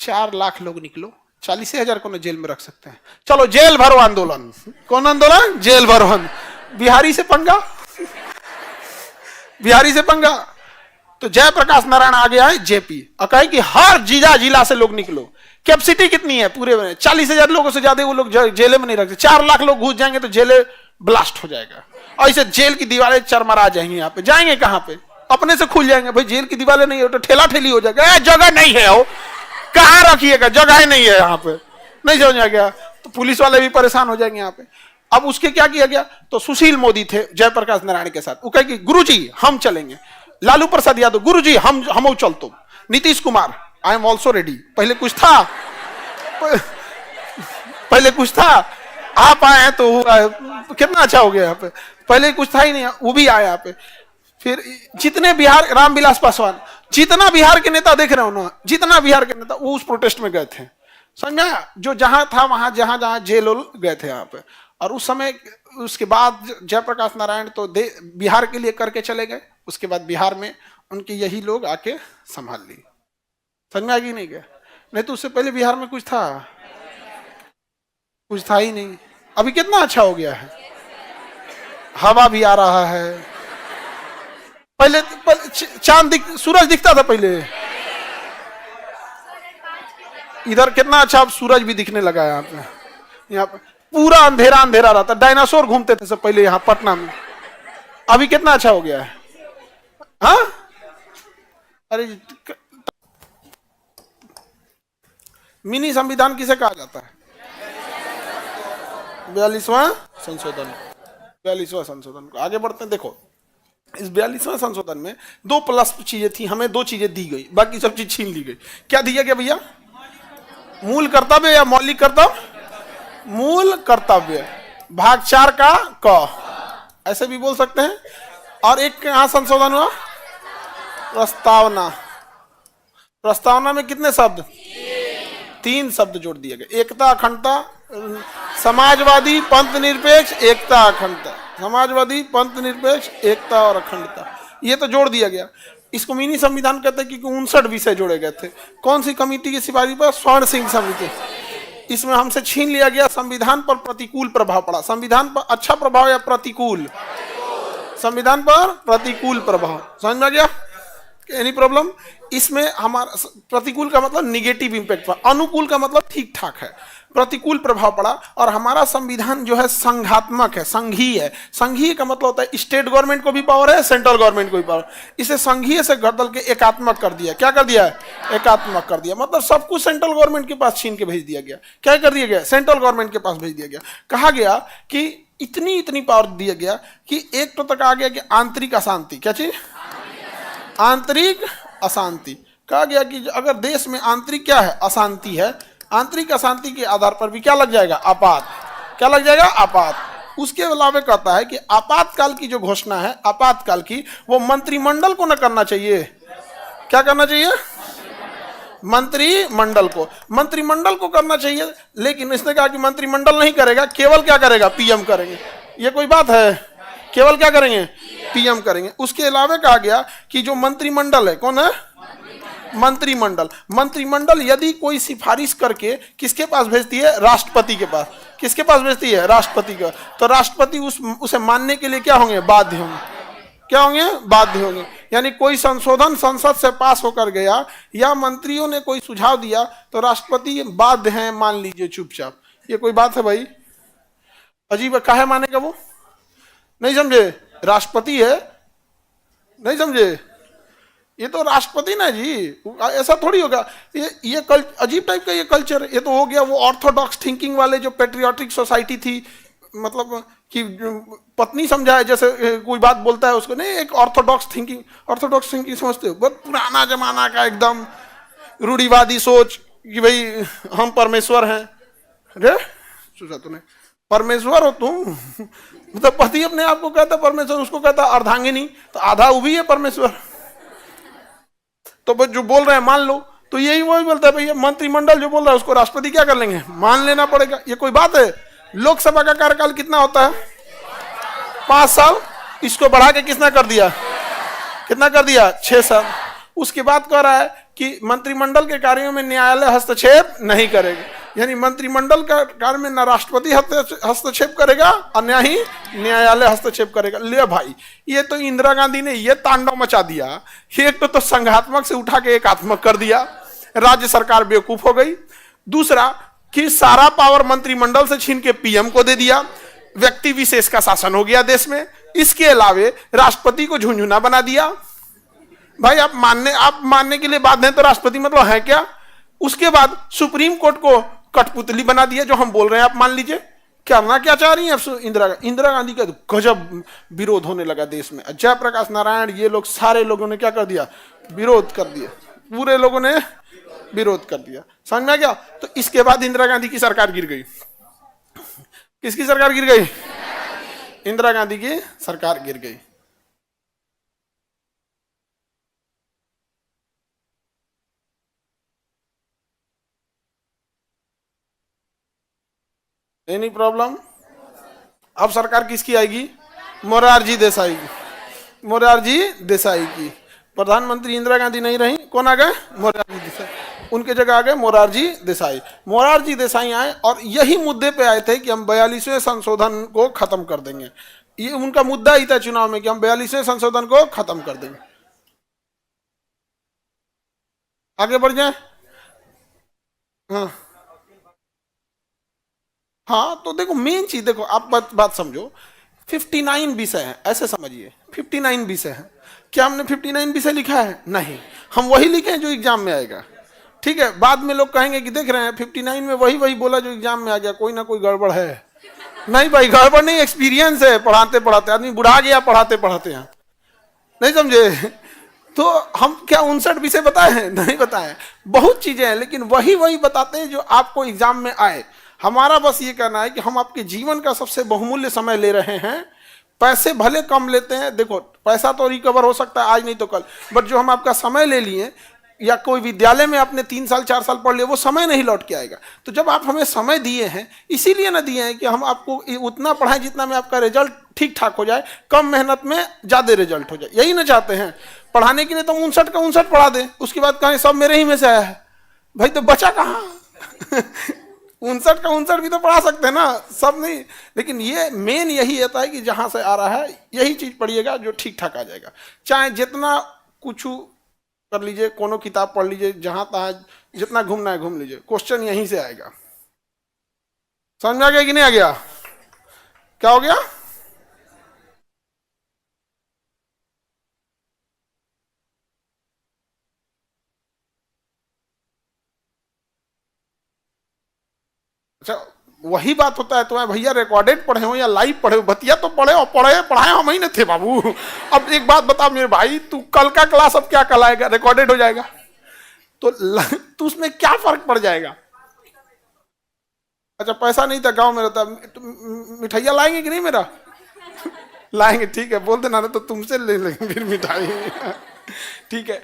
Speaker 1: 4 लाख लोग निकलो, 40,000 को जेल में रख सकते हैं। चलो जेल भरो आंदोलन। कौन आंदोलन? जेल भरो आंदोलन। बिहारी से पंगा, बिहारी से पंगा। तो जयप्रकाश नारायण आगे आए, जेपी, और कहे कि हर जिला से लोग निकलो। कैपेसिटी कितनी है पूरे में? 40,000 लोगों से ज्यादा वो लोग जेल में नहीं रखते। 4 लाख लोग घुस जाएंगे तो जेल ब्लास्ट हो जाएगा, और इसे जेल की दीवारें चरमरा जाएंगी। यहाँ पे जाएंगे कहाँ पे? अपने से खुल जाएंगे। भाई जेल की दीवारें नहीं है तो ठेला ठेली हो जाएगा, जगह नहीं है, हो कहाँ रखिएगा, जगह नहीं है यहाँ पे। नहीं समझ आ गया? तो पुलिस वाले भी परेशान हो जाएंगे यहाँ पे। अब उसके क्या किया गया? तो सुशील मोदी थे जयप्रकाश नारायण के साथ, वो कहे कि गुरुजी हम चलेंगे। लालू प्रसाद यादव, गुरुजी हम चलते। Nitish Kumar, I am also ready. पहले कुछ था, पहले कुछ था, आप आए हैं तो कितना अच्छा हो गया यहाँ पे। पहले कुछ था ही नहीं, वो भी आए यहाँ पे। फिर जितने बिहार, रामविलास पासवान, जितना बिहार के नेता देख रहे हो ना, जितना बिहार के नेता, वो उस प्रोटेस्ट में गए थे। समझा? जो जहां था वहां, जहां जहां जेल गए थे यहाँ पे। और उस समय, उसके बाद जयप्रकाश नारायण तो बिहार के लिए करके चले गए। उसके बाद बिहार में उनके यही लोग आके संभाल ली। समझ में आ गई नहीं गया? नहीं तो उससे पहले बिहार में कुछ था? कुछ था ही नहीं। अभी कितना अच्छा हो गया है, हवा भी आ रहा है। पहले चांद सूरज दिखता था पहले, इधर कितना अच्छा अब सूरज भी दिखने लगा है यहाँ पे। यहाँ पर पूरा अंधेरा अंधेरा रहता, डायनासोर घूमते थे सब पहले यहाँ पटना में। अभी कितना अच्छा हो गया है। हाँ अरे मिनी संविधान किसे कहा जाता है? 42वां संशोधन। 42वां संशोधन को आगे बढ़ते हैं। देखो इस 42वां संशोधन में 2+ चीजें थी, हमें 2 चीजें दी गई, बाकी सब चीज छीन ली गई। क्या दिया गया भैया? मूल कर्तव्य या मौलिक कर्तव्य? मूल कर्तव्य। भाग 4 का क, ऐसे भी बोल सकते हैं। और एक यहां संशोधन हुआ प्रस्तावना। प्रस्तावना में कितने शब्द? 3 शब्द जोड़ दिए गए, एकता अखंडता, समाजवादी पंथ निरपेक्ष, एकता अखंडता। समाजवादी पंथ निरपेक्ष, एकता और अखंडता, ये तो जोड़ दिया गया। इसको मिनी संविधान कहते हैं क्योंकि 59 विषय जोड़े गए थे। कौन सी कमेटी की सिफारिश पर? स्वर्ण सिंह समिति। इसमें हमसे छीन लिया गया संविधान पर प्रतिकूल प्रभाव पड़ा। संविधान पर अच्छा प्रभाव या प्रतिकूल? संविधान पर प्रतिकूल प्रभाव। समझ में आ गया? Any problem? इसमें हमारा प्रतिकूल का मतलब निगेटिव इंपैक्ट पर, अनुकूल का मतलब ठीक ठाक है, प्रतिकूल प्रभाव पड़ा। और हमारा संविधान जो है संघात्मक है, संघीय है। संघीय का मतलब होता है स्टेट गवर्नमेंट को भी पावर है, सेंट्रल गवर्नमेंट को भी पावर। इसे संघीय से बदल के एकात्मक कर दिया। क्या कर दिया? एकात्मक कर दिया। मतलब सब कुछ सेंट्रल गवर्नमेंट के पास छीन के भेज दिया गया। क्या कर दिया गया? सेंट्रल गवर्नमेंट के पास भेज दिया गया। कहा गया कि इतनी इतनी पावर दिया गया कि एक तो तक आ गया कि आंतरिक अशांति। क्या चीज? आंतरिक अशांति। कहा गया कि अगर देश में आंतरिक क्या है? अशांति है, आंतरिक अशांति के आधार पर भी क्या लग जाएगा? आपात। क्या लग जाएगा? आपात। उसके अलावा कहता है कि आपातकाल की जो घोषणा है, आपातकाल की, वो मंत्रिमंडल को न करना चाहिए। क्या करना चाहिए? मंत्रिमंडल को। मंत्रिमंडल को करना चाहिए, लेकिन इसने कहा कि मंत्रिमंडल नहीं करेगा, केवल क्या करेगा? पीएम करेंगे। ये कोई बात है? केवल क्या करेंगे? पीएम करेंगे। उसके अलावा कहा गया कि जो मंत्रिमंडल है, कौन है? मंत्रिमंडल। मंत्रिमंडल यदि कोई सिफारिश करके किसके पास भेजती है? राष्ट्रपति के पास। किसके पास भेजती है? राष्ट्रपति का। तो राष्ट्रपति उसे मानने के लिए क्या होंगे? बाध्य होंगे। क्या होंगे? बाध्य होंगे। यानी कोई संशोधन संसद से पास होकर गया या मंत्रियों ने कोई सुझाव दिया तो राष्ट्रपति बाध्य हैं मान लीजिए चुपचाप। ये कोई बात है भाई? अजीब है। काहे मानेगा वो? नहीं समझे? राष्ट्रपति है, नहीं समझे? ये तो राष्ट्रपति ना जी, ऐसा थोड़ी होगा। ये अजीब टाइप का ये कल्चर। ये तो हो गया वो ऑर्थोडॉक्स थिंकिंग वाले, जो पेट्रियाटिक सोसाइटी थी, मतलब कि पत्नी समझाए जैसे कोई बात बोलता है उसको, नहीं, एक ऑर्थोडॉक्स थिंकिंग। ऑर्थोडॉक्स थिंकिंग समझते हो? बहुत पुराना जमाना का एकदम रूढ़िवादी सोच कि भाई हम परमेश्वर हैं। अरे सोचा तूने परमेश्वर हो तुम? मतलब पति अपने आप को कहता परमेश्वर, उसको कहता अर्धांगिनी, तो आधा वो भी है परमेश्वर। तो जो बोल रहे हैं मान लो, तो यही वही बोलता है भैया मंत्रिमंडल जो बोल रहा है उसको राष्ट्रपति क्या कर लेंगे? मान लेना पड़ेगा। ये कोई बात है? लोकसभा का कार्यकाल कितना होता है? 5 साल। इसको बढ़ा के किसने कर दिया? कितना कर दिया? 6 साल। उसके बाद कह रहा है कि मंत्रिमंडल के कार्यों में न्यायालय हस्तक्षेप नहीं करेगा। यानी मंत्रिमंडल का कार्य में न राष्ट्रपति हस्तक्षेप करेगा और न ही न्यायालय हस्तक्षेप करेगा। ले भाई, ये तो इंदिरा गांधी ने ये तांडव मचा दिया। एक तो संघात्मक से उठा के एकात्मक कर दिया, राज्य सरकार बेवकूफ हो गई। दूसरा कि सारा पावर मंत्रिमंडल से छीन के पीएम को दे दिया, व्यक्ति विशेष का शासन हो गया देश में। इसके अलावे राष्ट्रपति को झुंझुना बना दिया। भाई आप मानने के लिए बाध्य हैं तो राष्ट्रपति मतलब है क्या? उसके बाद सुप्रीम कोर्ट को कठपुतली बना दिया, जो हम बोल रहे हैं आप मान लीजिए। क्या चाह रही हैं अब इंदिरा गांधी का गजब विरोध होने लगा देश में। जयप्रकाश नारायण, ये लोग सारे लोगों ने क्या कर दिया? विरोध कर दिया। पूरे लोगों ने विरोध कर दिया। समझ में आ गया? तो इसके बाद इंदिरा गांधी की सरकार गिर गई। किसकी सरकार गिर गई? इंदिरा गांधी की सरकार गिर गई। Any problem? अब सरकार किसकी आएगी? मोरारजी देसाई की। मोरारजी देसाई की। प्रधानमंत्री इंदिरा गांधी नहीं रही, कौन आ गए? मोरारजी देसाई। उनके जगह आ गए मोरारजी देसाई। मोरारजी देसाई आए और यही मुद्दे पे आए थे कि हम 42वें संशोधन को खत्म कर देंगे। ये उनका मुद्दा ही था चुनाव में कि हम 42वें संशोधन को खत्म कर देंगे। आगे बढ़ जाए। हाँ हाँ तो देखो मेन चीज देखो, आप बात समझो। 59 विषय हैं ऐसे समझिए, 59 विषय हैं। क्या हमने 59 विषय लिखा है? नहीं, हम वही लिखे हैं जो एग्जाम में आएगा। ठीक है, बाद में लोग कहेंगे कि देख रहे हैं 59 में वही वही बोला जो एग्जाम में आ गया, कोई ना कोई गड़बड़ है। नहीं भाई, गड़बड़ नहीं, एक्सपीरियंस है, पढ़ाते पढ़ाते आदमी बुढ़ा गया पढ़ाते पढ़ाते हैं। नहीं समझे? तो हम क्या 59 विषय बताए हैं? नहीं बताए हैं। बहुत चीजें हैं, लेकिन वही वही बताते हैं जो आपको एग्जाम में आए। हमारा बस ये कहना है कि हम आपके जीवन का सबसे बहुमूल्य समय ले रहे हैं। पैसे भले कम लेते हैं, देखो पैसा तो रिकवर हो सकता है आज नहीं तो कल, बट जो हम आपका समय ले लिए, या कोई विद्यालय में आपने 3 साल 4 साल पढ़ लिया, वो समय नहीं लौट के आएगा। तो जब आप हमें समय दिए हैं, इसीलिए ना दिए हैं कि हम आपको उतना पढ़ाएं जितना में आपका रिजल्ट ठीक ठाक हो जाए, कम मेहनत में ज्यादा रिजल्ट हो जाए, यही ना चाहते हैं। पढ़ाने के लिए तो 59 का 59 पढ़ा दें, उसके बाद कहें सब मेरे ही में से आया है, भाई तो बचा कहाँ? 59 का 59 भी तो पढ़ा सकते हैं ना, सब नहीं। लेकिन ये मेन यही रहता है कि जहां से आ रहा है यही चीज पढ़िएगा जो ठीक ठाक आ जाएगा। चाहे जितना कुछ कर लीजिए, कोनो किताब पढ़ लीजिए, जहां तहां जितना घूमना है घूम लीजिए, क्वेश्चन यहीं से आएगा। समझ में आ गया कि नहीं आ गया? क्या हो गया? अच्छा, वही बात होता है। तुम्हें भैया रिकॉर्डेड पढ़े हो या लाइव पढ़े हो, बतिया तो पढ़े हो, पढ़ाए हम ही नहीं थे बाबू। अब एक बात बता मेरे भाई, तू कल का क्लास अब क्या कल आएगा? रिकॉर्डेड हो जाएगा तो तू उसमें क्या फर्क पड़ जाएगा? अच्छा, पैसा नहीं था, गांव में रहता, मिठाइया लाएंगे कि नहीं मेरा? लाएंगे, ठीक है, बोल देना ना, तो तुमसे ले लेंगे फिर मिठाई। ठीक है,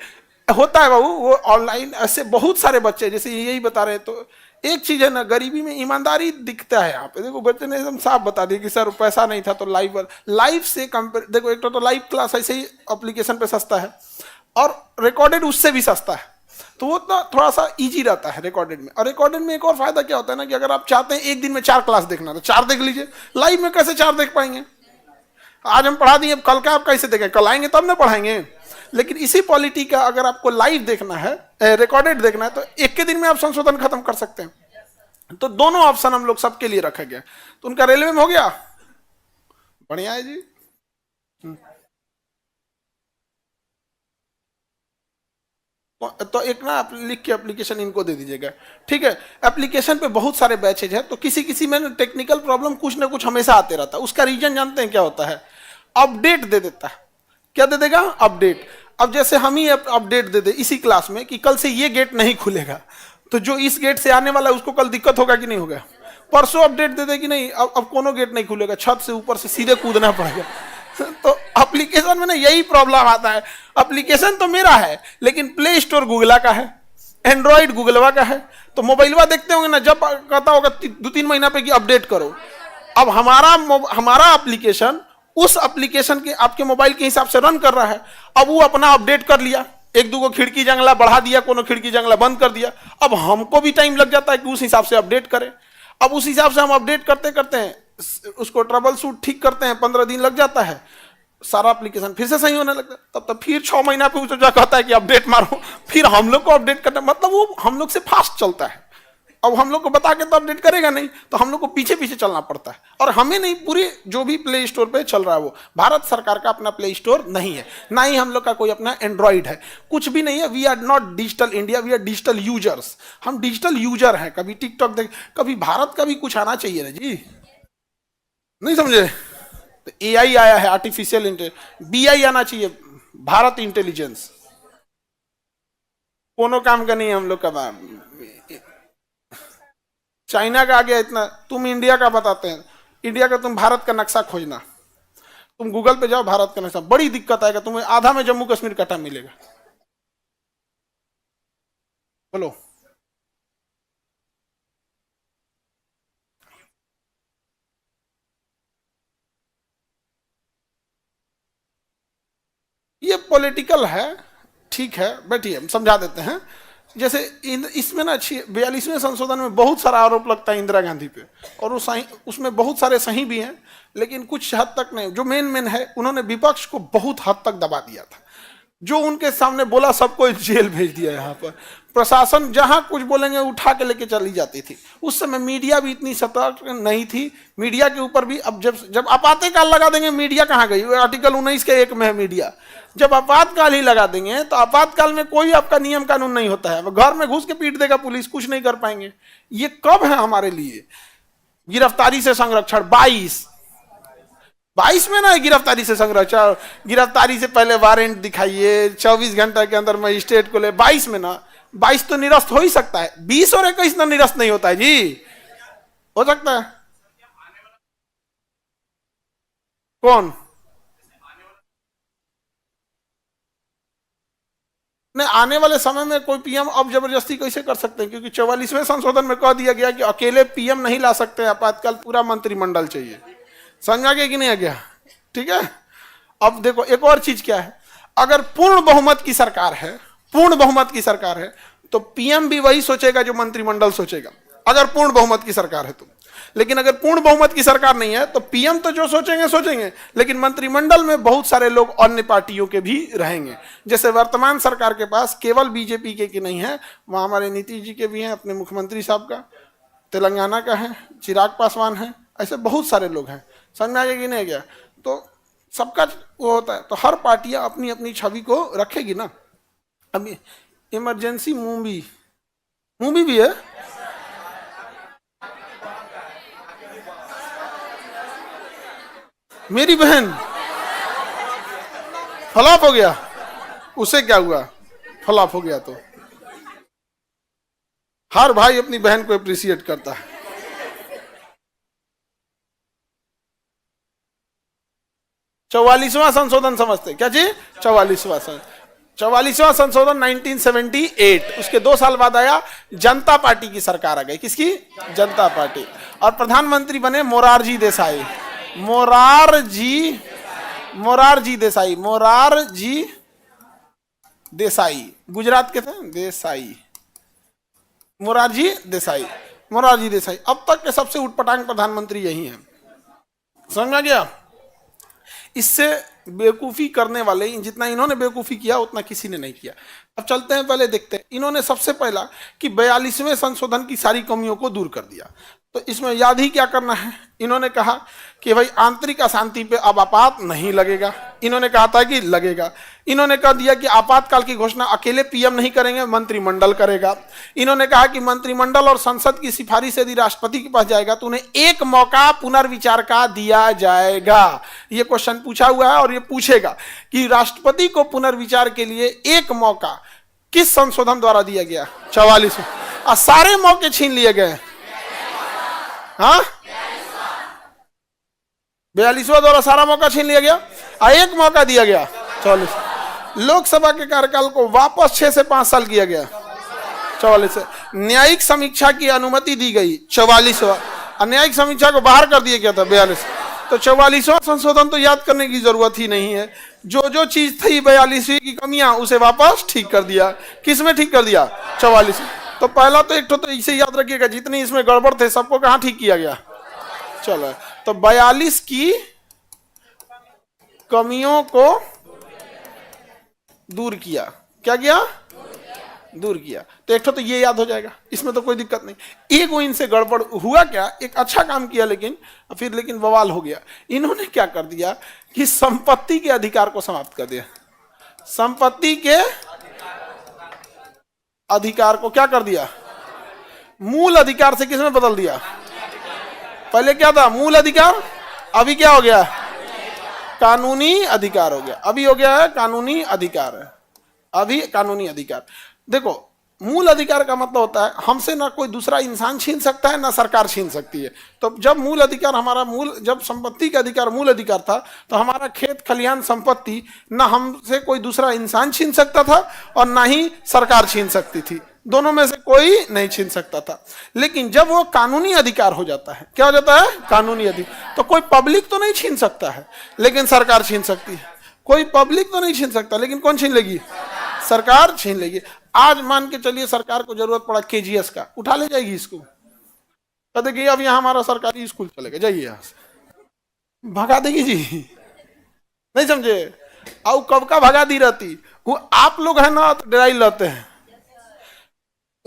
Speaker 1: होता है बाबू, वो ऑनलाइन ऐसे बहुत सारे बच्चे जैसे यही बता रहे हैं। तो एक चीज है ना, गरीबी में ईमानदारी दिखता है यहाँ पे। देखो बच्चे ने एकदम साफ बता दिया कि सर पैसा नहीं था तो लाइव से कंपेयर। देखो एक तो लाइव क्लास ऐसे ही एप्लीकेशन पे सस्ता है, और रिकॉर्डेड उससे भी सस्ता है। तो वो तो थोड़ा सा इजी रहता है रिकॉर्डेड में। और रिकॉर्डेड में एक और फायदा क्या होता है ना, कि अगर आप चाहते हैं एक दिन में 4 क्लास देखना तो 4 देख लीजिए। लाइव में कैसे 4 देख पाएंगे? आज हम पढ़ा दिए, कल का आप कैसे देखें? कल आएंगे तब ना पढ़ाएंगे। लेकिन इसी पॉलिटी का अगर आपको लाइव देखना है, रिकॉर्डेड देखना है, तो एक के दिन में आप संशोधन खत्म कर सकते हैं। तो दोनों ऑप्शन हम लोग सबके लिए रखे गए। तो उनका रेलवे में हो गया, बढ़िया है जी। तो एक ना आप लिख के एप्लीकेशन इनको दे दीजिएगा, ठीक है। एप्लीकेशन पे बहुत सारे बैचेज हैं, तो किसी किसी में टेक्निकल प्रॉब्लम कुछ ना कुछ हमेशा आते रहता है। उसका रीजन जानते हैं क्या होता है? अपडेट दे देता है। क्या दे देगा? अपडेट। अब जैसे हम ही अपडेट दे दे इसी क्लास में कि कल से ये गेट नहीं खुलेगा, तो जो इस गेट से आने वाला है उसको कल दिक्कत होगा कि नहीं होगा? परसों अपडेट दे दे कि नहीं अब कोनो गेट नहीं खुलेगा, छत से ऊपर से सीधे कूदना पड़ेगा। तो एप्लीकेशन में ना यही प्रॉब्लम आता है। एप्लीकेशन तो मेरा है, लेकिन प्ले स्टोर गूगला का है, एंड्रॉइड गूगलवा का है। तो मोबाइलवा देखते होंगे ना, जब कहता होगा 2-3 महीना पे कि अपडेट करो। अब हमारा एप्लीकेशन उस एप्लीकेशन के आपके मोबाइल के हिसाब से रन कर रहा है। अब वो अपना अपडेट कर लिया, एक दो खिड़की जंगला बढ़ा दिया, कोनो खिड़की जंगला बंद कर दिया। अब हमको भी टाइम लग जाता है कि उस हिसाब से अपडेट करें। अब उस हिसाब से हम अपडेट करते करते हैं, उसको ट्रबल शूट ठीक करते हैं, 15 दिन लग जाता है, सारा एप्लीकेशन फिर से सही होने लगता है। तब तक फिर 6 महीना पे उसे कहता है कि अपडेट मारो, फिर हम लोग को अपडेट करना, मतलब वो हम लोग से फास्ट चलता है। अब हम लोग को बता के तो अपडेट करेगा नहीं, तो हम लोग को पीछे पीछे चलना पड़ता है। और हमें नहीं, पूरे जो भी प्ले स्टोर पे चल रहा है वो भारत सरकार का अपना प्ले स्टोर नहीं है, ना ही हम लोग का कोई अपना एंड्रॉइड है, कुछ भी नहीं है। We are not digital India, we are digital users. हम डिजिटल यूजर हैं। कभी टिकटॉक देख, कभी भारत का भी कुछ आना चाहिए ना जी, नहीं समझे? तो एआई आया है, आर्टिफिशियल इंटेलिजेंस, बीआई आना चाहिए, भारत इंटेलिजेंस। कोनो काम का नहीं है हम लोग का। चाइना का आ गया इतना, तुम इंडिया का बताते हैं। इंडिया का तुम भारत का नक्शा खोजना, तुम गूगल पे जाओ, भारत का नक्शा, बड़ी दिक्कत आएगा तुम्हें, आधा में जम्मू कश्मीर कटा मिलेगा। बोलो। ये पॉलिटिकल है, ठीक है, बैठिए हम समझा देते हैं। जैसे इसमें ना 42वें संशोधन में बहुत सारा आरोप लगता है इंदिरा गांधी पे, और उसमें बहुत सारे सही भी हैं, लेकिन कुछ हद तक नहीं। जो मेन है, उन्होंने विपक्ष को बहुत हद तक दबा दिया था। जो उनके सामने बोला सबको जेल भेज दिया। यहाँ पर प्रशासन जहां कुछ बोलेंगे उठा के लेके चली जाती थी। उस समय मीडिया भी इतनी सतर्क नहीं थी। मीडिया के ऊपर भी अब जब आपातकाल लगा देंगे, मीडिया कहाँ गई? आर्टिकल 19 के 1 में है मीडिया। जब आपातकाल ही लगा देंगे तो आपातकाल में कोई आपका नियम कानून नहीं होता है, घर में घुस के पीट देगा पुलिस, कुछ नहीं कर पाएंगे। ये कब है हमारे लिए? गिरफ्तारी से संरक्षण 22 में ना है गिरफ्तारी से संरक्षण। गिरफ्तारी से पहले वारंट दिखाइए, 24 घंटे के अंदर मजिस्ट्रेट को ले। 22 में ना, 22 तो निरस्त हो ही सकता है, 20 और 21 ना निरस्त नहीं होता है जी। हो सकता है। कौन? नहीं, आने वाले समय में कोई पीएम अब जबरदस्ती कैसे कर सकते हैं? क्योंकि 44वें संशोधन में कह दिया गया कि अकेले पीएम नहीं ला सकते, आपातकाल पूरा मंत्रिमंडल चाहिए। समझा गया कि नहीं आ गया? ठीक है। अब देखो एक और चीज क्या है, अगर पूर्ण बहुमत की सरकार है, पूर्ण बहुमत की सरकार है, तो पीएम भी वही सोचेगा जो मंत्रिमंडल सोचेगा, अगर पूर्ण बहुमत की सरकार है तो। लेकिन अगर पूर्ण बहुमत की सरकार नहीं है तो पीएम तो जो सोचेंगे, लेकिन मंत्रिमंडल में बहुत सारे लोग अन्य पार्टियों के भी रहेंगे। जैसे वर्तमान सरकार के पास केवल बीजेपी के नहीं है, वहां हमारे नीतीश जी के भी हैं, अपने मुख्यमंत्री साहब का, तेलंगाना का है, चिराग पासवान है, ऐसे बहुत सारे लोग हैं। समझ में आ गया कि नहीं गया? तो सबका वो होता है, तो हर पार्टियां अपनी अपनी छवि को रखेगी ना। अभी इमरजेंसी मूवी भी है। मेरी बहन फ्लॉप हो गया, उसे क्या हुआ? फ्लॉप हो गया तो हर भाई अपनी बहन को अप्रिशिएट करता है। 44वां संशोधन समझते क्या जी? 44वां संशोधन 1978, उसके 2 साल बाद आया, जनता पार्टी की सरकार आ गई। किसकी? जनता पार्टी। और प्रधानमंत्री बने मोरारजी देसाई। मोरारजी देसाई, गुजरात के थे, मोरारजी देसाई। अब तक के सबसे उटपटांग प्रधानमंत्री यही हैं। समझ में आ गया? इससे बेवकूफी करने वाले, जितना इन्होंने बेवकूफी किया उतना किसी ने नहीं किया। अब चलते हैं, पहले देखते हैं। इन्होंने सबसे पहला कि 42वें संशोधन की सारी कमियों को दूर कर दिया। तो इसमें याद ही क्या करना है, इन्होंने कहा कि भाई आंतरिक अशांति पे अब आपात नहीं लगेगा। इन्होंने कहा था कि लगेगा। इन्होंने कह दिया कि आपातकाल की घोषणा अकेले पीएम नहीं करेंगे, मंत्रिमंडल करेगा। इन्होंने कहा कि मंत्रिमंडल और संसद की सिफारिश यदि राष्ट्रपति के पास जाएगा तो उन्हें एक मौका पुनर्विचार का दिया जाएगा। ये क्वेश्चन पूछा हुआ है और ये पूछेगा कि राष्ट्रपति को पुनर्विचार के लिए एक मौका किस संशोधन द्वारा दिया गया? 44। और सारे मौके छीन लिए गए। हाँ, 42वां द्वारा सारा मौका छीन लिया गया और एक मौका दिया गया 44। लोकसभा के कार्यकाल को वापस 6 से 5 साल किया गया 44 से। न्यायिक समीक्षा की अनुमति दी गई 44वां, और न्यायिक समीक्षा को बाहर कर दिया गया था 42। तो 44वां संशोधन तो याद करने की जरूरत ही नहीं है। जो चीज थी 42वीं की कमियां, उसे वापस ठीक कर दिया। किस में ठीक कर दिया? 44। तो पहला तो एक तो इसे याद रखिएगा, जितनी इसमें गड़बड़ थे सबको कहां ठीक किया गया? चलो, तो 42 की कमियों को दूर किया। क्या किया? दूर किया। तो एक तो ये याद हो जाएगा, इसमें तो कोई दिक्कत नहीं। एक वो इनसे गड़बड़ हुआ क्या, एक अच्छा काम किया लेकिन बवाल हो गया। इन्होंने क्या कर दिया कि संपत्ति के अधिकार को समाप्त कर दिया। संपत्ति के अधिकार को क्या कर दिया? मूल अधिकार से किसमें बदल दिया? पहले क्या था? मूल अधिकार। अभी क्या हो गया? कानूनी अधिकार हो गया। अभी हो गया है कानूनी अधिकार है। अभी कानूनी अधिकार। देखो, मूल अधिकार का मतलब होता है हमसे ना कोई दूसरा इंसान छीन सकता है, ना सरकार छीन सकती है। तो जब मूल अधिकार हमारा जब संपत्ति का अधिकार मूल अधिकार था, तो हमारा खेत खलिहान संपत्ति ना हमसे कोई दूसरा इंसान छीन सकता था और ना ही सरकार छीन सकती थी। दोनों में से कोई नहीं छीन सकता था। लेकिन जब वो कानूनी अधिकार हो जाता है, क्या हो जाता है? कानूनी अधिकार। तो कोई पब्लिक तो नहीं छीन सकता है, लेकिन सरकार छीन सकती है। कोई पब्लिक तो नहीं छीन सकता, लेकिन कौन छीन लेगी? सरकार छीन लेगी। आज मान के चलिए सरकार को जरूरत पड़ा केजीएस का, उठा ले जाएगी इसको, कहते कि अब यहाँ हमारा सरकारी स्कूल चलेगा, जाइए यहाँ से, भगा देगी जी। नहीं समझे? और कब का भगा दी रहती, वो आप लोग है ना तो डराई रहते हैं।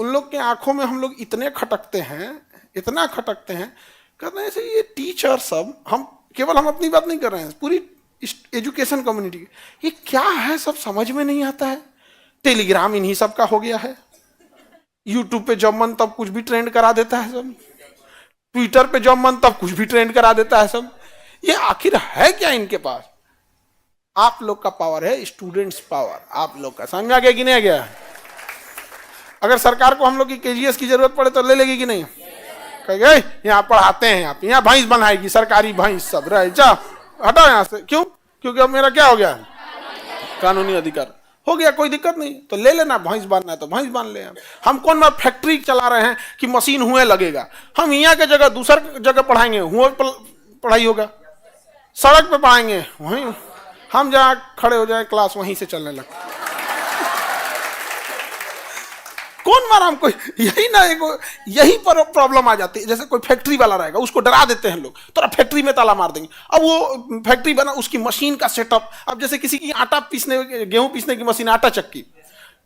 Speaker 1: उन लोग के आंखों में हम लोग इतने खटकते हैं, इतना खटकते हैं, कहते हैं ऐसे ये टीचर सब, हम अपनी बात नहीं कर रहे हैं, पूरी एजुकेशन कम्युनिटी, ये क्या है सब समझ में नहीं आता है। टेलीग्राम इन्हीं सब का हो गया है, यूट्यूब पे जब मन तब कुछ भी ट्रेंड करा देता है सब, ट्विटर पे जब मन तब कुछ भी ट्रेंड करा देता है सब। ये आखिर है क्या इनके पास? आप लोग का पावर है, स्टूडेंट्स पावर, आप लोग का। समझ में आ गया कि नहीं आ गया? अगर सरकार को हम लोग की केजीएस की जरूरत पड़े तो ले लेगी कि नहीं? कहेगा यहाँ पढ़ाते हैं, आप यहाँ भैंस बनाएगी, सरकारी भैंस सब रहे, जा हटाओ यहाँ से। क्यों? क्योंकि अब मेरा क्या हो गया, कानूनी अधिकार हो गया, कोई दिक्कत नहीं, तो ले लेना, भैंस बांधना है तो भैंस बांध ले। हम कौन बात फैक्ट्री चला रहे हैं कि मशीन हुए लगेगा? हम यहाँ के जगह दूसर जगह पढ़ाएंगे, हुए पढ़ाई होगा, सड़क पे पढ़ाएंगे, वहीं हम जहाँ खड़े हो जाए क्लास वहीं से चलने लगता। कौन मारा हमको? यही ना, यही पर प्रॉब्लम आ जाती है। जैसे कोई फैक्ट्री वाला रहेगा, उसको डरा देते हैं लोग, तो फैक्ट्री में ताला मार देंगे। अब वो फैक्ट्री बना, उसकी मशीन का सेटअप, अब जैसे किसी की आटा पीसने, गेहूं पीसने की मशीन, आटा चक्की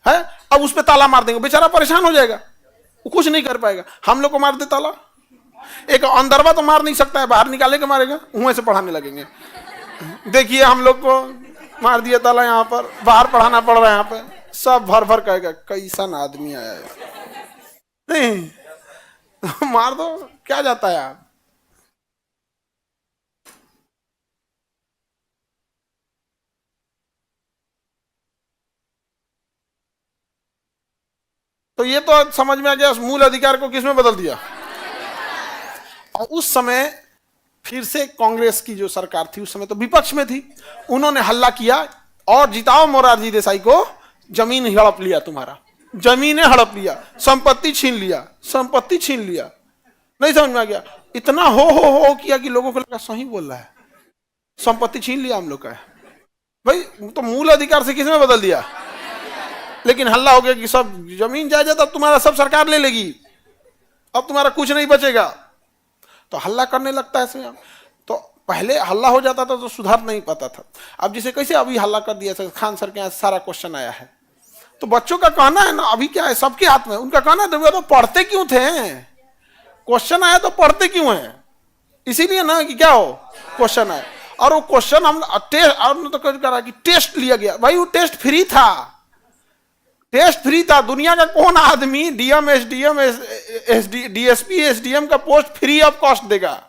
Speaker 1: है, अब उस पर ताला मार देंगे, बेचारा परेशान हो जाएगा, वो कुछ नहीं कर पाएगा। हम लोग को मार दे ताला, एक अंदरवा तो मार नहीं सकता है, बाहर निकाले के मारेगा, वहीं से पढ़ाने लगेंगे। देखिए हम लोग को मार दिया ताला, यहाँ पर बाहर पढ़ाना पड़ रहा है, यहाँ पे सब भर भर कहेगा कैसा ना आदमी आया है। नहीं तो मार दो, क्या जाता है यार। तो ये तो समझ में आ गया, मूल अधिकार को किसमें बदल दिया। और उस समय फिर से कांग्रेस की जो सरकार थी, उस समय तो विपक्ष में थी, उन्होंने हल्ला किया और जिताओ मोरारजी देसाई को, जमीन हड़प लिया, तुम्हारा जमीनें हड़प लिया, संपत्ति छीन लिया, संपत्ति छीन लिया। नहीं समझ में आ गया? इतना हो किया कि लोगों को लगा सही बोल रहा है, संपत्ति छीन लिया हम लोग का है। भाई तो मूल अधिकार से किसमें बदल दिया? लेकिन हल्ला हो गया कि सब जमीन जायदाद अब तुम्हारा सब सरकार ले लेगी, अब तुम्हारा कुछ नहीं बचेगा, तो हल्ला करने लगता है इसमें। तो पहले हल्ला हो जाता था तो सुधार नहीं पाता था। अब जैसे कैसे अभी हल्ला कर दिया सर, खान सर के यहाँ सारा क्वेश्चन आया है, तो बच्चों का कहना है ना, अभी क्या है सबके हाथ में, उनका कहना है तो पढ़ते क्यों थे, क्वेश्चन आया तो पढ़ते क्यों है, इसीलिए ना कि क्या हो क्वेश्चन आया। और वो क्वेश्चन हम तो करा कि टेस्ट लिया गया, भाई वो टेस्ट फ्री था, टेस्ट फ्री था। दुनिया का कौन आदमी डीएम एसडीएम डीएसपी एसडीएम का पोस्ट फ्री ऑफ कॉस्ट देगा?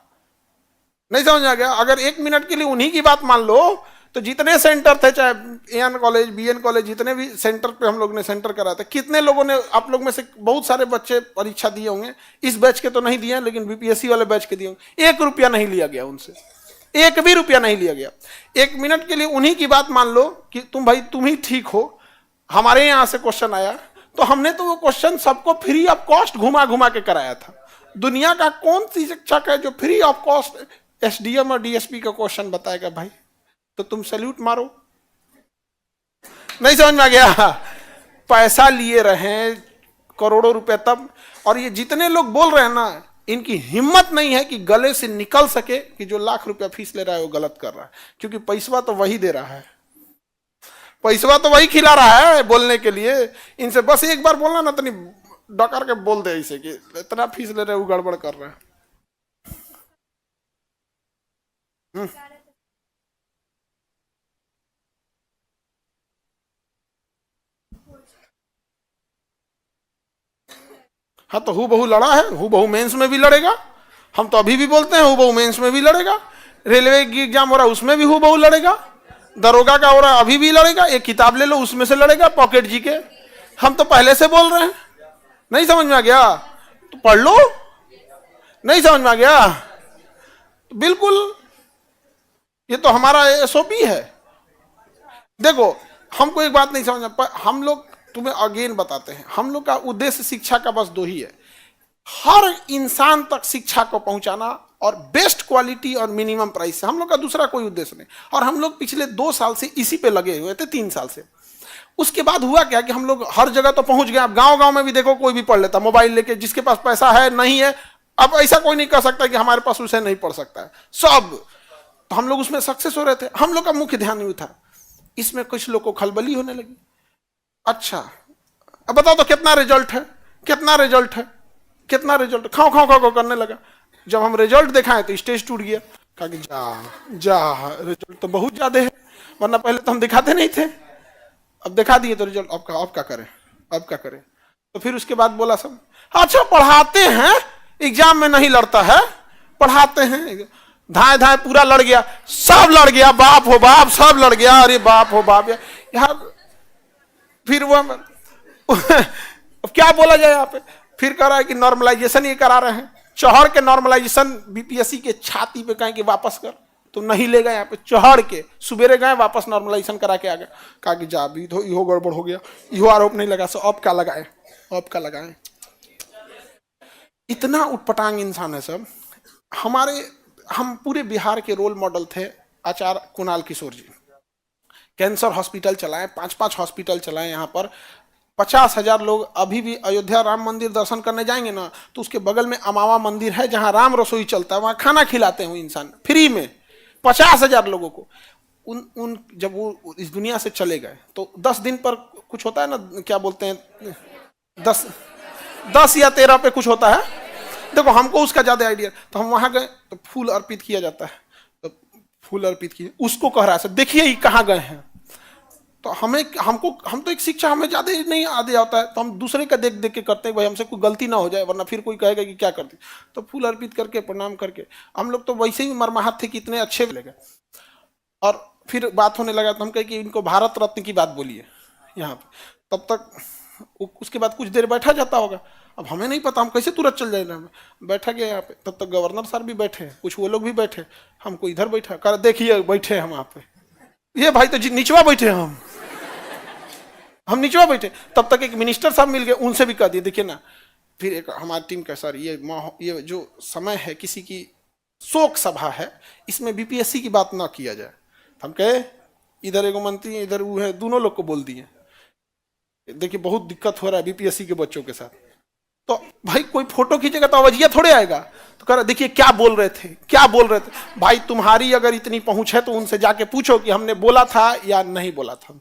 Speaker 1: नहीं समझ आ गया? अगर 1 मिनट के लिए उन्हीं की बात मान लो, तो जितने सेंटर थे, चाहे एएन कॉलेज बीएन कॉलेज, जितने भी सेंटर पे हम लोग ने सेंटर करा था, कितने लोगों ने, आप लोग में से बहुत सारे बच्चे परीक्षा दिए होंगे, इस बैच के तो नहीं दिए, लेकिन बीपीएससी वाले बैच के दिए होंगे, 1 रुपया नहीं लिया गया उनसे, 1 भी रुपया नहीं लिया गया। 1 मिनट के लिए उन्हीं की बात मान लो कि तुम ही ठीक हो, हमारे यहां से क्वेश्चन आया, तो हमने तो वो क्वेश्चन सबको फ्री ऑफ कॉस्ट घुमा घुमा के कराया था। दुनिया का कौन सी शिक्षक है जो फ्री ऑफ कॉस्ट एसडीएम और डीएसपी का क्वेश्चन बताएगा? भाई तो तुम सैल्यूट मारो। नहीं समझ में आ गया? पैसा लिए रहे करोड़ों रुपए तब, और ये जितने लोग बोल रहे हैं ना, इनकी हिम्मत नहीं है कि गले से निकल सके कि जो लाख रुपया फीस ले रहा है वो गलत कर रहा है, क्योंकि पैसा तो वही दे रहा है, पैसा तो वही खिला रहा है बोलने के लिए। इनसे बस एक बार बोलना ना, तो नहीं डकर के बोल दे इसे कि इतना फीस ले रहे हो, गड़बड़ कर रहे हैं। हाँ तो हु बहू लड़ा है, हु बहू मेंस में भी लड़ेगा, हम तो अभी भी बोलते हैं हु बहू मेंस में भी लड़ेगा, रेलवे की एग्जाम हो रहा है उसमें भी हु बहू लड़ेगा, दरोगा का हो रहा है अभी भी लड़ेगा, एक किताब ले लो उसमें से लड़ेगा, पॉकेट जी के। हम तो पहले से बोल रहे हैं। नहीं समझ में आ गया? तो पढ़ लो। नहीं समझ में आ गया? तो बिल्कुल ये तो हमारा एसओपी है। देखो हमको एक बात नहीं समझ, पर हम लोग तुम्हें अगेन बताते हैं, हम लोग का उद्देश्य शिक्षा का बस 2 ही है, हर इंसान तक शिक्षा को पहुंचाना और बेस्ट क्वालिटी और मिनिमम प्राइस से। हम लोग का दूसरा कोई उद्देश्य नहीं। और हम लोग पिछले 2 साल से इसी पे लगे हुए थे, 3 साल से। उसके बाद हुआ क्या कि हम लोग हर जगह तो पहुंच गए। अब गांव गांव में भी देखो कोई भी पढ़ लेता मोबाइल लेके, जिसके पास पैसा है नहीं है, अब ऐसा कोई नहीं कह सकता कि हमारे पास उसे नहीं पढ़ सकता है, सब। तो हम लोग उसमें सक्सेस हो रहे थे। हम लोग का मुख्य ध्यान नहीं था। इसमें कुछ लोग को खलबली होने लगी। अच्छा अब बताओ तो कितना रिजल्ट है, कितना रिजल्ट है, कितना रिजल्ट, खाओ खाओ खाओ करने लगा। जब हम रिजल्ट दिखाए तो स्टेज टूट गया। कहा कि जा जा, रिजल्ट तो बहुत ज्यादा है, वरना पहले तो हम दिखाते नहीं थे, अब दिखा दिए तो रिजल्ट, अब क्या करें, अब क्या करें। तो फिर उसके बाद बोला सब, अच्छा पढ़ाते हैं, एग्जाम में नहीं लड़ता है, पढ़ाते हैं, धाए धाए पूरा लड़ गया, सब लड़ गया, बाप हो बाप, सब लड़ गया, अरे बाप हो बाप यार। फिर वो अब क्या बोला जाए यहाँ पे, फिर कह रहा है कि नॉर्मलाइजेशन ये करा रहे हैं, चढ़ के नॉर्मलाइजेशन बीपीएससी के छाती पे कहें कि वापस कर, तो नहीं लेगा यहाँ पे, चढ़ के सुबेरे गए वापस नॉर्मलाइजेशन करा के आ गए। कहा कि जा भी तो इहो गड़बड़ हो गया, इहो आरोप नहीं लगा, सो अब क्या लगाए, अब क्या लगाए। इतना उटपटांग इंसान है सब। हम पूरे बिहार के रोल मॉडल थे आचार्य कुणाल किशोर जी। कैंसर हॉस्पिटल चलाए, 5-5 हॉस्पिटल चलाए यहाँ पर। 50,000 लोग अभी भी अयोध्या राम मंदिर दर्शन करने जाएंगे ना, तो उसके बगल में अमावा मंदिर है जहां राम रसोई चलता है, वहां खाना खिलाते हैं इंसान फ्री में 50,000 लोगों को। जब वो इस दुनिया से चले गए तो 10 दिन पर कुछ होता है ना, क्या बोलते हैं, 10 या 13 पे कुछ होता है, देखो हमको उसका ज्यादा आइडिया। तो हम वहां गए तो फूल अर्पित किया जाता है, तो फूल अर्पित किए, उसको कह रहा है देखिए ये कहाँ गए हैं। तो हम तो एक शिक्षा हमें ज्यादा नहीं आदि आता है, तो हम दूसरे का देख देख के करते हैं, भाई हमसे कोई गलती ना हो जाए, वरना फिर कोई कहेगा कि क्या करती। तो फूल अर्पित करके प्रणाम करके हम लोग तो वैसे ही मरमाहत थे कि इतने अच्छे लगे। और फिर बात होने लगा तो हम कहे कि इनको भारत रत्न की बात बोलिए यहाँ पे। तब तक उसके बाद कुछ देर बैठा जाता होगा, अब हमें नहीं पता हम कैसे तुरंत चल जाएगा। बैठा गया यहाँ पे, तब तक गवर्नर सर भी बैठे, कुछ वो लोग भी बैठे, हमको इधर बैठा कर, देखिए बैठे हम वहाँ पे, ये भाई तो निचवा बैठे हम निचवा बैठे। तब तक एक मिनिस्टर साहब मिल गए, उनसे भी कह दिए देखिए ना। फिर एक हमारी टीम का सर, ये जो समय है किसी की शोक सभा है, इसमें बीपीएससी की बात ना किया जाए। हम कहे इधर एगो मंत्री इधर वो है, दोनों लोग को बोल दिए देखिए बहुत दिक्कत हो रहा है बीपीएससी के बच्चों के साथ। तो भाई कोई फोटो खींचेगा तो अवजिया थोड़े आएगा। तो कह रहा देखिए क्या बोल रहे थे, क्या बोल रहे थे। भाई तुम्हारी अगर इतनी पहुंच है तो उनसे जाके पूछो कि हमने बोला था या नहीं बोला था।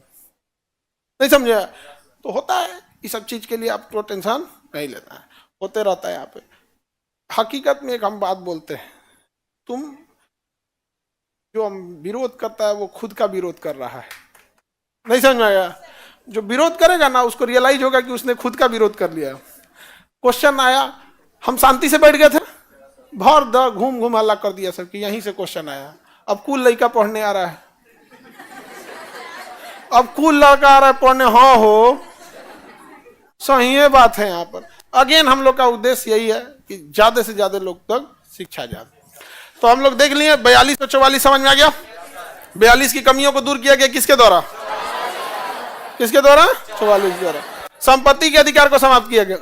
Speaker 1: नहीं समझे? तो होता है इस सब चीज के लिए आप तो टेंशन नहीं लेता है, होते रहता है यहाँ पे। हकीकत में एक हम बात बोलते हैं, तुम जो हम विरोध करता है वो खुद का विरोध कर रहा है। नहीं समझ में आया? जो विरोध करेगा ना उसको रियलाइज होगा कि उसने खुद का विरोध कर लिया। क्वेश्चन आया, हम शांति से बैठ गए थे, भर द घूम घूम हल्ला कर दिया सब कि यहीं से क्वेश्चन आया। अब कुल लड़का पढ़ने आ रहा है, अब कुल लड़का आ रहा है पढ़ने। हाँ हो सही है बात है। यहाँ पर अगेन हम लोग का उद्देश्य यही है कि ज्यादा से ज्यादा लोग तक शिक्षा जाए। तो हम लोग देख लिए 42 और 44 समझ में आ गया। 42 की कमियों को दूर किया गया किसके द्वारा? किसके द्वारा? 44 द्वारा। संपत्ति के अधिकार को समाप्त किया गया।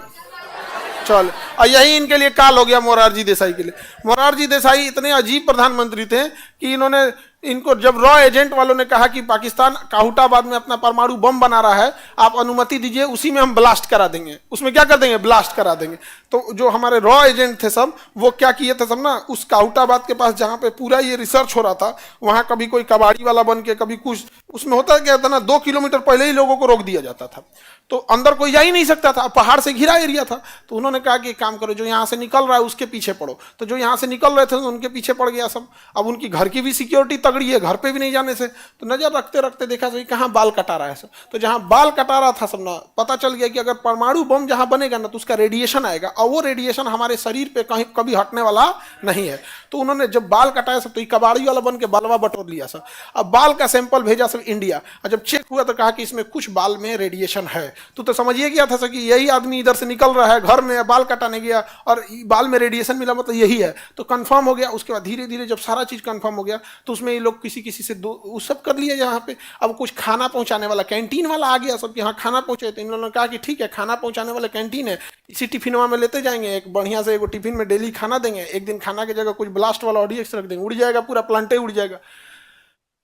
Speaker 1: चल, और यही इनके लिए काल हो गया मोरारजी देसाई के लिए। मोरारजी देसाई इतने अजीब प्रधानमंत्री थे कि इन्होंने इनको जब रॉ एजेंट वालों ने कहा कि पाकिस्तान काहुटाबाद में अपना परमाणु बम बना रहा है, आप अनुमति दीजिए, उसी में हम ब्लास्ट करा देंगे। उसमें क्या कर देंगे? ब्लास्ट करा देंगे। तो जो हमारे रॉ एजेंट थे सब, वो क्या किए थे सब ना, उस काहुटाबाद के पास जहाँ पे पूरा ये रिसर्च हो रहा था, वहाँ कभी कोई कबाड़ी वाला बन के, कभी कुछ, उसमें होता क्या था ना, 2 किलोमीटर पहले ही लोगों को रोक दिया जाता था, तो अंदर कोई जा ही नहीं सकता था, पहाड़ से घिरा एरिया था। तो उन्होंने कहा कि काम करो, जो यहाँ से निकल रहा है उसके पीछे पड़ो। तो जो यहाँ से निकल रहे थे उनके पीछे पड़ गया सब। अब उनकी घर की भी सिक्योरिटी तगड़ी है, घर पे भी नहीं जाने से। तो नजर रखते रखते देखा सही कहाँ बाल कटा रहा है सब। तो जहाँ बाल कटा रहा था सब ना, पता चल गया कि अगर परमाणु बम जहाँ बनेगा ना तो उसका रेडिएशन आएगा, और वो रेडिएशन हमारे शरीर पे कहीं कभी हटने वाला नहीं है। तो उन्होंने जब बाल कटाया सब, तो ये कबाड़ी वाला बन के बालवा बटोर लिया सब। अब बाल का सैंपल भेजा सब इंडिया, और जब चेक हुआ तो कहा कि इसमें कुछ बाल में रेडिएशन है। तो समझिए गया था कि यही आदमी इधर से निकल रहा है, घर में बाल कटाने गया और बाल में रेडिएशन मिला, मतलब यही है। तो कंफर्म हो गया। उसके बाद धीरे धीरे जब सारा चीज कंफर्म हो गया तो उसमें ये लोग किसी किसी से वो सब कर लिया यहाँ पे। अब कुछ खाना पहुंचाने वाला कैंटीन वाला आ गया सब, यहाँ खाना पहुंचे। तो इन लोगों ने कहा कि ठीक है, खाना पहुंचाने वाला कैंटीन है, इसी टिफिनवा में लेते जाएंगे, एक बढ़िया से एक टिफिन में डेली खाना देंगे। एक दिन खाना की जगह कुछ ब्लास्ट वाला ऑडियक्स रख देंगे, उड़ जाएगा, पूरा प्लांटे उड़ जाएगा।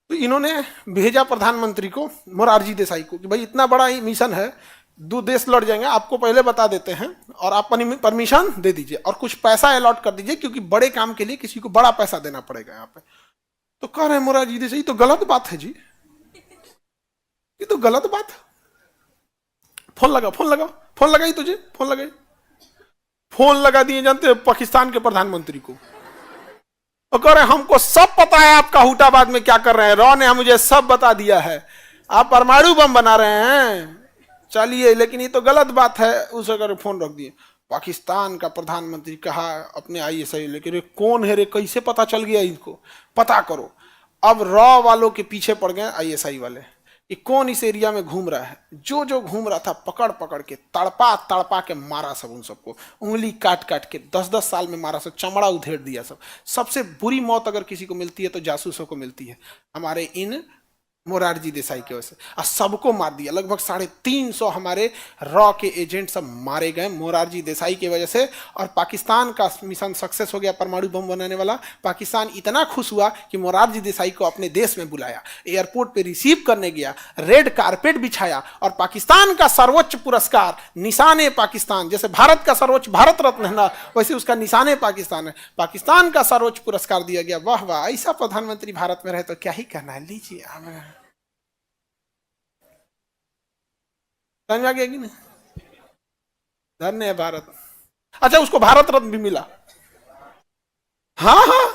Speaker 1: तो इन्होंने भेजा प्रधानमंत्री को, मोरारजी देसाई को, कि भाई इतना बड़ा ही मिशन है, 2 देश लड़ जाएंगे, आपको पहले बता देते हैं और आप परमिशन दे दीजिए और कुछ पैसा अलॉट कर दीजिए, क्योंकि बड़े काम के लिए किसी को बड़ा पैसा देना पड़ेगा यहाँ पे। तो कह रहे हैं मोरारजी देसाई, ये तो गलत बात है जी, ये तो गलत बात है। फोन लगा, फोन लगा, फोन लगाई तुझे, फोन लगाई। फोन लगा दिए जानते हैं पाकिस्तान के प्रधानमंत्री को, और कह रहे हमको सब पता है आपका हुटाबाद में क्या कर रहे हैं, रॉ ने मुझे सब बता दिया है, आप परमाणु बम बना रहे हैं। चलिए, लेकिन ये तो गलत बात है। उसे अगर फोन रख दिए, पाकिस्तान का प्रधानमंत्री कहा अपने आईएसआई, लेकिन रे कौन है रे, कैसे पता चल गया इनको, पता करो। अब रॉ वालों के पीछे पड़ गए आईएसआई वाले, ये कौन इस एरिया में घूम रहा है। जो जो घूम रहा था पकड़ पकड़ के तड़पा तड़पा के मारा सब, उन सबको उंगली काट काट के 10-10 साल में मारा सब, चमड़ा उधेड़ दिया सब। सबसे बुरी मौत अगर किसी को मिलती है तो जासूसों को मिलती है, हमारे इन मोरारजी देसाई की वजह से। और सबको मार दिया, लगभग 350 हमारे रॉ के एजेंट सब मारे गए मोरारजी देसाई की वजह से। और पाकिस्तान का मिशन सक्सेस हो गया, परमाणु बम बनाने वाला। पाकिस्तान इतना खुश हुआ कि मोरारजी देसाई को अपने देश में बुलाया, एयरपोर्ट पे रिसीव करने गया, रेड कारपेट बिछाया, और पाकिस्तान का सर्वोच्च पुरस्कार निशाने पाकिस्तान, जैसे भारत का सर्वोच्च भारत रत्न है ना, वैसे उसका निशाने पाकिस्तान है, पाकिस्तान का सर्वोच्च पुरस्कार दिया गया। वाह वाह, ऐसा प्रधानमंत्री भारत में रहे तो क्या ही कहना है। लीजिए, समझ आ गया कि नहीं, धन्य है भारत। अच्छा, उसको भारत रत्न भी मिला। हाँ हाँ,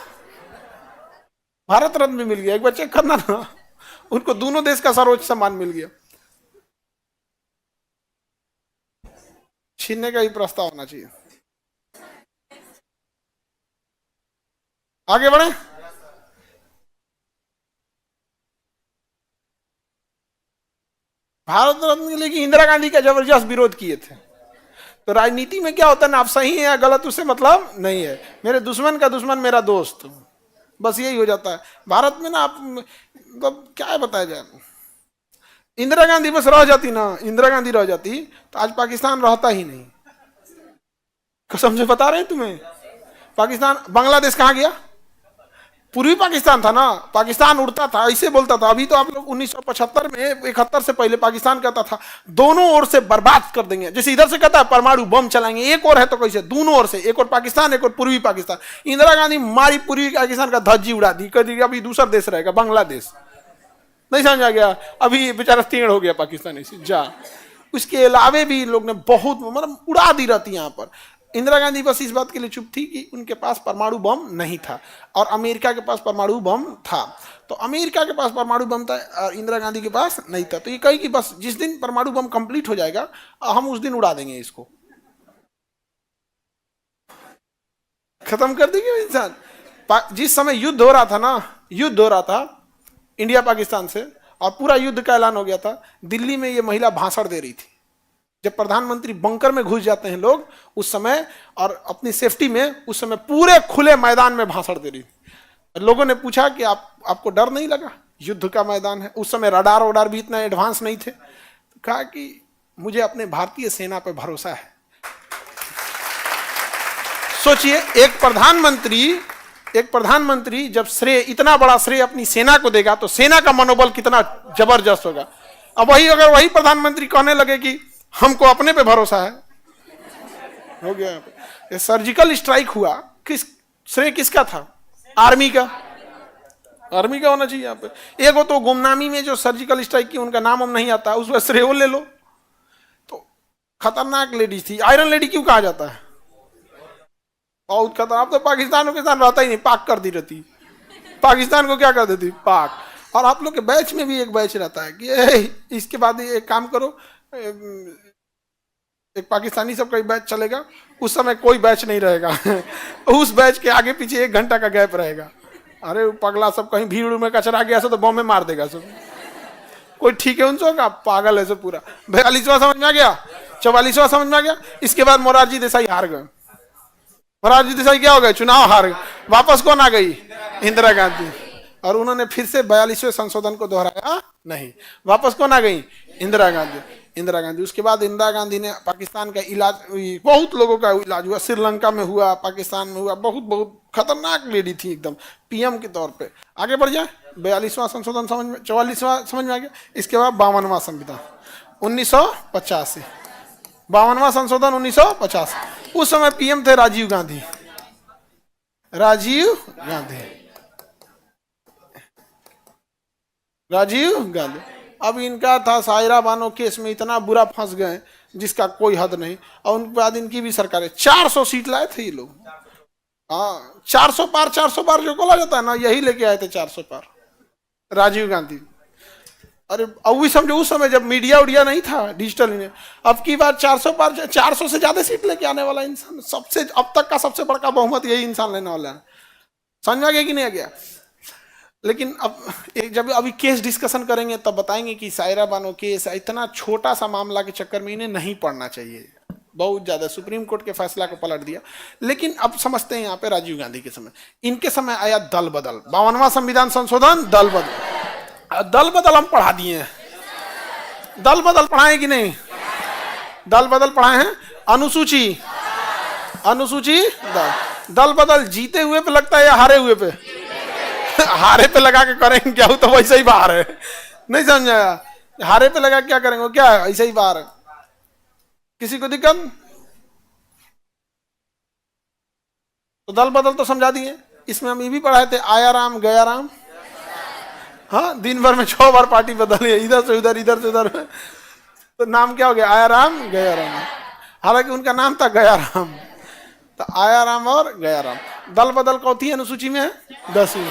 Speaker 1: भारत रत्न भी मिल गया, एक बार चेक करना ना, उनको दोनों देश का सर्वोच्च सम्मान मिल गया। छीनने का ही प्रस्ताव होना चाहिए। आगे बढ़े। भारत रत्न के लिए इंदिरा गांधी का जबरदस्त विरोध किए थे। तो राजनीति में क्या होता है ना, आप सही है या गलत उससे मतलब नहीं है, मेरे दुश्मन का दुश्मन मेरा दोस्त, बस यही हो जाता है भारत में ना। आप मतलब क्या बताया जाए, इंदिरा गांधी बस रह जाती ना, इंदिरा गांधी रह जाती तो आज पाकिस्तान रहता ही नहीं, कसम से बता रहे हैं तुम्हें। पाकिस्तान, बांग्लादेश कहाँ गया, पूर्वी पाकिस्तान था ना, पाकिस्तान उड़ता था, ऐसे बोलता था। अभी तो आप लोग 1975 में 71 से पहले पाकिस्तान कहता था दोनों ओर से बर्बाद कर देंगे, जैसे इधर से कहता है परमाणु बम चलाएंगे, एक और है तो कैसे, दोनों ओर से, एक और पाकिस्तान एक और पूर्वी पाकिस्तान। इंदिरा गांधी मारी पूर्वी पाकिस्तान का धज्जी उड़ा दी, कह दी अभी दूसरा देश रहेगा बांग्लादेश। नहीं समझ आ गया, अभी बेचारा तीर्ण हो गया पाकिस्तान ऐसे जा। उसके अलावे भी लोग ने बहुत मतलब उड़ा दी रहती यहाँ पर। इंदिरा गांधी बस इस बात के लिए चुप थी कि उनके पास परमाणु बम नहीं था, और अमेरिका के पास परमाणु बम था। तो अमेरिका के पास परमाणु बम था और इंदिरा गांधी के पास नहीं था। तो ये कही कि बस जिस दिन परमाणु बम कंप्लीट हो जाएगा हम उस दिन उड़ा देंगे इसको, खत्म कर देंगे इंसान। जिस समय युद्ध हो रहा था ना, युद्ध हो रहा था इंडिया पाकिस्तान से, और पूरा युद्ध का ऐलान हो गया था, दिल्ली में ये महिला भाषण दे रही थी। जब प्रधानमंत्री बंकर में घुस जाते हैं लोग उस समय, और अपनी सेफ्टी में, उस समय पूरे खुले मैदान में भाषण दे रही थी। लोगों ने पूछा कि आपको डर नहीं लगा, युद्ध का मैदान है। उस समय रडार वडार भी इतना एडवांस नहीं थे। तो कहा कि मुझे अपने भारतीय सेना पर भरोसा है। सोचिए, एक प्रधानमंत्री जब श्रेय, इतना बड़ा श्रेय अपनी सेना को देगा तो सेना का मनोबल कितना जबरदस्त होगा। अब अगर वही प्रधानमंत्री कहने लगे कि हमको अपने पे भरोसा है, हो गया। ये सर्जिकल स्ट्राइक हुआ, श्रेय किसका था, आर्मी का, आर्मी का होना चाहिए यहाँ पे। एक तो गुमनामी में जो सर्जिकल स्ट्राइक की, उनका नाम हम नहीं आता, उसमें श्रेय ले लो। तो खतरनाक लेडी थी, आयरन लेडी क्यों कहा जाता है, बहुत खतरनाक। तो पाकिस्तान के साथ रहता ही नहीं, पाक कर दी रहती, पाकिस्तान को क्या कर देती, पाक। और आप लोग के बैच में भी एक बैच रहता है कि इसके बाद एक काम करो, एक पाकिस्तानी सबका बैच चलेगा, उस समय कोई बैच नहीं रहेगा उस बैच के आगे पीछे 1 घंटा का गैप रहेगा। अरे पगला सब कहीं भीड़ में कचरा गया सब तो बम में मार देगा सब, कोई ठीक है उनसे का, पागल है सब पूरा। 42वां समझ में आ गया, 44वां समझ में आ गया। इसके बाद मोरारजी देसाई हार गए। मोरारजी देसाई क्या हो गए, चुनाव हार गए। वापस कौन आ गई, इंदिरा गांधी। और उन्होंने फिर से 42वें संशोधन को दोहराया नहीं, वापस कौन आ गई, इंदिरा गांधी। इंदिरा गांधी, उसके बाद इंदिरा गांधी ने पाकिस्तान का इलाज, बहुत लोगों का इलाज हुआ, श्रीलंका में हुआ, पाकिस्तान में हुआ, बहुत बहुत खतरनाक लेडी थी एकदम, पीएम के तौर पे। आगे बढ़ जाए, 42वां संशोधन समझ में, 44वां समझ में आ गया। इसके बाद 52वां संविधान 1985, 52वां संशोधन 1985। उस समय पीएम थे राजीव गांधी, राजीव गांधी। अब इनका था सायरा बानो केस में इतना बुरा फंस गए, जिसका कोई हद नहीं। और उनके बाद इनकी भी सरकार है, 400 सीट लाए थे ये लोग। हाँ 400 पार, 400 पार जो बोला जाता है ना, यही लेके आए थे 400 पार राजीव गांधी। अरे अब भी समझो उस समय जब मीडिया उडिया नहीं था, डिजिटल नहीं। अब की बार 400 पार, 400 से ज्यादा सीट लेके आने वाला इंसान, सबसे अब तक का सबसे बड़का बहुमत यही इंसान लेने वाला है। समझ आ गया कि नहीं आ गया? लेकिन अब जब अभी केस डिस्कशन करेंगे तब बताएंगे कि सायरा बानो केस, इतना छोटा सा मामला के चक्कर में इन्हें नहीं पढ़ना चाहिए, बहुत ज्यादा सुप्रीम कोर्ट के फैसला को पलट दिया। लेकिन अब समझते हैं यहाँ पे राजीव गांधी के समय, इनके समय आया दल बदल, 52वां संविधान संशोधन, दल बदल। दल बदल हम पढ़ा दिए हैं, दल बदल पढ़ाए कि नहीं? दल बदल पढ़ाए हैं। अनुसूची, अनुसूची दल बदल जीते हुए पे लगता है या हारे हुए पे? हारे पे लगा के करेंगे क्या, तो वैसे ही बाहर है। नहीं समझाया? हारे पे लगा क्या करेंगे, क्या ऐसे ही बाहर है। किसी को दिक्कत? तो दल बदल तो समझा दिए। इसमें हम ये भी पढ़ाए थे, आया राम गया राम। हाँ दिन भर में 6 बार पार्टी बदली है, इधर से उधर, इधर से उधर। तो नाम क्या हो गया? आया राम गया राम। हालांकि उनका नाम था गया राम। तो आया राम और गया राम। दल बदल कौन थी अनुसूची में? 10वीं।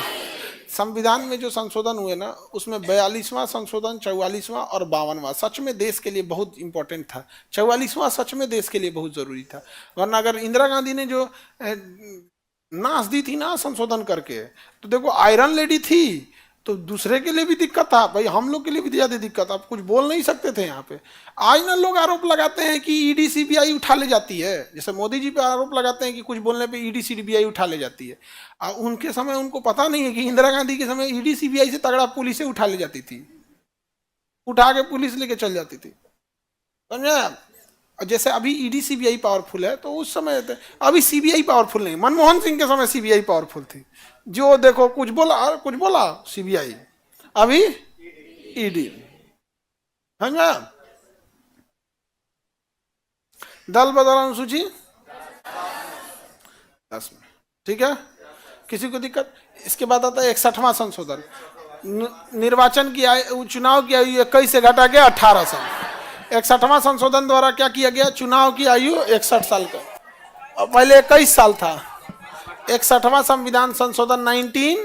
Speaker 1: संविधान में जो संशोधन हुए ना, उसमें 42वां संशोधन, 44वां और 52वां सच में देश के लिए बहुत इंपॉर्टेंट था। 44वां सच में देश के लिए बहुत जरूरी था। वरना अगर इंदिरा गांधी ने जो नाश दी थी ना संशोधन करके, तो देखो आयरन लेडी थी तो दूसरे के लिए भी दिक्कत था भाई, हम लोग के लिए भी ज्यादा दिक्कत। आप कुछ बोल नहीं सकते थे यहाँ पे। आज ना लोग आरोप लगाते हैं कि ईडी सीबीआई उठा ले जाती है, जैसे मोदी जी पे आरोप लगाते हैं कि कुछ बोलने पे ईडी सीबीआई उठा ले जाती है। उनके समय उनको पता नहीं है कि इंदिरा गांधी के समय ईडी सीबीआई से तगड़ा पुलिस उठा ले जाती थी, उठा के पुलिस लेके चल जाती थी। समझे? जैसे अभी ईडी सीबीआई पावरफुल है, तो उस समय अभी सीबीआई पावरफुल नहीं। मनमोहन सिंह के समय सीबीआई पावरफुल थी, जो देखो कुछ बोला सीबीआई, अभी ईडी। समझा? दल बदल अनुसूची 10 में, ठीक है। किसी को दिक्कत? इसके बाद आता है 61वां संशोधन, निर्वाचन की आयु, चुनाव की आयु 21 से घटा के 18 साल। 61वां संशोधन द्वारा क्या किया गया? चुनाव की आयु 61 साल का, और पहले 21 साल था। 61वां संविधान संशोधन 19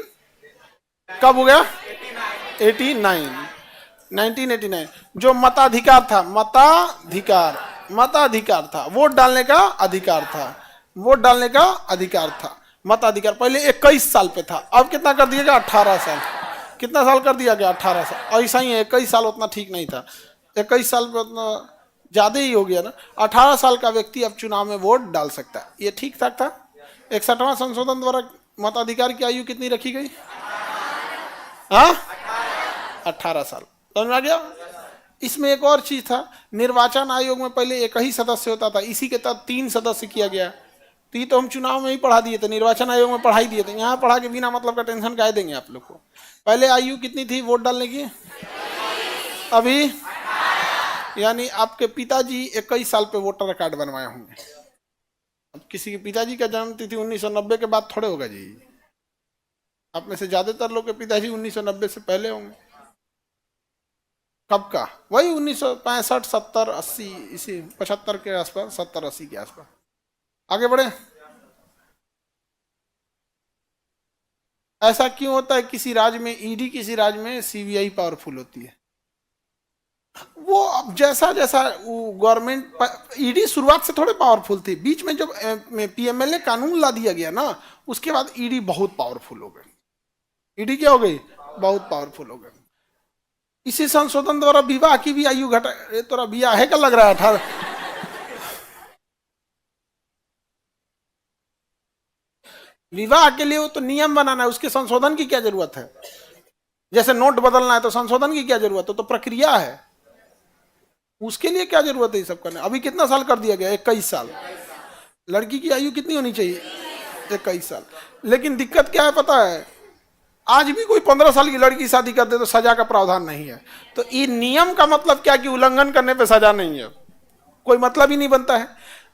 Speaker 1: कब हो गया? 1989। जो मताधिकार था, मताधिकार था, वोट डालने का अधिकार था, वोट डालने का अधिकार था। मताधिकार पहले 21 साल पे था, अब कितना कर दिया गया? 18 साल। कितना साल कर दिया गया? 18 साल। ऐसा ही है, 21 साल उतना ठीक नहीं था, 21 साल पे उतना ज्यादा ही हो गया ना। 18 साल का व्यक्ति अब चुनाव में वोट डाल सकता है, ये ठीक ठाक था। 61वां संशोधन द्वारा मताधिकार की आयु कितनी रखी गई? हाँ 18 साल। समझ आ गया? इसमें एक और चीज था, निर्वाचन आयोग में पहले एक ही सदस्य होता था, इसी के तहत 3 सदस्य किया गया। तो ये तो हम चुनाव में ही पढ़ा दिए थे, निर्वाचन आयोग में पढ़ाई दिए थे, यहाँ पढ़ा के बिना मतलब का टेंशन काहे देंगे आप लोग को। पहले आयु कितनी थी वोट डालने की? अभी यानी आपके पिताजी 21 साल पे वोटर कार्ड बनवाए होंगे। अब किसी के पिताजी का जन्म तिथि 1990 के बाद थोड़े होगा जी। आप में से ज्यादातर लोग के पिताजी 1990 से पहले होंगे। कब का? वही 1965, 70, 80, इसी 75 के आसपास, 70, 80 के आसपास। आगे बढ़े। ऐसा क्यों होता है? किसी राज्य में ईडी, किसी राज्य में सीबीआई पावरफुल होती है। वो अब जैसा जैसा गवर्नमेंट, ईडी शुरुआत से थोड़े पावरफुल थी, बीच में जब पीएमएलए कानून ला दिया गया ना, उसके बाद ईडी बहुत पावरफुल हो गई। ईडी क्या हो गई? बहुत पावरफुल हो गई। इसी संशोधन द्वारा विवाह की भी आयु घटा। तोरा विवाह है क्या लग रहा है? 18। विवाह के लिए वो तो नियम बनाना है, उसके संशोधन की क्या जरूरत है? जैसे नोट बदलना है तो संशोधन की क्या जरूरत है? तो प्रक्रिया है, उसके लिए क्या जरूरत है ये सब करने? अभी कितना साल कर दिया गया? 21 साल। लड़की की आयु कितनी होनी चाहिए? 21 साल। लेकिन दिक्कत क्या है पता है? आज भी कोई 15 साल की लड़की शादी कर दे तो सजा का प्रावधान नहीं है। तो ये नियम का मतलब क्या कि उल्लंघन करने पे सजा नहीं है, कोई मतलब ही नहीं बनता है।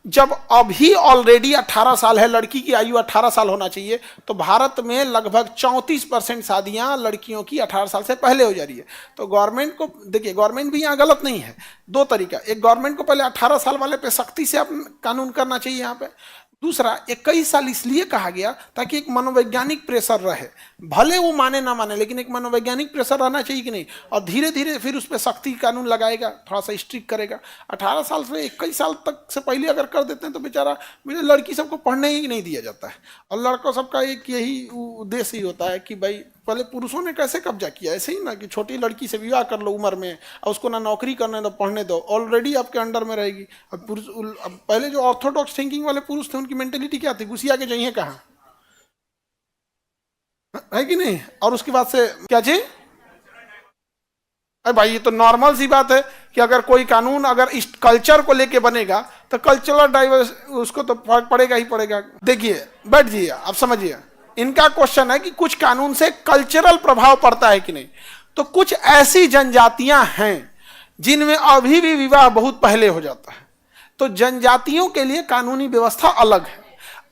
Speaker 1: जब अभी ऑलरेडी 18 साल है, लड़की की आयु 18 साल होना चाहिए, तो भारत में लगभग 34% शादियां लड़कियों की 18 साल से पहले हो जा रही है। तो गवर्नमेंट को देखिए, गवर्नमेंट भी यहाँ गलत नहीं है। दो तरीका, एक गवर्नमेंट को पहले 18 साल वाले पे सख्ती से कानून करना चाहिए यहाँ पे। दूसरा, 21 साल इसलिए कहा गया ताकि एक मनोवैज्ञानिक प्रेशर रहे, भले वो माने ना माने, लेकिन एक मनोवैज्ञानिक प्रेशर रहना चाहिए कि नहीं, और धीरे धीरे फिर उस पर सख्ती कानून लगाएगा, थोड़ा सा स्ट्रिक्ट करेगा। 18 साल से 21 साल तक से पहले अगर कर देते हैं तो बेचारा मेरे लड़की सबको पढ़ने ही नहीं दिया जाता है। और लड़कों सबका एक यही उद्देश्य ही होता है कि भाई पहले पुरुषों ने कैसे कब्जा किया, ऐसे ही ना कि छोटी लड़की से विवाह कर लो उम्र में, और उसको ना नौकरी करने दो, पढ़ने दो, ऑलरेडी आपके अंडर में रहेगी। अब पुरुष, अब पहले जो ऑर्थोडॉक्स थिंकिंग वाले पुरुष थे उनकी मेंटेलिटी क्या थी, घुसिया के चाहिए कहाँ, है कि नहीं। और उसके बाद से क्या चाहिए, अरे भाई ये तो नॉर्मल सी बात है कि अगर कोई कानून अगर इस कल्चर को लेके बनेगा तो कल्चरल डाइवर्स उसको तो फर्क पड़ेगा ही पड़ेगा। देखिए बैठ जाइए, आप समझिए, इनका क्वेश्चन है कि कुछ कानून से कल्चरल प्रभाव पड़ता है कि नहीं। तो कुछ ऐसी जनजातियां हैं जिनमें अभी भी विवाह बहुत पहले हो जाता है, तो जनजातियों के लिए कानूनी व्यवस्था अलग है।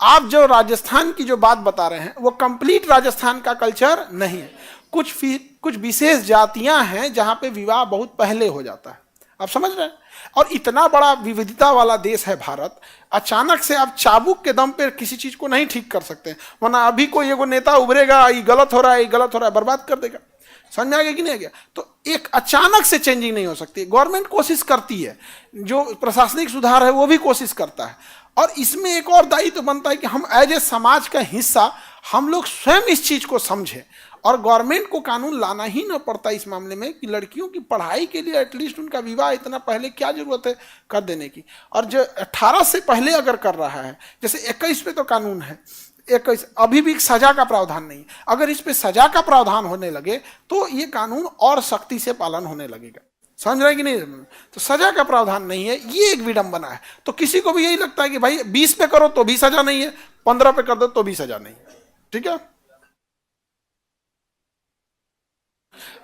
Speaker 1: आप जो राजस्थान की जो बात बता रहे हैं वो कंप्लीट राजस्थान का कल्चर नहीं है। कुछ विशेष जातियां हैं जहां पे विवाह बहुत पहले हो जाता है, आप समझ रहे हैं। और इतना बड़ा विविधता वाला देश है भारत, अचानक से आप चाबुक के दम पे किसी चीज को नहीं ठीक कर सकते, वरना अभी कोई एगो नेता उभरेगा, ये गलत हो रहा है, ये गलत हो रहा है, बर्बाद कर देगा। समझ आ गया कि नहीं आ गया। तो एक अचानक से चेंजिंग नहीं हो सकती। गवर्नमेंट कोशिश करती है, जो प्रशासनिक सुधार है वो भी कोशिश करता है, और इसमें एक और दायित्व बनता है कि हम एज ए समाज का हिस्सा हम लोग स्वयं इस चीज को समझें। और गवर्नमेंट को कानून लाना ही ना पड़ता इस मामले में कि लड़कियों की पढ़ाई के लिए एटलीस्ट उनका विवाह इतना पहले क्या जरूरत है कर देने की। और जो 18 से पहले अगर कर रहा है, जैसे 21 पे तो कानून है, 21 अभी भी सजा का प्रावधान नहीं, अगर इस पे सजा का प्रावधान होने लगे तो ये कानून और सख्ती से पालन होने लगेगा। समझ रहे कि नहीं। तो सजा का प्रावधान नहीं है, ये एक विडंबना है। तो किसी को भी यही लगता है कि भाई 20 पे करो तो भी सजा नहीं है, 15 पे कर दो तो भी सजा नहीं है। ठीक है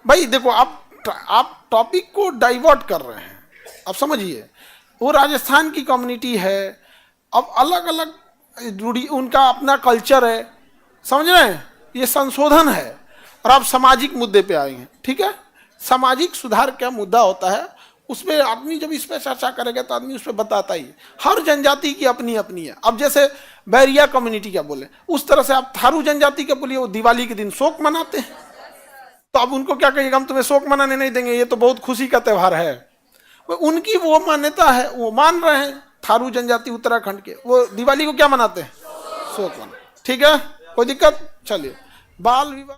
Speaker 1: भाई, देखो आप टॉपिक को डाइवर्ट कर रहे हैं। अब समझिए, वो राजस्थान की कम्युनिटी है, अब अलग अलग उनका अपना कल्चर है, समझ रहे हैं, ये संशोधन है। और आप सामाजिक मुद्दे पे आए हैं, ठीक है। सामाजिक सुधार क्या मुद्दा होता है, उसमें आदमी जब इस पर चर्चा करेगा तो आदमी उस पर बताता ही है। हर जनजाति की अपनी अपनी है। अब जैसे बैरिया कम्युनिटी क्या बोले, उस तरह से आप थारू जनजाति क्या बोलिए, वो दिवाली के दिन शोक मनाते हैं, तो अब उनको क्या कहिएगा, हम तुम्हें शोक मनाने नहीं देंगे, ये तो बहुत खुशी का त्यौहार है। उनकी वो मान्यता है, वो मान रहे हैं। थारू जनजाति उत्तराखंड के वो दिवाली को क्या मनाते हैं, शोक मना, ठीक है, कोई दिक्कत। चलिए, बाल विवाह